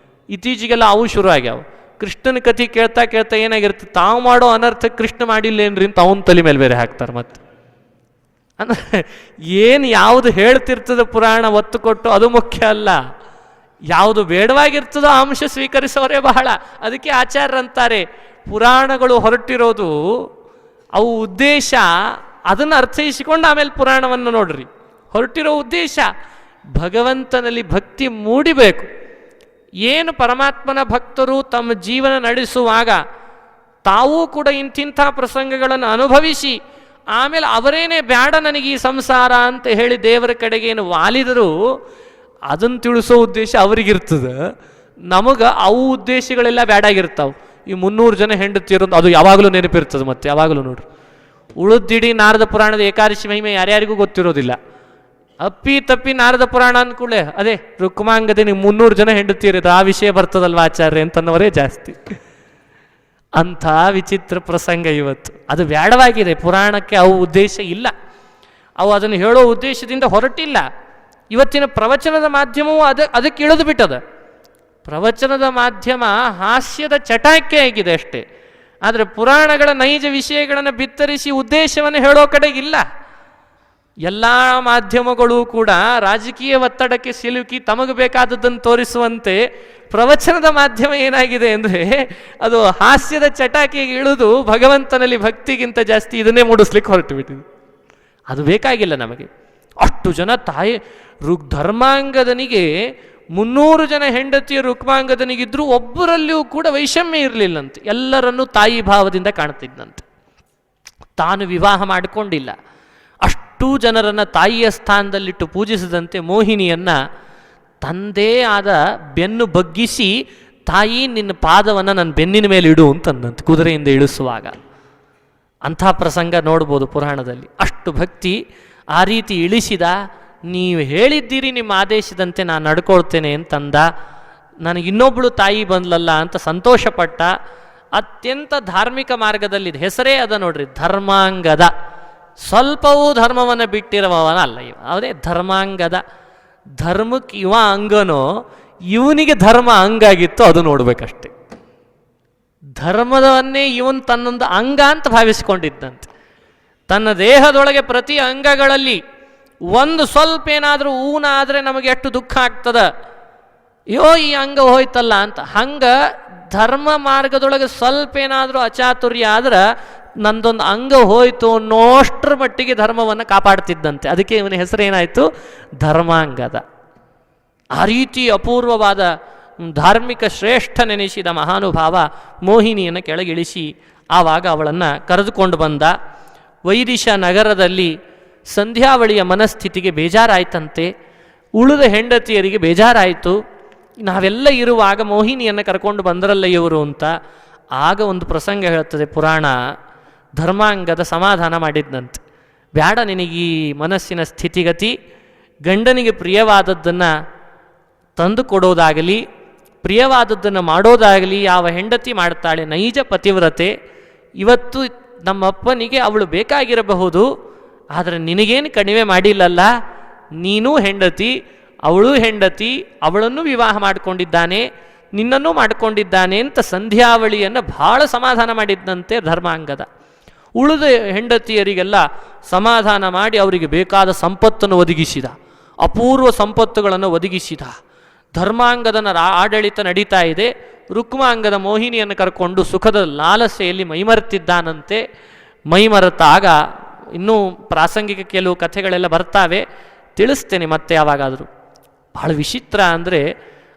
ಇತ್ತೀಚೆಗೆಲ್ಲ ಅವು ಶುರು ಆಗ್ಯಾವ. ಕೃಷ್ಣನ ಕಥೆ ಕೇಳ್ತಾ ಕೇಳ್ತಾ ಏನಾಗಿರುತ್ತೆ, ತಾವು ಮಾಡೋ ಅನರ್ಥಕ್ಕೆ ಕೃಷ್ಣ ಮಾಡಿಲ್ಲೇನ್ರಿ ಅಂತ ಅವನ ತಲೆ ಮೇಲೆ ಬೇರೆ ಹಾಕ್ತಾರೆ. ಮತ್ತೆ ಅಂದರೆ ಏನು ಯಾವುದು ಹೇಳ್ತಿರ್ತದ ಪುರಾಣ ಒತ್ತು ಕೊಟ್ಟು ಅದು ಮುಖ್ಯ ಅಲ್ಲ, ಯಾವುದು ಬೇಡವಾಗಿರ್ತದೋ ಅಂಶ ಸ್ವೀಕರಿಸೋರೇ ಬಹಳ. ಅದಕ್ಕೆ ಆಚಾರ್ಯರಂತಾರೆ ಪುರಾಣಗಳು ಹೊರಟಿರೋದು ಅವು ಉದ್ದೇಶ ಅದನ್ನು ಅರ್ಥೈಸಿಕೊಂಡು ಆಮೇಲೆ ಪುರಾಣವನ್ನು ನೋಡ್ರಿ. ಹೊರಟಿರೋ ಉದ್ದೇಶ ಭಗವಂತನಲ್ಲಿ ಭಕ್ತಿ ಮೂಡಿಬೇಕು. ಏನು ಪರಮಾತ್ಮನ ಭಕ್ತರು ತಮ್ಮ ಜೀವನ ನಡೆಸುವಾಗ ತಾವೂ ಕೂಡ ಇಂತಿಂಥ ಪ್ರಸಂಗಗಳನ್ನು ಅನುಭವಿಸಿ ಆಮೇಲೆ ಅವರೇನೇ ಬ್ಯಾಡ ನನಗೆ ಈ ಸಂಸಾರ ಅಂತ ಹೇಳಿ ದೇವರ ಕಡೆಗೆ ಏನು ವಾಲಿದರೂ ಅದನ್ನು ತಿಳಿಸೋ ಉದ್ದೇಶ ಅವರಿಗಿರ್ತದೆ. ನಮಗೆ ಅವು ಉದ್ದೇಶಗಳೆಲ್ಲ ಬ್ಯಾಡಾಗಿರ್ತಾವೆ. ಈ 300 ಜನ ಹೆಂಡತಿಯರು ಅದು ಯಾವಾಗಲೂ ನೆನಪಿರ್ತದೆ. ಮತ್ತೆ ಯಾವಾಗಲೂ ನೋಡ್ರಿ, ಉಳಿದಿಡೀ ನಾರದ ಪುರಾಣದ ಏಕಾದಶಿ ಮಹಿಮೆ ಯಾರ್ಯಾರಿಗೂ ಗೊತ್ತಿರೋದಿಲ್ಲ. ಅಪ್ಪಿ ತಪ್ಪಿ ನಾರದ ಪುರಾಣ ಅಂದ್ಕೂಳೆ ಅದೇ ರುಕ್ಮಾಂಗದೆ ನೀವು 300 ಜನ ಹೆಂಡತಿಯರಿದ್ರು ಆ ವಿಷಯ ಬರ್ತದಲ್ವ ಆಚಾರ್ಯ ಅಂತನ್ನೋರೇ ಜಾಸ್ತಿ. ಅಂಥ ವಿಚಿತ್ರ ಪ್ರಸಂಗ ಇವತ್ತು. ಅದು ಬ್ಯಾಡವಾಗಿದೆ. ಪುರಾಣಕ್ಕೆ ಅವು ಉದ್ದೇಶ ಇಲ್ಲ, ಅವು ಅದನ್ನು ಹೇಳೋ ಉದ್ದೇಶದಿಂದ ಹೊರಟಿಲ್ಲ. ಇವತ್ತಿನ ಪ್ರವಚನದ ಮಾಧ್ಯಮವು ಅದಕ್ಕೆ ಇಳಿದು ಬಿಟ್ಟದ. ಪ್ರವಚನದ ಮಾಧ್ಯಮ ಹಾಸ್ಯದ ಚಟಾಕೆ ಆಗಿದೆ ಅಷ್ಟೇ. ಆದರೆ ಪುರಾಣಗಳ ನೈಜ ವಿಷಯಗಳನ್ನು ಬಿತ್ತರಿಸಿ ಉದ್ದೇಶವನ್ನು ಹೇಳೋ ಕಡೆಗಿಲ್ಲ. ಎಲ್ಲ ಮಾಧ್ಯಮಗಳು ಕೂಡ ರಾಜಕೀಯ ಒತ್ತಡಕ್ಕೆ ಸಿಲುಕಿ ತಮಗೆ ಬೇಕಾದದ್ದನ್ನು ತೋರಿಸುವಂತೆ ಪ್ರವಚನದ ಮಾಧ್ಯಮ ಏನಾಗಿದೆ ಅಂದರೆ ಅದು ಹಾಸ್ಯದ ಚಟಾಕಿಗೆ ಇಳಿದು ಭಗವಂತನಲ್ಲಿ ಭಕ್ತಿಗಿಂತ ಜಾಸ್ತಿ ಇದನ್ನೇ ಮೂಡಿಸ್ಲಿಕ್ಕೆ ಹೊರಟು ಬಿಟ್ಟಿದೆ. ಅದು ಬೇಕಾಗಿಲ್ಲ ನಮಗೆ. ಅಷ್ಟು ಜನ ತಾಯಿ ಧರ್ಮಾಂಗದನಿಗೆ 300 ಜನ ಹೆಂಡತಿಯ ರುಕ್ಮಾಂಗದನಿಗಿದ್ರೂ ಒಬ್ಬರಲ್ಲಿಯೂ ಕೂಡ ವೈಷಮ್ಯ ಇರಲಿಲ್ಲಂತೆ. ಎಲ್ಲರನ್ನೂ ತಾಯಿ ಭಾವದಿಂದ ಕಾಣ್ತಿದ್ದಂತೆ. ತಾನು ವಿವಾಹ ಮಾಡಿಕೊಂಡಿಲ್ಲ. ಅಷ್ಟೂ ಜನರನ್ನು ತಾಯಿಯ ಸ್ಥಾನದಲ್ಲಿಟ್ಟು ಪೂಜಿಸಿದಂತೆ ಮೋಹಿನಿಯನ್ನು ತಂದೇ ಆದ ಬೆನ್ನು ಬಗ್ಗಿಸಿ ತಾಯಿ ನಿನ್ನ ಪಾದವನ್ನು ನನ್ನ ಬೆನ್ನಿನ ಮೇಲೆ ಇಡು ಅಂತಂದಂತೆ ಕುದುರೆಯಿಂದ ಇಳಿಸುವಾಗ. ಅಂಥ ಪ್ರಸಂಗ ನೋಡ್ಬೋದು ಪುರಾಣದಲ್ಲಿ. ಅಷ್ಟು ಭಕ್ತಿ. ಆ ರೀತಿ ಇಳಿಸಿದ. ನೀವು ಹೇಳಿದ್ದೀರಿ ನಿಮ್ಮ ಆದೇಶದಂತೆ ನಾನು ನಡ್ಕೊಳ್ತೇನೆ ಅಂತಂದ. ನನಗೆ ಇನ್ನೊಬ್ಬಳು ತಾಯಿ ಬಂದ್ಲಲ್ಲ ಅಂತ ಸಂತೋಷಪಟ್ಟ. ಅತ್ಯಂತ ಧಾರ್ಮಿಕ ಮಾರ್ಗದಲ್ಲಿದೆ. ಹೆಸರೇ ಅದ ನೋಡ್ರಿ, ಧರ್ಮಾಂಗದ. ಸ್ವಲ್ಪವೂ ಧರ್ಮವನ್ನು ಬಿಟ್ಟಿರುವವನ ಅಲ್ಲ ಇವ, ಅದೇ ಧರ್ಮಾಂಗದ. ಧರ್ಮಕ್ಕೆ ಇವ ಅಂಗನೋ ಇವನಿಗೆ ಧರ್ಮ ಅಂಗಾಗಿತ್ತು ಅದು ನೋಡ್ಬೇಕಷ್ಟೆ. ಧರ್ಮದವನ್ನೇ ಇವನು ತನ್ನೊಂದು ಅಂಗ ಅಂತ ಭಾವಿಸಿಕೊಂಡಿದ್ದಂತೆ. ತನ್ನ ದೇಹದೊಳಗೆ ಪ್ರತಿ ಅಂಗಗಳಲ್ಲಿ ಒಂದು ಸ್ವಲ್ಪ ಏನಾದರೂ ಊನ ಆದರೆ ನಮಗೆ ಎಷ್ಟು ದುಃಖ ಆಗ್ತದ, ಅಯ್ಯೋ ಈ ಅಂಗ ಹೋಯ್ತಲ್ಲ ಅಂತ. ಹಂಗೆ ಧರ್ಮ ಮಾರ್ಗದೊಳಗೆ ಸ್ವಲ್ಪ ಏನಾದರೂ ಅಚಾತುರ್ಯ ಆದ್ರೆ ನಂದೊಂದು ಅಂಗ ಹೋಯ್ತು ಅನ್ನೋಷ್ಟರ ಮಟ್ಟಿಗೆ ಧರ್ಮವನ್ನು ಕಾಪಾಡ್ತಿದ್ದಂತೆ. ಅದಕ್ಕೆ ಇವನ ಹೆಸರೇನಾಯಿತು, ಧರ್ಮಾಂಗದ. ಆ ರೀತಿ ಅಪೂರ್ವವಾದ ಧಾರ್ಮಿಕ ಶ್ರೇಷ್ಠ ನೆನೆಸಿದ ಮಹಾನುಭಾವ ಮೋಹಿನಿಯನ್ನು ಕೆಳಗಿಳಿಸಿ ಆವಾಗ ಅವಳನ್ನು ಕರೆದುಕೊಂಡು ಬಂದ. ವೈದಿಶ ನಗರದಲ್ಲಿ ಸಂಧ್ಯಾವಳಿಯ ಮನಸ್ಥಿತಿಗೆ ಬೇಜಾರಾಯ್ತಂತೆ. ಉಳಿದ ಹೆಂಡತಿಯರಿಗೆ ಬೇಜಾರಾಯಿತು. ನಾವೆಲ್ಲ ಇರುವಾಗ ಮೋಹಿನಿಯನ್ನು ಕರ್ಕೊಂಡು ಬಂದರಲ್ಲ ಇವರು ಅಂತ. ಆಗ ಒಂದು ಪ್ರಸಂಗ ಹೇಳ್ತದೆ ಪುರಾಣ. ಧರ್ಮಾಂಗದ ಸಮಾಧಾನ ಮಾಡಿದ್ದಂತೆ. ಬ್ಯಾಡ ನಿನಗೀ ಮನಸ್ಸಿನ ಸ್ಥಿತಿಗತಿ, ಗಂಡನಿಗೆ ಪ್ರಿಯವಾದದ್ದನ್ನು ತಂದು ಕೊಡೋದಾಗಲಿ ಪ್ರಿಯವಾದದ್ದನ್ನು ಮಾಡೋದಾಗಲಿ ಯಾವ ಹೆಂಡತಿ ಮಾಡ್ತಾಳೆ, ನೈಜ ಪತಿವ್ರತೆ. ಇವತ್ತು ನಮ್ಮಪ್ಪನಿಗೆ ಅವಳು ಬೇಕಾಗಿರಬಹುದು, ಆದರೆ ನಿನಗೇನು ಕಡಿಮೆ ಮಾಡಿಲ್ಲಲ್ಲ. ನೀನೂ ಹೆಂಡತಿ, ಅವಳು ಹೆಂಡತಿ, ಅವಳನ್ನು ವಿವಾಹ ಮಾಡಿಕೊಂಡಿದ್ದಾನೆ, ನಿನ್ನನ್ನು ಮಾಡಿಕೊಂಡಿದ್ದಾನೆ ಅಂತ ಸಂಧ್ಯಾವಳಿಯನ್ನು ಬಹಳ ಸಮಾಧಾನ ಮಾಡಿದ್ದಂತೆ ಧರ್ಮಾಂಗದ. ಉಳಿದ ಹೆಂಡತಿಯರಿಗೆಲ್ಲ ಸಮಾಧಾನ ಮಾಡಿ ಅವರಿಗೆ ಬೇಕಾದ ಸಂಪತ್ತನ್ನು ಒದಗಿಸಿದ, ಅಪೂರ್ವ ಸಂಪತ್ತುಗಳನ್ನು ಒದಗಿಸಿದ. ಧರ್ಮಾಂಗದನ ಆಡಳಿತ ನಡೀತಾ ಇದೆ. ರುಕ್ಮಾಂಗದ ಮೋಹಿನಿಯನ್ನು ಕರ್ಕೊಂಡು ಸುಖದ ಲಾಲಸೆಯಲ್ಲಿ ಮೈಮರೆತಿದ್ದಾನಂತೆ. ಮೈಮರೆತಾಗ ಇನ್ನೂ ಪ್ರಾಸಂಗಿಕ ಕೆಲವು ಕಥೆಗಳೆಲ್ಲ ಬರ್ತಾವೆ. ತಿಳಿಸ್ತೇನೆ ಮತ್ತೆ ಯಾವಾಗಾದರೂ. ಬಹಳ ವಿಚಿತ್ರ ಅಂದರೆ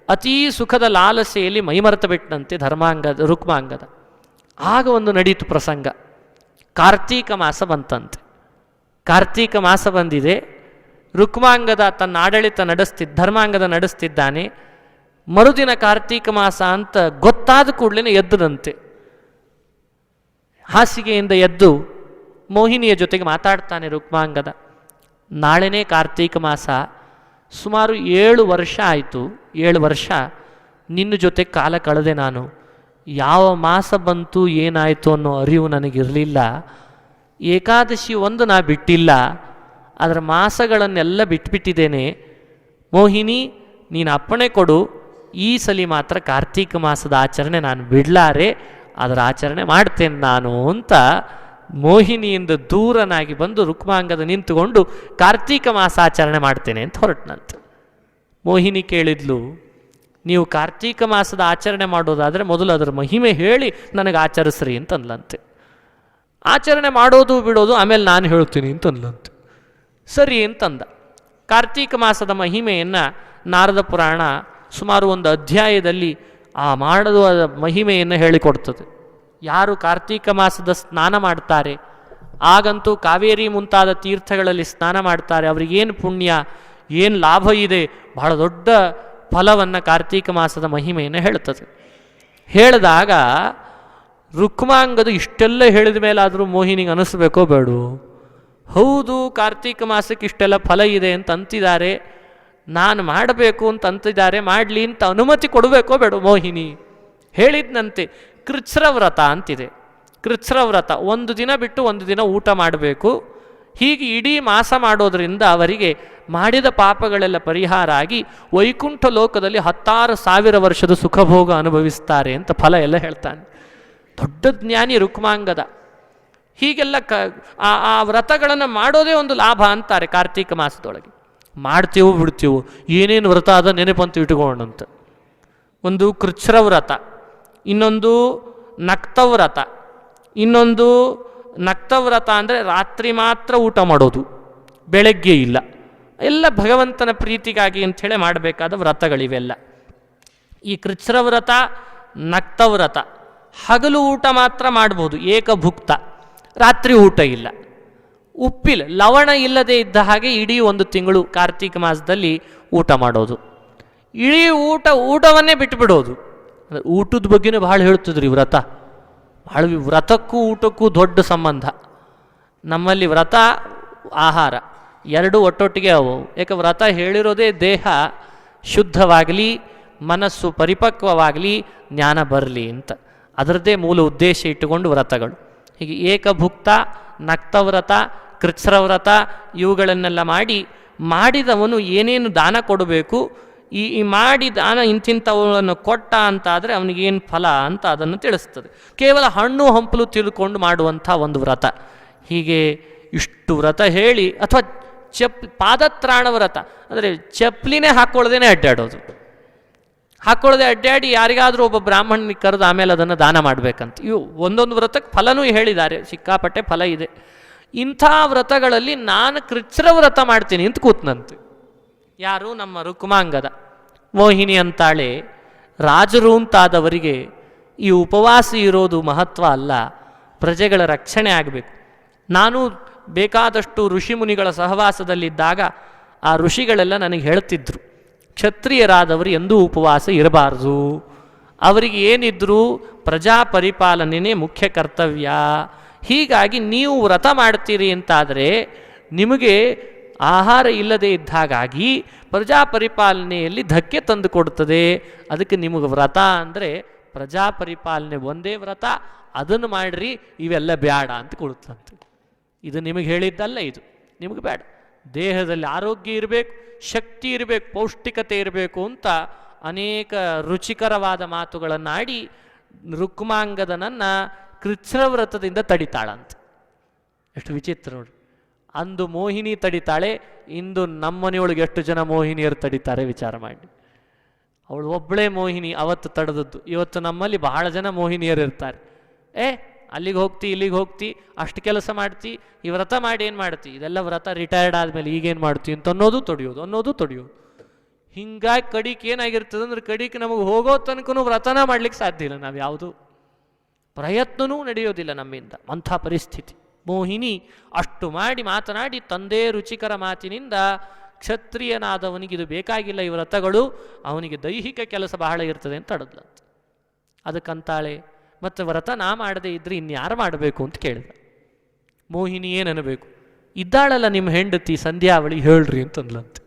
ಅತೀ ಸುಖದ ಲಾಲಸೆಯಲ್ಲಿ ಮೈಮರೆತ ಬಿಟ್ಟಂತೆ ರುಕ್ಮಾಂಗದ. ಆಗ ಒಂದು ನಡೀತು ಪ್ರಸಂಗ. ಕಾರ್ತೀಕ ಮಾಸ ಬಂತಂತೆ. ಕಾರ್ತೀಕ ಮಾಸ ಬಂದಿದೆ. ರುಕ್ಮಾಂಗದ ತನ್ನ ಆಡಳಿತ ಧರ್ಮಾಂಗದ ನಡೆಸ್ತಿದ್ದಾನೆ. ಮರುದಿನ ಕಾರ್ತೀಕ ಮಾಸ ಅಂತ ಗೊತ್ತಾದ ಕೂಡಲೇ ಎದ್ದದಂತೆ. ಹಾಸಿಗೆಯಿಂದ ಎದ್ದು ಮೋಹಿನಿಯ ಜೊತೆಗೆ ಮಾತಾಡ್ತಾನೆ ರುಕ್ಮಾಂಗದ. ನಾಳೆನೇ ಕಾರ್ತೀಕ ಮಾಸ, ಸುಮಾರು 7 ವರ್ಷ ಆಯಿತು. 7 ವರ್ಷ ನಿನ್ನ ಜೊತೆ ಕಾಲ ಕಳೆದೆ ನಾನು. ಯಾವ ಮಾಸ ಬಂತು ಏನಾಯಿತು ಅನ್ನೋ ಅರಿವು ನನಗಿರಲಿಲ್ಲ. ಏಕಾದಶಿ ಒಂದು ನಾ ಬಿಟ್ಟಿಲ್ಲ, ಅದರ ಮಾಸಗಳನ್ನೆಲ್ಲ ಬಿಟ್ಬಿಟ್ಟಿದ್ದೇನೆ. ಮೋಹಿನಿ, ನೀನು ಅಪ್ಪಣೆ ಕೊಡು, ಈ ಸಲ ಮಾತ್ರ ಕಾರ್ತೀಕ ಮಾಸದ ಆಚರಣೆ ನಾನು ಬಿಡಲಾರೆ, ಅದರ ಆಚರಣೆ ಮಾಡ್ತೇನೆ ನಾನು ಅಂತ ಮೋಹಿನಿಯಿಂದ ದೂರನಾಗಿ ಬಂದು ರುಕ್ಮಾಂಗದ ನಿಂತುಕೊಂಡು ಕಾರ್ತೀಕ ಮಾಸ ಆಚರಣೆ ಮಾಡ್ತೇನೆ ಅಂತ ಹೊರಟನಂತೆ. ಮೋಹಿನಿ ಕೇಳಿದ್ಲು, ನೀವು ಕಾರ್ತೀಕ ಮಾಸದ ಆಚರಣೆ ಮಾಡೋದಾದರೆ ಮೊದಲು ಅದರ ಮಹಿಮೆ ಹೇಳಿ ನನಗೆ ಆಚರಿಸ್ರಿ ಅಂತಂದ್ಲಂತೆ. ಆಚರಣೆ ಮಾಡೋದು ಬಿಡೋದು ಆಮೇಲೆ ನಾನು ಹೇಳ್ತೀನಿ ಅಂತಂದ್ಲಂತೆ. ಸರಿ ಅಂತಂದ. ಕಾರ್ತೀಕ ಮಾಸದ ಮಹಿಮೆಯನ್ನು ನಾರದ ಪುರಾಣ ಸುಮಾರು ಒಂದು ಅಧ್ಯಾಯದಲ್ಲಿ ಆ ಮಾಡುವ ಮಹಿಮೆಯನ್ನು ಹೇಳಿಕೊಡ್ತದೆ. ಯಾರು ಕಾರ್ತೀಕ ಮಾಸದ ಸ್ನಾನ ಮಾಡ್ತಾರೆ, ಆಗಂತೂ ಕಾವೇರಿ ಮುಂತಾದ ತೀರ್ಥಗಳಲ್ಲಿ ಸ್ನಾನ ಮಾಡ್ತಾರೆ, ಅವರಿಗೇನು ಪುಣ್ಯ, ಏನು ಲಾಭ ಇದೆ, ಬಹಳ ದೊಡ್ಡ ಫಲವನ್ನು ಕಾರ್ತೀಕ ಮಾಸದ ಮಹಿಮೆಯನ್ನು ಹೇಳ್ತದೆ. ಹೇಳಿದಾಗ ರುಕ್ಮಾಂಗದ ಇಷ್ಟೆಲ್ಲ ಹೇಳಿದ ಮೇಲಾದರೂ ಮೋಹಿನಿಗೆ ಅನಿಸ್ಬೇಕೋ ಬೇಡೋ? ಹೌದು, ಕಾರ್ತೀಕ ಮಾಸಕ್ಕೆ ಇಷ್ಟೆಲ್ಲ ಫಲ ಇದೆ ಅಂತ ಅಂತಿದ್ದಾರೆ, ನಾನು ಮಾಡಬೇಕು ಅಂತ ಅಂತಿದ್ದಾರೆ, ಮಾಡಲಿ ಅಂತ ಅನುಮತಿ ಕೊಡಬೇಕೋ ಬೇಡ? ಮೋಹಿನಿ ಹೇಳಿದ್ನಂತೆ. ಕೃಚ್ಛ್ರ ವ್ರತ ಅಂತಿದೆ. ಕೃಚ್ಛ್ರ ವ್ರತ 1 ದಿನ ಬಿಟ್ಟು 1 ದಿನ ಊಟ ಮಾಡಬೇಕು. ಹೀಗೆ ಇಡೀ ಮಾಸ ಮಾಡೋದರಿಂದ ಅವರಿಗೆ ಮಾಡಿದ ಪಾಪಗಳೆಲ್ಲ ಪರಿಹಾರ ಆಗಿ ವೈಕುಂಠ ಲೋಕದಲ್ಲಿ 16,000 ವರ್ಷದ ಸುಖಭೋಗ ಅನುಭವಿಸ್ತಾರೆ ಅಂತ ಫಲ ಎಲ್ಲ ಹೇಳ್ತಾನೆ. ದೊಡ್ಡ ಜ್ಞಾನಿ ರುಕ್ಮಾಂಗದ. ಹೀಗೆಲ್ಲ ಆ ವ್ರತಗಳನ್ನು ಮಾಡೋದೇ ಒಂದು ಲಾಭ ಅಂತಾರೆ ಕಾರ್ತೀಕ ಮಾಸದೊಳಗೆ. ಮಾಡ್ತೀವೋ ಬಿಡ್ತೀವೋ, ಏನೇನು ವ್ರತ ಅದ ನೆನಪಂತ ಇಟ್ಕೊಂಡಂತ. ಒಂದು ಕೃಚ್ಛ್ರ ವ್ರತ, ಇನ್ನೊಂದು ನಕ್ತವ್ರತ. ಇನ್ನೊಂದು ನಕ್ತವ್ರತ ಅಂದರೆ ರಾತ್ರಿ ಮಾತ್ರ ಊಟ ಮಾಡೋದು, ಬೆಳಗ್ಗೆ ಇಲ್ಲ. ಎಲ್ಲ ಭಗವಂತನ ಪ್ರೀತಿಗಾಗಿ ಅಂಥೇಳಿ ಮಾಡಬೇಕಾದ ವ್ರತಗಳಿವೆಲ್ಲ. ಈ ಕೃಚ್ಛ್ರ ವ್ರತ, ನಕ್ತವ್ರತ ಹಗಲು ಊಟ ಮಾತ್ರ ಮಾಡ್ಬೋದು, ಏಕಭುಕ್ತ. ರಾತ್ರಿ ಊಟ ಇಲ್ಲ, ಉಪ್ಪಿಲ್ಲ, ಲವಣ ಇಲ್ಲದೆ ಇದ್ದ ಹಾಗೆ ಇಡೀ 1 ತಿಂಗಳು ಕಾರ್ತೀಕ ಮಾಸದಲ್ಲಿ ಊಟ ಮಾಡೋದು. ಇಡೀ ಊಟವನ್ನೇ ಬಿಟ್ಟುಬಿಡೋದು. ಅಂದರೆ ಊಟದ ಬಗ್ಗೆನೇ ಭಾಳ ಹೇಳ್ತಿದ್ರಿ ವ್ರತ. ಭಾಳ ವ್ರತಕ್ಕೂ ಊಟಕ್ಕೂ ದೊಡ್ಡ ಸಂಬಂಧ. ನಮ್ಮಲ್ಲಿ ವ್ರತ ಆಹಾರ ಎರಡೂ ಒಟ್ಟೊಟ್ಟಿಗೆ ಅವು. ಯಾಕೆ ವ್ರತ ಹೇಳಿರೋದೇ ದೇಹ ಶುದ್ಧವಾಗಲಿ, ಮನಸ್ಸು ಪರಿಪಕ್ವವಾಗಲಿ, ಜ್ಞಾನ ಬರಲಿ ಅಂತ. ಅದರದ್ದೇ ಮೂಲ ಉದ್ದೇಶ ಇಟ್ಟುಕೊಂಡು ವ್ರತಗಳು. ಹೀಗೆ ಏಕಭುಕ್ತ, ನಕ್ತವ್ರತ, ಕೃಚ್ಛ್ರ ವ್ರತ ಇವುಗಳನ್ನೆಲ್ಲ ಮಾಡಿದವನು ಏನೇನು ದಾನ ಕೊಡಬೇಕು, ಈ ಮಾಡಿ ದಾನ ಇಂತಿಂಥವುಗಳನ್ನು ಕೊಟ್ಟ ಅಂತಾದರೆ ಅವನಿಗೇನು ಫಲ ಅಂತ ಅದನ್ನು ತಿಳಿಸ್ತದೆ. ಕೇವಲ ಹಣ್ಣು ಹಂಪಲು ತಿಳ್ಕೊಂಡು ಮಾಡುವಂಥ ಒಂದು ವ್ರತ. ಹೀಗೆ ಇಷ್ಟು ವ್ರತ ಹೇಳಿ, ಅಥವಾ ಪಾದತ್ರಾಣ ವ್ರತ ಅಂದರೆ ಚಪ್ಪಲಿನೇ ಹಾಕ್ಕೊಳ್ಳದೇನೆ ಅಡ್ಡಾಡೋದು. ಹಾಕ್ಕೊಳ್ಳದೆ ಅಡ್ಡಾಡಿ ಯಾರಿಗಾದರೂ ಒಬ್ಬ ಬ್ರಾಹ್ಮಣನಿಗೆ ಕರೆದು ಆಮೇಲೆ ಅದನ್ನು ದಾನ ಮಾಡಬೇಕಂತ. ಇವು ಒಂದೊಂದು ವ್ರತಕ್ಕೆ ಫಲನೂ ಹೇಳಿದ್ದಾರೆ, ಸಿಕ್ಕಾಪಟ್ಟೆ ಫಲ ಇದೆ. ಇಂಥ ವ್ರತಗಳಲ್ಲಿ ನಾನು ಕೃಚ್ಛ್ರ ವ್ರತ ಮಾಡ್ತೀನಿ ಅಂತ ಕೂತ್ನಂತೆ. ಯಾರು? ನಮ್ಮ ರುಕ್ಮಾಂಗದ. ಮೋಹಿನಿ ಅಂತಾಳೆ, ರಾಜರು ಅಂತಾದವರಿಗೆ ಈ ಉಪವಾಸ ಇರೋದು ಮಹತ್ವ ಅಲ್ಲ, ಪ್ರಜೆಗಳ ರಕ್ಷಣೆ ಆಗಬೇಕು. ನಾನು ಬೇಕಾದಷ್ಟು ಋಷಿಮುನಿಗಳ ಸಹವಾಸದಲ್ಲಿದ್ದಾಗ ಆ ಋಷಿಗಳೆಲ್ಲ ನನಗೆ ಹೇಳ್ತಿದ್ರು, ಕ್ಷತ್ರಿಯರಾದವರು ಎಂದೂ ಉಪವಾಸ ಇರಬಾರ್ದು, ಅವರಿಗೆ ಏನಿದ್ರೂ ಪ್ರಜಾ ಪರಿಪಾಲನೆಯೇ ಮುಖ್ಯ ಕರ್ತವ್ಯ. ಹೀಗಾಗಿ ನೀವು ವ್ರತ ಮಾಡ್ತೀರಿ ಅಂತಾದರೆ ನಿಮಗೆ ಆಹಾರ ಇಲ್ಲದೆ ಇದ್ದಾಗಾಗಿ ಪ್ರಜಾ ಪರಿಪಾಲನೆಯಲ್ಲಿ ಧಕ್ಕೆ ತಂದು ಕೊಡ್ತದೆ. ಅದಕ್ಕೆ ನಿಮಗೆ ವ್ರತ ಅಂದರೆ ಪ್ರಜಾ ಪರಿಪಾಲನೆ ಒಂದೇ ವ್ರತ, ಅದನ್ನು ಮಾಡಿರಿ, ಇವೆಲ್ಲ ಬೇಡ ಅಂತ ಕೊಡುತ್ತಂತೆ. ಇದು ನಿಮಗೆ ಹೇಳಿದ್ದಲ್ಲ, ಇದು ನಿಮಗೆ ಬೇಡ. ದೇಹದಲ್ಲಿ ಆರೋಗ್ಯ ಇರಬೇಕು, ಶಕ್ತಿ ಇರಬೇಕು, ಪೌಷ್ಟಿಕತೆ ಇರಬೇಕು ಅಂತ ಅನೇಕ ರುಚಿಕರವಾದ ಮಾತುಗಳನ್ನಾಡಿ ರುಕ್ಮಾಂಗದನನ್ನು ಕೃಚ್ಛ್ರ ವ್ರತದಿಂದ ತಡಿತಾಳಂತೆ. ಎಷ್ಟು ವಿಚಿತ್ರ ನೋಡಿ. ಅಂದು ಮೋಹಿನಿ ತಡಿತಾಳೆ, ಇಂದು ನಮ್ಮನೆಯೊಳಗೆ ಎಷ್ಟು ಜನ ಮೋಹಿನಿಯರು ತಡಿತಾರೆ ವಿಚಾರ ಮಾಡಿ. ಅವಳು ಒಬ್ಬಳೇ ಮೋಹಿನಿ ಅವತ್ತು ತಡೆದದ್ದು. ಇವತ್ತು ನಮ್ಮಲ್ಲಿ ಬಹಳ ಜನ ಮೋಹಿನಿಯರು ಇರ್ತಾರೆ. ಅಲ್ಲಿಗೆ ಹೋಗ್ತಿ ಇಲ್ಲಿಗೆ ಹೋಗ್ತಿ, ಅಷ್ಟು ಕೆಲಸ ಮಾಡ್ತಿ, ಈ ವ್ರತ ಮಾಡಿ ಏನು ಮಾಡ್ತಿ, ಇದೆಲ್ಲ ವ್ರತ ರಿಟೈರ್ಡ್ ಆದಮೇಲೆ ಈಗೇನು ಮಾಡ್ತಿ ಅಂತ ಅನ್ನೋದು ತೊಡೆಯೋದು. ಹಿಂಗಾಗಿ ಕಡಿಕೆ ಏನಾಗಿರ್ತದೆ ಅಂದ್ರೆ ಕಡಿಕೆ ನಮಗೆ ಹೋಗೋ ತನಕನೂ ವ್ರತನ ಮಾಡ್ಲಿಕ್ಕೆ ಸಾಧ್ಯ ಇಲ್ಲ, ನಾವು ಯಾವುದು ಪ್ರಯತ್ನವೂ ನಡೆಯೋದಿಲ್ಲ ನಮ್ಮಿಂದ. ಅಂಥ ಪರಿಸ್ಥಿತಿ. ಮೋಹಿನಿ ಅಷ್ಟು ಮಾಡಿ ಮಾತನಾಡಿ ತಂದೆ ರುಚಿಕರ ಮಾತಿನಿಂದ ಕ್ಷತ್ರಿಯನಾದವನಿಗೆ ಇದು ಬೇಕಾಗಿಲ್ಲ ಈ ವ್ರತಗಳು, ಅವನಿಗೆ ದೈಹಿಕ ಕೆಲಸ ಬಹಳ ಇರ್ತದೆ ಅಂತ ಅಡದ್ಲಂತ. ಅದಕ್ಕಂತಾಳೆ, ಮತ್ತು ವ್ರತ ನಾ ಮಾಡದೇ ಇದ್ರೆ ಇನ್ಯಾರು ಮಾಡಬೇಕು ಅಂತ ಕೇಳಿದ. ಮೋಹಿನಿ ಏನನ್ನಬೇಕು, ಇದ್ದಾಳಲ್ಲ ನಿಮ್ಮ ಹೆಂಡತಿ ಸಂಧ್ಯಾವಳಿ ಹೇಳ್ರಿ ಅಂತಂದ್ಲಂತೆ.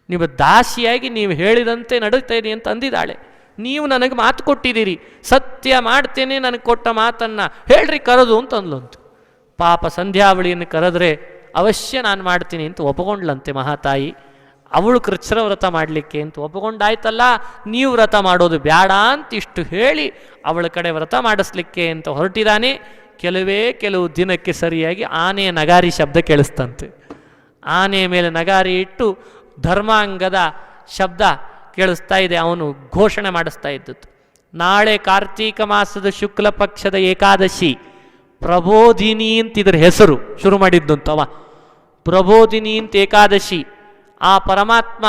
ನಿಮ್ಮ ದಾಸಿಯಾಗಿ ನೀವು ಹೇಳಿದಂತೆ ನಡುತ್ತೇನೆ ಅಂತ ಅಂದಿದ್ದಾಳೆ. ನೀವು ನನಗೆ ಮಾತು ಕೊಟ್ಟಿದ್ದೀರಿ, ಸತ್ಯ ಮಾಡ್ತೇನೆ, ನನಗೆ ಕೊಟ್ಟ ಮಾತನ್ನು ಹೇಳ್ರಿ ಕರೆದು ಅಂತ ಅಂದ್ಲಂತೆ. ಪಾಪ ಸಂಧ್ಯಾವಳಿಯನ್ನು ಕರೆದ್ರೆ ಅವಶ್ಯ ನಾನು ಮಾಡ್ತೀನಿ ಅಂತ ಒಪ್ಪಿಕೊಂಡ್ಲಂತೆ ಮಹಾತಾಯಿ. ಅವಳು ಕೃಚ್ಛ್ರ ವ್ರತ ಮಾಡಲಿಕ್ಕೆ ಅಂತ ಒಪ್ಪಿಕೊಂಡಾಯ್ತಲ್ಲ, ನೀವು ವ್ರತ ಮಾಡೋದು ಬೇಡ ಅಂತ ಇಷ್ಟು ಹೇಳಿ ಅವಳ ಕಡೆ ವ್ರತ ಮಾಡಿಸ್ಲಿಕ್ಕೆ ಅಂತ ಹೊರಟಿದ್ದಾನೆ. ಕೆಲವು ದಿನಕ್ಕೆ ಸರಿಯಾಗಿ ಆನೆಯ ನಗಾರಿ ಶಬ್ದ ಕೇಳಿಸ್ತಂತೆ. ಆನೆಯ ಮೇಲೆ ನಗಾರಿ ಇಟ್ಟು ಧರ್ಮಾಂಗದ ಶಬ್ದ ಕೇಳಿಸ್ತಾ ಇದೆ. ಅವನು ಘೋಷಣೆ ಮಾಡಿಸ್ತಾ ಇದ್ದದ್ದು, ನಾಳೆ ಕಾರ್ತೀಕ ಮಾಸದ ಶುಕ್ಲ ಪಕ್ಷದ ಏಕಾದಶಿ ಪ್ರಬೋಧಿನಿ ಅಂತ ಇದ್ರ ಹೆಸರು ಶುರು ಮಾಡಿದ್ದಂತವ. ಪ್ರಬೋಧಿನಿ ಅಂತ ಏಕಾದಶಿ. ಆ ಪರಮಾತ್ಮ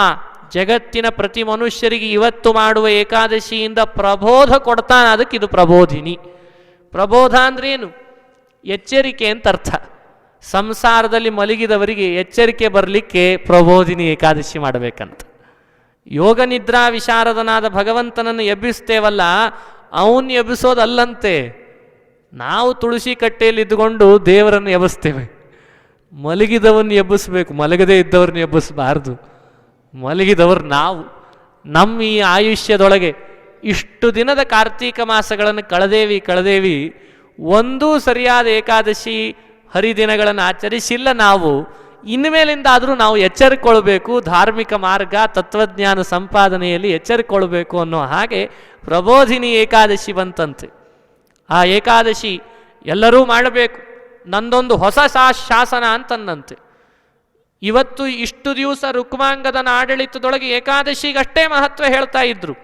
ಜಗತ್ತಿನ ಪ್ರತಿ ಮನುಷ್ಯರಿಗೆ ಇವತ್ತು ಮಾಡುವ ಏಕಾದಶಿಯಿಂದ ಪ್ರಬೋಧ ಕೊಡ್ತಾನೆ, ಅದಕ್ಕೆ ಇದು ಪ್ರಬೋಧಿನಿ. ಪ್ರಬೋಧ ಅಂದ್ರೆ ಏನು? ಎಚ್ಚರಿಕೆ ಅಂತ ಅರ್ಥ. ಸಂಸಾರದಲ್ಲಿ ಮಲಗಿದವರಿಗೆ ಎಚ್ಚರಿಕೆ ಬರಲಿಕ್ಕೆ ಪ್ರಬೋಧಿನಿ ಏಕಾದಶಿ ಮಾಡಬೇಕಂತ. ಯೋಗ ನಿದ್ರಾ ವಿಶಾರದನಾದ ಭಗವಂತನನ್ನು ಎಬ್ಬಿಸ್ತೇವಲ್ಲ, ಅವನ್ನ ಎಬ್ಬಿಸೋದಲ್ಲಂತೆ. ನಾವು ತುಳಸಿ ಕಟ್ಟೆಯಲ್ಲಿ ಇದ್ದುಕೊಂಡು ದೇವರನ್ನು ಎಬ್ಬಿಸ್ತೇವೆ. ಮಲಗಿದವನ್ನ ಎಬ್ಬಿಸ್ಬೇಕು, ಮಲಗದೇ ಇದ್ದವ್ರನ್ನ ಎಬ್ಬಿಸಬಾರ್ದು. ಮಲಗಿದವರು ನಾವು. ನಮ್ಮ ಈ ಆಯುಷ್ಯದೊಳಗೆ ಇಷ್ಟು ದಿನದ ಕಾರ್ತೀಕ ಮಾಸಗಳನ್ನು ಕಳೆದೇವಿ ಒಂದೂ ಸರಿಯಾದ ಏಕಾದಶಿ ಹರಿದಿನಗಳನ್ನು ಆಚರಿಸಿಲ್ಲ ನಾವು. ಇನ್ಮೇಲಿಂದಾದರೂ ನಾವು ಎಚ್ಚರಿಕೊಳ್ಬೇಕು, ಧಾರ್ಮಿಕ ಮಾರ್ಗ ತತ್ವಜ್ಞಾನ ಸಂಪಾದನೆಯಲ್ಲಿ ಎಚ್ಚರಿಕೊಳ್ಬೇಕು ಅನ್ನೋ ಹಾಗೆ ಪ್ರಬೋಧಿನಿ ಏಕಾದಶಿ ಬಂತಂತೆ. ಆ ಏಕಾದಶಿ ಎಲ್ಲರೂ ಮಾಡಬೇಕು. ನಂದೊಂದು ಹೊಸ ಶಾಸನ ಅಂತಂದಂತೆ. ಇವತ್ತು ಇಷ್ಟು ದಿವಸ ರುಕ್ಮಾಂಗದನ ಆಡಳಿತದೊಳಗೆ ಏಕಾದಶಿಗಷ್ಟೇ ಮಹತ್ವ ಹೇಳ್ತಾ ಇದ್ರು.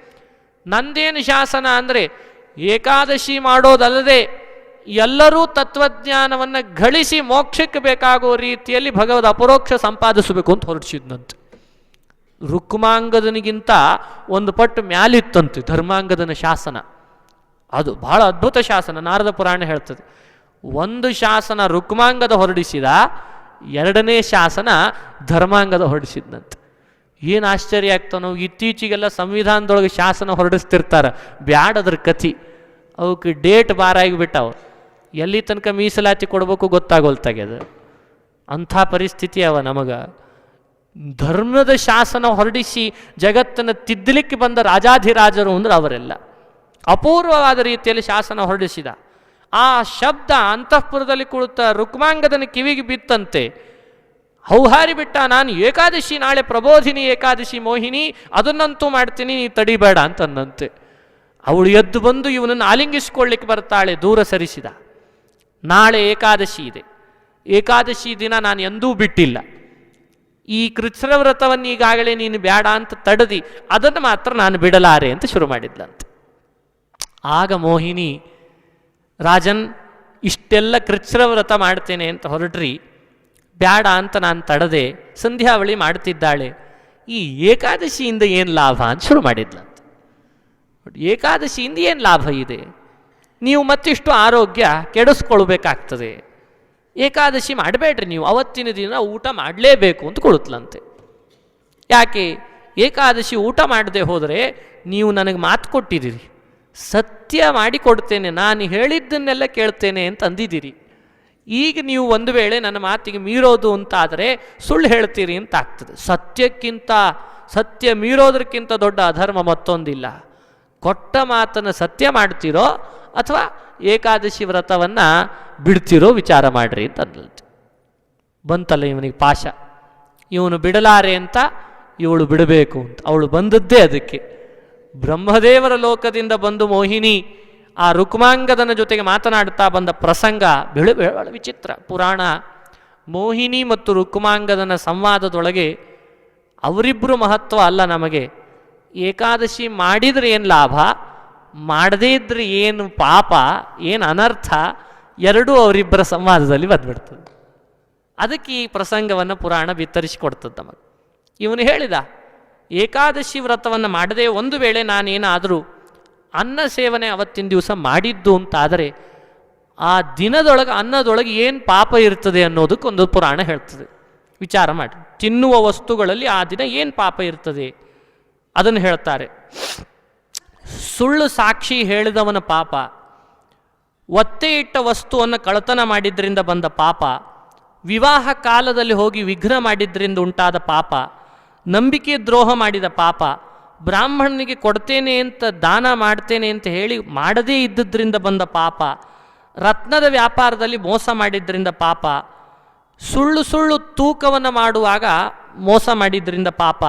ನಂದೇನು ಶಾಸನ ಅಂದರೆ ಏಕಾದಶಿ ಮಾಡೋದಲ್ಲದೆ ಎಲ್ಲರೂ ತತ್ವಜ್ಞಾನವನ್ನು ಗಳಿಸಿ ಮೋಕ್ಷಕ್ಕೆ ಬೇಕಾಗುವ ರೀತಿಯಲ್ಲಿ ಭಗವದ್ ಅಪರೋಕ್ಷ ಸಂಪಾದಿಸಬೇಕು ಅಂತ ಹೊರಡಿಸಿದ್ನಂತೆ. ರುಕ್ಮಾಂಗದನಿಗಿಂತ ಒಂದು ಪಟ್ಟು ಮ್ಯಾಲಿತ್ತಂತೆ ಧರ್ಮಾಂಗದನ ಶಾಸನ. ಅದು ಬಹಳ ಅದ್ಭುತ ಶಾಸನ. ನಾರದ ಪುರಾಣ ಹೇಳ್ತದೆ, ಒಂದು ಶಾಸನ ರುಕ್ಮಾಂಗದ ಹೊರಡಿಸಿದ, ಎರಡನೇ ಶಾಸನ ಧರ್ಮಾಂಗದ ಹೊರಡಿಸಿದ್ನಂತೆ. ಏನು ಆಶ್ಚರ್ಯ ಆಗ್ತಾನೋ, ಇತ್ತೀಚೆಗೆಲ್ಲ ಸಂವಿಧಾನದೊಳಗೆ ಶಾಸನ ಹೊರಡಿಸ್ತಿರ್ತಾರೆ, ಬ್ಯಾಡದ್ರ ಕಥಿ. ಅವಕ್ಕೆ ಡೇಟ್ ಬಾರಾಗಿಬಿಟ್ಟವು, ಎಲ್ಲಿ ತನಕ ಮೀಸಲಾತಿ ಕೊಡಬೇಕು ಗೊತ್ತಾಗೋಲ್ತಾಗ್ಯದ. ಅಂಥ ಪರಿಸ್ಥಿತಿ ಅವ ನಮಗೆ. ಧರ್ಮದ ಶಾಸನ ಹೊರಡಿಸಿ ಜಗತ್ತನ್ನು ತಿದ್ದಲಿಕ್ಕೆ ಬಂದ ರಾಜಾಧಿರಾಜರು ಅಂದ್ರೆ ಅವರೆಲ್ಲ. ಅಪೂರ್ವವಾದ ರೀತಿಯಲ್ಲಿ ಶಾಸನ ಹೊರಡಿಸಿದ. ಆ ಶಬ್ದ ಅಂತಃಪುರದಲ್ಲಿ ಕುಳಿತ ರುಕ್ಮಾಂಗದನ ಕಿವಿಗೆ ಬಿತ್ತಂತೆ. ಹೌಹಾರಿ ಬಿಟ್ಟ, ನಾನು ಏಕಾದಶಿ ನಾಳೆ ಪ್ರಬೋಧಿನಿ ಏಕಾದಶಿ ಮೋಹಿನಿ, ಅದನ್ನಂತೂ ಮಾಡ್ತೀನಿ, ನೀ ತಡಿಬೇಡ ಅಂತಂದಂತೆ. ಅವಳು ಎದ್ದು ಬಂದು ಇವನನ್ನು ಆಲಿಂಗಿಸಿಕೊಳ್ಳಿಕ್ಕೆ ಬರ್ತಾಳೆ, ದೂರ ಸರಿಸಿದ. ನಾಳೆ ಏಕಾದಶಿ ಇದೆ, ಏಕಾದಶಿ ದಿನ ನಾನು ಎಂದೂ ಬಿಟ್ಟಿಲ್ಲ. ಈ ಕೃಚ್ಛ್ರ ವ್ರತವನ್ನು ಈಗಾಗಲೇ ನೀನು ಬೇಡ ಅಂತ ತಡದಿ, ಅದನ್ನು ಮಾತ್ರ ನಾನು ಬಿಡಲಾರೆ ಅಂತ ಶುರು ಮಾಡಿದ್ಲಂತೆ. ಆಗ ಮೋಹಿನಿ, ರಾಜನ್ ಇಷ್ಟೆಲ್ಲ ಕೃಚ್ಛ್ರ ವ್ರತ ಮಾಡ್ತೇನೆ ಅಂತ ಹೊರಟ್ರಿ, ಬೇಡ ಅಂತ ನಾನು ತಡದೆ, ಸಂಧ್ಯಾವಳಿ ಮಾಡ್ತಿದ್ದಾಳೆ, ಈ ಏಕಾದಶಿಯಿಂದ ಏನು ಲಾಭ ಅಂತ ಶುರು ಮಾಡಿದ್ಲಂತೆ. ಏಕಾದಶಿಯಿಂದ ಏನು ಲಾಭ ಇದೆ? ನೀವು ಮತ್ತಿಷ್ಟು ಆರೋಗ್ಯ ಕೆಡಿಸ್ಕೊಳ್ಬೇಕಾಗ್ತದೆ. ಏಕಾದಶಿ ಮಾಡಬೇಡ್ರಿ ನೀವು, ಅವತ್ತಿನ ದಿನ ಊಟ ಮಾಡಲೇಬೇಕು ಅಂತ ಕೊಡುತ್ತಲಂತೆ. ಯಾಕೆ? ಏಕಾದಶಿ ಊಟ ಮಾಡದೆ ಹೋದರೆ ನೀವು ನನಗೆ ಮಾತು ಕೊಟ್ಟಿದ್ದೀರಿ, ಸತ್ಯ ಮಾಡಿಕೊಡ್ತೇನೆ, ನಾನು ಹೇಳಿದ್ದನ್ನೆಲ್ಲ ಕೇಳ್ತೇನೆ ಅಂತ ಅಂದಿದ್ದೀರಿ. ಈಗ ನೀವು ಒಂದು ವೇಳೆ ನನ್ನ ಮಾತಿಗೆ ಮೀರೋದು ಅಂತಾದರೆ ಸುಳ್ಳು ಹೇಳ್ತೀರಿ ಅಂತ ಆಗ್ತದೆ. ಸತ್ಯ ಮೀರೋದಕ್ಕಿಂತ ದೊಡ್ಡ ಅಧರ್ಮ ಮತ್ತೊಂದಿಲ್ಲ. ಕೊಟ್ಟ ಮಾತನ್ನು ಸತ್ಯ ಮಾಡ್ತೀರೋ ಅಥವಾ ಏಕಾದಶಿ ವ್ರತವನ್ನು ಬಿಡ್ತಿರೋ ವಿಚಾರ ಮಾಡ್ರಿ ಅಂತ ಅಂದ್ಲಂತೆ. ಬಂತಲ್ಲ ಇವನಿಗೆ ಪಾಶ, ಇವನು ಬಿಡಲಾರೆ ಅಂತ ಇವಳು ಬಿಡಬೇಕು ಅಂತ. ಅವಳು ಬಂದದ್ದೇ ಅದಕ್ಕೆ. ಬ್ರಹ್ಮದೇವರ ಲೋಕದಿಂದ ಬಂದು ಮೋಹಿನಿ ಆ ರುಕ್ಮಾಂಗದನ ಜೊತೆಗೆ ಮಾತನಾಡ್ತಾ ಬಂದ ಪ್ರಸಂಗ ಬಹಳ ವಿಚಿತ್ರ. ಪುರಾಣ ಮೋಹಿನಿ ಮತ್ತು ರುಕ್ಮಾಂಗದನ ಸಂವಾದದೊಳಗೆ ಅವರಿಬ್ಬರು ಮಹತ್ವ ಅಲ್ಲ ನಮಗೆ. ಏಕಾದಶಿ ಮಾಡಿದರೆ ಏನು ಲಾಭ, ಮಾಡದೇ ಇದ್ರೆ ಏನು ಪಾಪ, ಏನು ಅನರ್ಥ, ಎರಡೂ ಅವರಿಬ್ಬರ ಸಂವಾದದಲ್ಲಿ ಬಂದ್ಬಿಡ್ತದೆ. ಅದಕ್ಕೆ ಈ ಪ್ರಸಂಗವನ್ನು ಪುರಾಣ ಬಿತ್ತರಿಸಿಕೊಡ್ತದೆ ನಮಗೆ. ಇವನು ಹೇಳಿದ, ಏಕಾದಶಿ ವ್ರತವನ್ನು ಮಾಡದೆ ಒಂದು ವೇಳೆ ನಾನೇನಾದರೂ ಅನ್ನ ಸೇವನೆ ಅವತ್ತಿನ ದಿವಸ ಮಾಡಿದ್ದು ಅಂತಾದರೆ ಆ ದಿನದೊಳಗೆ ಅನ್ನದೊಳಗೆ ಏನು ಪಾಪ ಇರ್ತದೆ ಅನ್ನೋದಕ್ಕೊಂದು ಪುರಾಣ ಹೇಳ್ತದೆ. ವಿಚಾರ ಮಾಡಿ, ತಿನ್ನುವ ವಸ್ತುಗಳಲ್ಲಿ ಆ ದಿನ ಏನು ಪಾಪ ಇರ್ತದೆ ಅದನ್ನು ಹೇಳ್ತಾರೆ. ಸುಳ್ಳು ಸಾಕ್ಷಿ ಹೇಳಿದವನ ಪಾಪ, ಒತ್ತೆ ಇಟ್ಟ ವಸ್ತುವನ್ನು ಕಳ್ಳತನ ಮಾಡಿದ್ರಿಂದ ಬಂದ ಪಾಪ, ವಿವಾಹ ಕಾಲದಲ್ಲಿ ಹೋಗಿ ವಿಘ್ನ ಮಾಡಿದ್ರಿಂದ ಉಂಟಾದ ಪಾಪ, ನಂಬಿಕೆ ದ್ರೋಹ ಮಾಡಿದ ಪಾಪ, ಬ್ರಾಹ್ಮಣನಿಗೆ ಕೊಡ್ತೇನೆ ಅಂತ ದಾನ ಮಾಡ್ತೇನೆ ಅಂತ ಹೇಳಿ ಮಾಡದೇ ಇದ್ದದ್ರಿಂದ ಬಂದ ಪಾಪ, ರತ್ನದ ವ್ಯಾಪಾರದಲ್ಲಿ ಮೋಸ ಮಾಡಿದ್ರಿಂದ ಪಾಪ, ಸುಳ್ಳು ತೂಕವನ್ನು ಮಾಡುವಾಗ ಮೋಸ ಮಾಡಿದ್ರಿಂದ ಪಾಪ,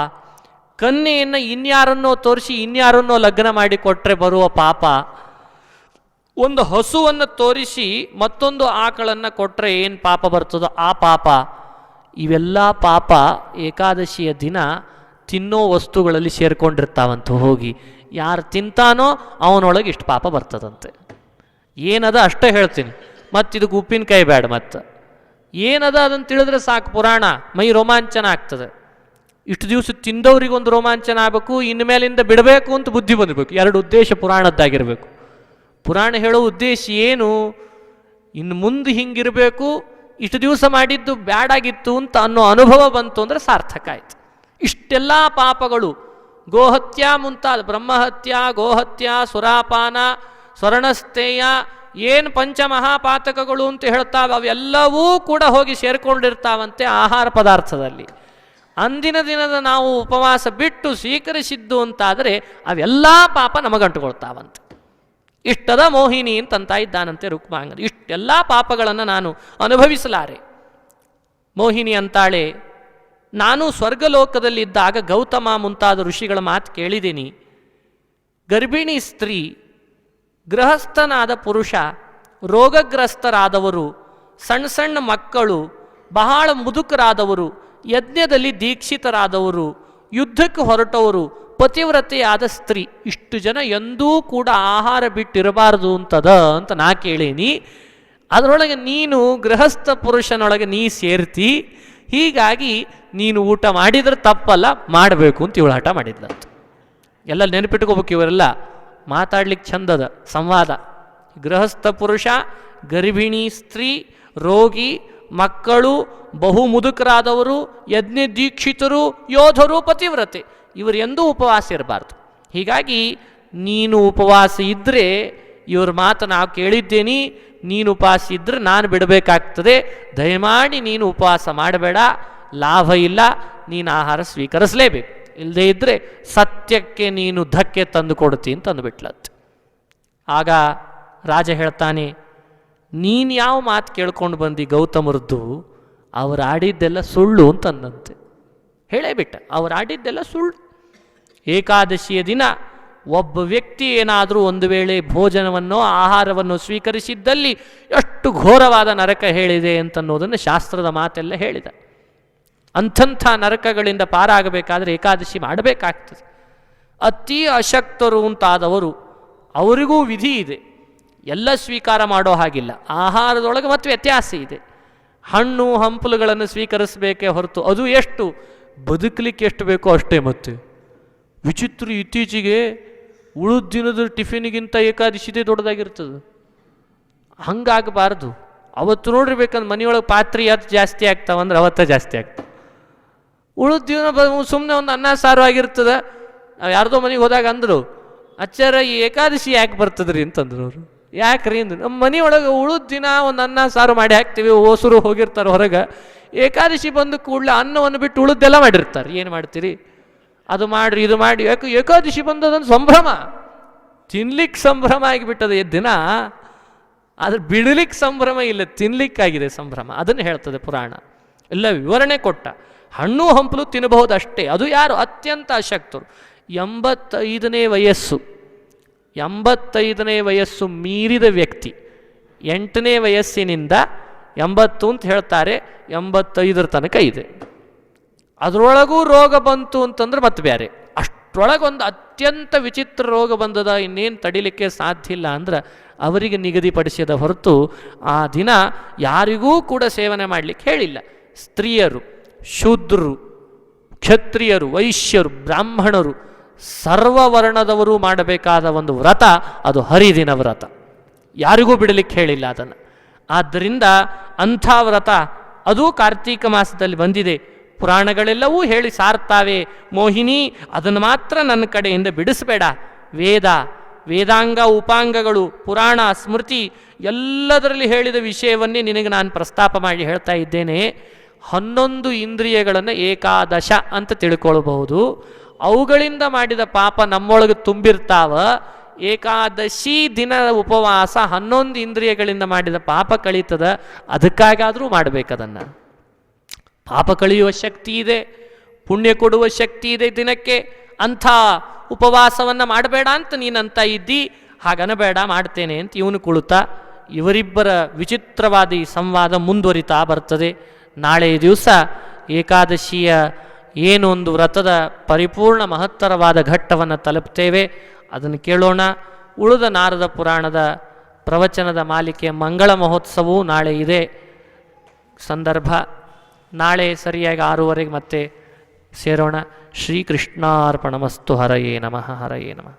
ಕನ್ಯೆಯನ್ನು ಇನ್ಯಾರನ್ನೋ ತೋರಿಸಿ ಇನ್ಯಾರನ್ನೋ ಲಗ್ನ ಮಾಡಿ ಕೊಟ್ಟರೆ ಬರುವ ಪಾಪ, ಒಂದು ಹಸುವನ್ನು ತೋರಿಸಿ ಮತ್ತೊಂದು ಆಕಳನ್ನು ಕೊಟ್ಟರೆ ಏನು ಪಾಪ ಬರ್ತದೋ ಆ ಪಾಪ, ಇವೆಲ್ಲ ಪಾಪ ಏಕಾದಶಿಯ ದಿನ ತಿನ್ನೋ ವಸ್ತುಗಳಲ್ಲಿ ಸೇರ್ಕೊಂಡಿರ್ತಾವಂತ. ಹೋಗಿ ಯಾರು ತಿಂತಾನೋ ಅವನೊಳಗೆ ಇಷ್ಟು ಪಾಪ ಬರ್ತದಂತೆ. ಏನದ ಅಷ್ಟೇ ಹೇಳ್ತೀನಿ, ಮತ್ತಿದಕ್ಕೆ ಉಪ್ಪಿನಕಾಯಿ ಬೇಡ. ಮತ್ತು ಏನದ ಅದನ್ನು ತಿಳಿದ್ರೆ ಸಾಕು, ಪುರಾಣ ಮೈ ರೋಮಾಂಚನ ಆಗ್ತದೆ. ಇಷ್ಟು ದಿವಸ ತಿಂದವ್ರಿಗೊಂದು ರೋಮಾಂಚನ ಆಗಬೇಕು, ಇನ್ಮೇಲಿಂದ ಬಿಡಬೇಕು ಅಂತ ಬುದ್ಧಿ ಬಂದಿರಬೇಕು. ಎರಡು ಉದ್ದೇಶ ಪುರಾಣದ್ದಾಗಿರಬೇಕು. ಪುರಾಣ ಹೇಳೋ ಉದ್ದೇಶ ಏನು? ಇನ್ನು ಮುಂದೆ ಹಿಂಗಿರಬೇಕು, ಇಷ್ಟು ದಿವಸ ಮಾಡಿದ್ದು ಬ್ಯಾಡಾಗಿತ್ತು ಅಂತ ಅನ್ನೋ ಅನುಭವ ಬಂತು ಅಂದರೆ ಸಾರ್ಥಕ ಆಯ್ತು. ಇಷ್ಟೆಲ್ಲ ಪಾಪಗಳು, ಗೋಹತ್ಯ ಮುಂತಾದ, ಬ್ರಹ್ಮಹತ್ಯ, ಗೋಹತ್ಯ, ಸುರಾಪಾನ, ಸ್ವರ್ಣಸ್ಥೇಯ, ಏನು ಪಂಚಮಹಾಪಾತಕಗಳು ಅಂತ ಹೇಳ್ತಾವೆ, ಅವೆಲ್ಲವೂ ಕೂಡ ಹೋಗಿ ಸೇರಿಕೊಂಡಿರ್ತಾವಂತೆ ಆಹಾರ ಪದಾರ್ಥದಲ್ಲಿ. ಅಂದಿನ ದಿನದ ನಾವು ಉಪವಾಸ ಬಿಟ್ಟು ಸ್ವೀಕರಿಸಿದ್ದು ಅಂತಾದರೆ ಅವೆಲ್ಲ ಪಾಪ ನಮಗಂಟುಕೊಳ್ತಾವಂತೆ. ಇಷ್ಟದ ಮೋಹಿನಿ ಅಂತಂತ ಇದ್ದಾನಂತೆ ರುಕ್ಮಾಂಗದ. ಇಷ್ಟೆಲ್ಲ ಪಾಪಗಳನ್ನು ನಾನು ಅನುಭವಿಸಲಾರೆ. ಮೋಹಿನಿ ಅಂತಾಳೆ, ನಾನು ಸ್ವರ್ಗಲೋಕದಲ್ಲಿದ್ದಾಗ ಗೌತಮ ಮುಂತಾದ ಋಷಿಗಳ ಮಾತು ಕೇಳಿದ್ದೀನಿ. ಗರ್ಭಿಣಿ ಸ್ತ್ರೀ, ಗೃಹಸ್ಥನಾದ ಪುರುಷ, ರೋಗಗ್ರಸ್ತರಾದವರು, ಸಣ್ಣ ಸಣ್ಣ ಮಕ್ಕಳು, ಬಹಳ ಮುದುಕರಾದವರು, ಯಜ್ಞದಲ್ಲಿ ದೀಕ್ಷಿತರಾದವರು, ಯುದ್ಧಕ್ಕೆ ಹೊರಟವರು, ಪತಿವ್ರತೆಯಾದ ಸ್ತ್ರೀ, ಇಷ್ಟು ಜನ ಎಂದೂ ಕೂಡ ಆಹಾರ ಬಿಟ್ಟಿರಬಾರದು ಅಂತ ನಾ ಕೇಳೀನಿ. ಅದರೊಳಗೆ ನೀನು ಗೃಹಸ್ಥ ಪುರುಷನೊಳಗೆ ನೀ ಸೇರ್ತಿ, ಹೀಗಾಗಿ ನೀನು ಊಟ ಮಾಡಿದ್ರೆ ತಪ್ಪಲ್ಲ, ಮಾಡಬೇಕು ಅಂತ ಇವಳು ಹಠ ಮಾಡಿದ್ಲಂತ. ಎಲ್ಲ ನೆನಪಿಟ್ಕೋಬೇಕು, ಇವರೆಲ್ಲ ಮಾತಾಡ್ಲಿಕ್ಕೆ ಚಂದದ ಸಂವಾದ. ಗೃಹಸ್ಥ ಪುರುಷ, ಗರ್ಭಿಣಿ ಸ್ತ್ರೀ, ರೋಗಿ, ಮಕ್ಕಳು, ಬಹು ಮುದುಕರಾದವರು, ಯಜ್ಞ ದೀಕ್ಷಿತರು, ಯೋಧರು, ಪತಿವ್ರತೆ, ಇವರು ಎಂದೂ ಉಪವಾಸ ಇರಬಾರ್ದು. ಹೀಗಾಗಿ ನೀನು ಉಪವಾಸ ಇದ್ದರೆ ಇವ್ರ ಮಾತು ನಾವು ಕೇಳಿದ್ದೇನೆ, ನೀನು ಉಪವಾಸ ಇದ್ದರೆ ನಾನು ಬಿಡಬೇಕಾಗ್ತದೆ, ದಯಮಾಡಿ ನೀನು ಉಪವಾಸ ಮಾಡಬೇಡ, ಲಾಭ ಇಲ್ಲ, ನೀನು ಆಹಾರ ಸ್ವೀಕರಿಸಲೇಬೇಕು, ಇಲ್ಲದೇ ಇದ್ದರೆ ಸತ್ಯಕ್ಕೆ ನೀನು ಧಕ್ಕೆ ತಂದು ಕೊಡ್ತೀನಿ ತಂದುಬಿಟ್ಲತ್. ಆಗ ರಾಜ ಹೇಳ್ತಾನೆ, ನೀನು ಯಾವ ಮಾತು ಕೇಳ್ಕೊಂಡು ಬಂದು ಗೌತಮರದ್ದು, ಅವ್ರು ಆಡಿದ್ದೆಲ್ಲ ಸುಳ್ಳು ಅಂತಂದಂತೆ. ಹೇಳೇ ಬಿಟ್ಟ, ಅವ್ರು ಆಡಿದ್ದೆಲ್ಲ ಸುಳ್ಳು. ಏಕಾದಶಿಯ ದಿನ ಒಬ್ಬ ವ್ಯಕ್ತಿ ಏನಾದರೂ ಒಂದು ವೇಳೆ ಭೋಜನವನ್ನು ಆಹಾರವನ್ನು ಸ್ವೀಕರಿಸಿದ್ದಲ್ಲಿ ಎಷ್ಟು ಘೋರವಾದ ನರಕ ಹೇಳಿದೆ ಅಂತನ್ನೋದನ್ನು ಶಾಸ್ತ್ರದ ಮಾತೆಲ್ಲ ಹೇಳಿದ. ಅಂಥಂಥ ನರಕಗಳಿಂದ ಪಾರಾಗಬೇಕಾದ್ರೆ ಏಕಾದಶಿ ಮಾಡಬೇಕಾಗ್ತದೆ. ಅತಿ ಅಶಕ್ತರು ಅಂತಾದವರು, ಅವರಿಗೂ ವಿಧಿ ಇದೆ, ಎಲ್ಲ ಸ್ವೀಕಾರ ಮಾಡೋ ಹಾಗಿಲ್ಲ. ಆಹಾರದೊಳಗೆ ಮತ್ತು ವ್ಯತ್ಯಾಸ ಇದೆ. ಹಣ್ಣು ಹಂಪಲುಗಳನ್ನು ಸ್ವೀಕರಿಸಬೇಕೇ ಹೊರತು ಅದು ಎಷ್ಟು ಬದುಕಲಿಕ್ಕೆ ಎಷ್ಟು ಬೇಕೋ ಅಷ್ಟೇ. ಮತ್ತೆ ವಿಚಿತ್ರ, ಇತ್ತೀಚೆಗೆ ಉಳಿದ ದಿನದ ಟಿಫಿನಿಗಿಂತ ಏಕಾದಶಿದೇ ದೊಡ್ಡದಾಗಿರ್ತದೆ. ಹಂಗಾಗಬಾರ್ದು. ಅವತ್ತು ನೋಡಿರ್ಬೇಕಂದ್ರೆ ಮನೆಯೊಳಗೆ ಪಾತ್ರೆ ಅದು ಜಾಸ್ತಿ ಆಗ್ತಾವಂದ್ರೆ ಅವತ್ತ ಜಾಸ್ತಿ ಆಗ್ತವೆ. ಉಳಿದ ದಿನ ಸುಮ್ಮನೆ ಒಂದು ಅನ್ನ ಸಾರು ಆಗಿರ್ತದೆ. ನಾವು ಯಾರ್ದೋ ಮನೆಗೆ ಹೋದಾಗ ಅಂದರು, ಅಚ್ಚಾರ ಈ ಏಕಾದಶಿ ಯಾಕೆ ಬರ್ತದ್ರಿ ಅಂತಂದ್ರು ಅವರು. ಯಾಕ್ರಿ ಅಂದ್ರು, ನಮ್ಮ ಮನೆಯೊಳಗೆ ಉಳಿದ ದಿನ ಒಂದು ಅನ್ನ ಸಾರು ಮಾಡಿ ಹಾಕ್ತೀವಿ, ಓಸರು ಹೋಗಿರ್ತಾರೆ ಹೊರಗೆ, ಏಕಾದಶಿ ಬಂದು ಕೂಡಲೇ ಅನ್ನವನ್ನು ಬಿಟ್ಟು ಉಳಿದೆಲ್ಲ ಮಾಡಿರ್ತಾರೆ. ಏನು ಮಾಡ್ತೀರಿ, ಅದು ಮಾಡಿರಿ ಇದು ಮಾಡಿ, ಯಾಕೆ ಏಕಾದಶಿ ಬಂದದನ್ನು ಸಂಭ್ರಮ, ತಿನ್ಲಿಕ್ಕೆ ಸಂಭ್ರಮ ಆಗಿಬಿಟ್ಟದೆ ದಿನ, ಆದ್ರೆ ಬಿಡಲಿಕ್ಕೆ ಸಂಭ್ರಮ ಇಲ್ಲ, ತಿನ್ಲಿಕ್ಕಾಗಿದೆ ಸಂಭ್ರಮ. ಅದನ್ನು ಹೇಳ್ತದೆ ಪುರಾಣ, ಎಲ್ಲ ವಿವರಣೆ ಕೊಟ್ಟ. ಹಣ್ಣು ಹಂಪಲು ತಿನ್ನಬಹುದು ಅಷ್ಟೇ. ಅದು ಯಾರು ಅತ್ಯಂತ ಅಶಕ್ತರು, 85ನೇ ವಯಸ್ಸು, 85ನೇ ವಯಸ್ಸು ಮೀರಿದ ವ್ಯಕ್ತಿ, 8ನೇ ವಯಸ್ಸಿನಿಂದ 80 ಅಂತ ಹೇಳ್ತಾರೆ, 85 ತನಕ ಇದೆ. ಅದರೊಳಗೂ ರೋಗ ಬಂತು ಅಂತಂದ್ರೆ ಮತ್ತೆ ಬೇರೆ, ಅಷ್ಟು ಅಷ್ಟರೊಳಗೊಂದು ಅತ್ಯಂತ ವಿಚಿತ್ರ ರೋಗ ಬಂದದ, ಇನ್ನೇನು ತಡಿಲಿಕ್ಕೆ ಸಾಧ್ಯ ಇಲ್ಲ ಅಂದ್ರೆ ಅವರಿಗೆ ನಿಗದಿಪಡಿಸಿದ ಹೊರತು ಆ ದಿನ ಯಾರಿಗೂ ಕೂಡ ಸೇವನೆ ಮಾಡಲಿಕ್ಕೆ ಹೇಳಿಲ್ಲ. ಸ್ತ್ರೀಯರು, ಶೂದ್ರರು, ಕ್ಷತ್ರಿಯರು, ವೈಶ್ಯರು, ಬ್ರಾಹ್ಮಣರು, ಸರ್ವವರ್ಣದವರು ಮಾಡಬೇಕಾದ ಒಂದು ವ್ರತ ಅದು ಹರಿದಿನ ವ್ರತ. ಯಾರಿಗೂ ಬಿಡಲಿಕ್ಕೆ ಹೇಳಿಲ್ಲ ಅದನ್ನು. ಆದ್ದರಿಂದ ಅಂಥ ವ್ರತ ಅದು ಕಾರ್ತೀಕ ಮಾಸದಲ್ಲಿ ಬಂದಿದೆ. ಪುರಾಣಗಳೆಲ್ಲವೂ ಹೇಳಿ ಸಾರ್ತಾವೆ, ಮೋಹಿನಿ ಅದನ್ನು ಮಾತ್ರ ನನ್ನ ಕಡೆಯಿಂದ ಬಿಡಿಸಬೇಡ. ವೇದಾಂಗ ಉಪಾಂಗಗಳು, ಪುರಾಣ, ಸ್ಮೃತಿ ಎಲ್ಲದರಲ್ಲಿ ಹೇಳಿದ ವಿಷಯವನ್ನೇ ನಿನಗೆ ನಾನು ಪ್ರಸ್ತಾಪ ಮಾಡಿ ಹೇಳ್ತಾ ಇದ್ದೇನೆ. 11 ಇಂದ್ರಿಯಗಳನ್ನು ಏಕಾದಶ ಅಂತ ತಿಳ್ಕೊಳ್ಬಹುದು. ಅವುಗಳಿಂದ ಮಾಡಿದ ಪಾಪ ನಮ್ಮೊಳಗೆ ತುಂಬಿರ್ತಾವ. ಏಕಾದಶಿ ದಿನ ಉಪವಾಸ 11 ಇಂದ್ರಿಯಗಳಿಂದ ಮಾಡಿದ ಪಾಪ ಕಳೀತದ. ಅದಕ್ಕಾಗಾದರೂ ಮಾಡಬೇಕದನ್ನು. ಪಾಪ ಕಳೆಯುವ ಶಕ್ತಿ ಇದೆ, ಪುಣ್ಯ ಕೊಡುವ ಶಕ್ತಿ ಇದೆ ದಿನಕ್ಕೆ. ಅಂಥ ಉಪವಾಸವನ್ನು ಮಾಡಬೇಡ ಅಂತ ನೀನಂತ ಇದ್ದಿ, ಹಾಗನಬೇಡ ಮಾಡ್ತೇನೆ ಅಂತ ಇವನು ಕುಳಿತ. ಇವರಿಬ್ಬರ ವಿಚಿತ್ರವಾದ ಈ ಸಂವಾದ ಮುಂದುವರಿತಾ ಬರ್ತದೆ. ನಾಳೆ ದಿವಸ ಏಕಾದಶಿಯ ಏನು ಒಂದು ವ್ರತದ ಪರಿಪೂರ್ಣ ಮಹತ್ತರವಾದ ಘಟ್ಟವನ್ನು ತಲುಪ್ತೇವೆ. ಅದನ್ನು ಕೇಳೋಣ. ಉಳಿದ ನಾರದ ಪುರಾಣದ ಪ್ರವಚನದ ಮಾಲಿಕೆಯ ಮಂಗಳ ಮಹೋತ್ಸವವೂ ನಾಳೆ ಇದೆ ಸಂದರ್ಭ. ನಾಳೆ ಸರಿಯಾಗಿ 6:15 ಮತ್ತೆ ಸೇರೋಣ. ಶ್ರೀಕೃಷ್ಣಾರ್ಪಣಮಸ್ತು. ಹರಯೇ ನಮಃ. ಹರಯೇ ನಮಃ.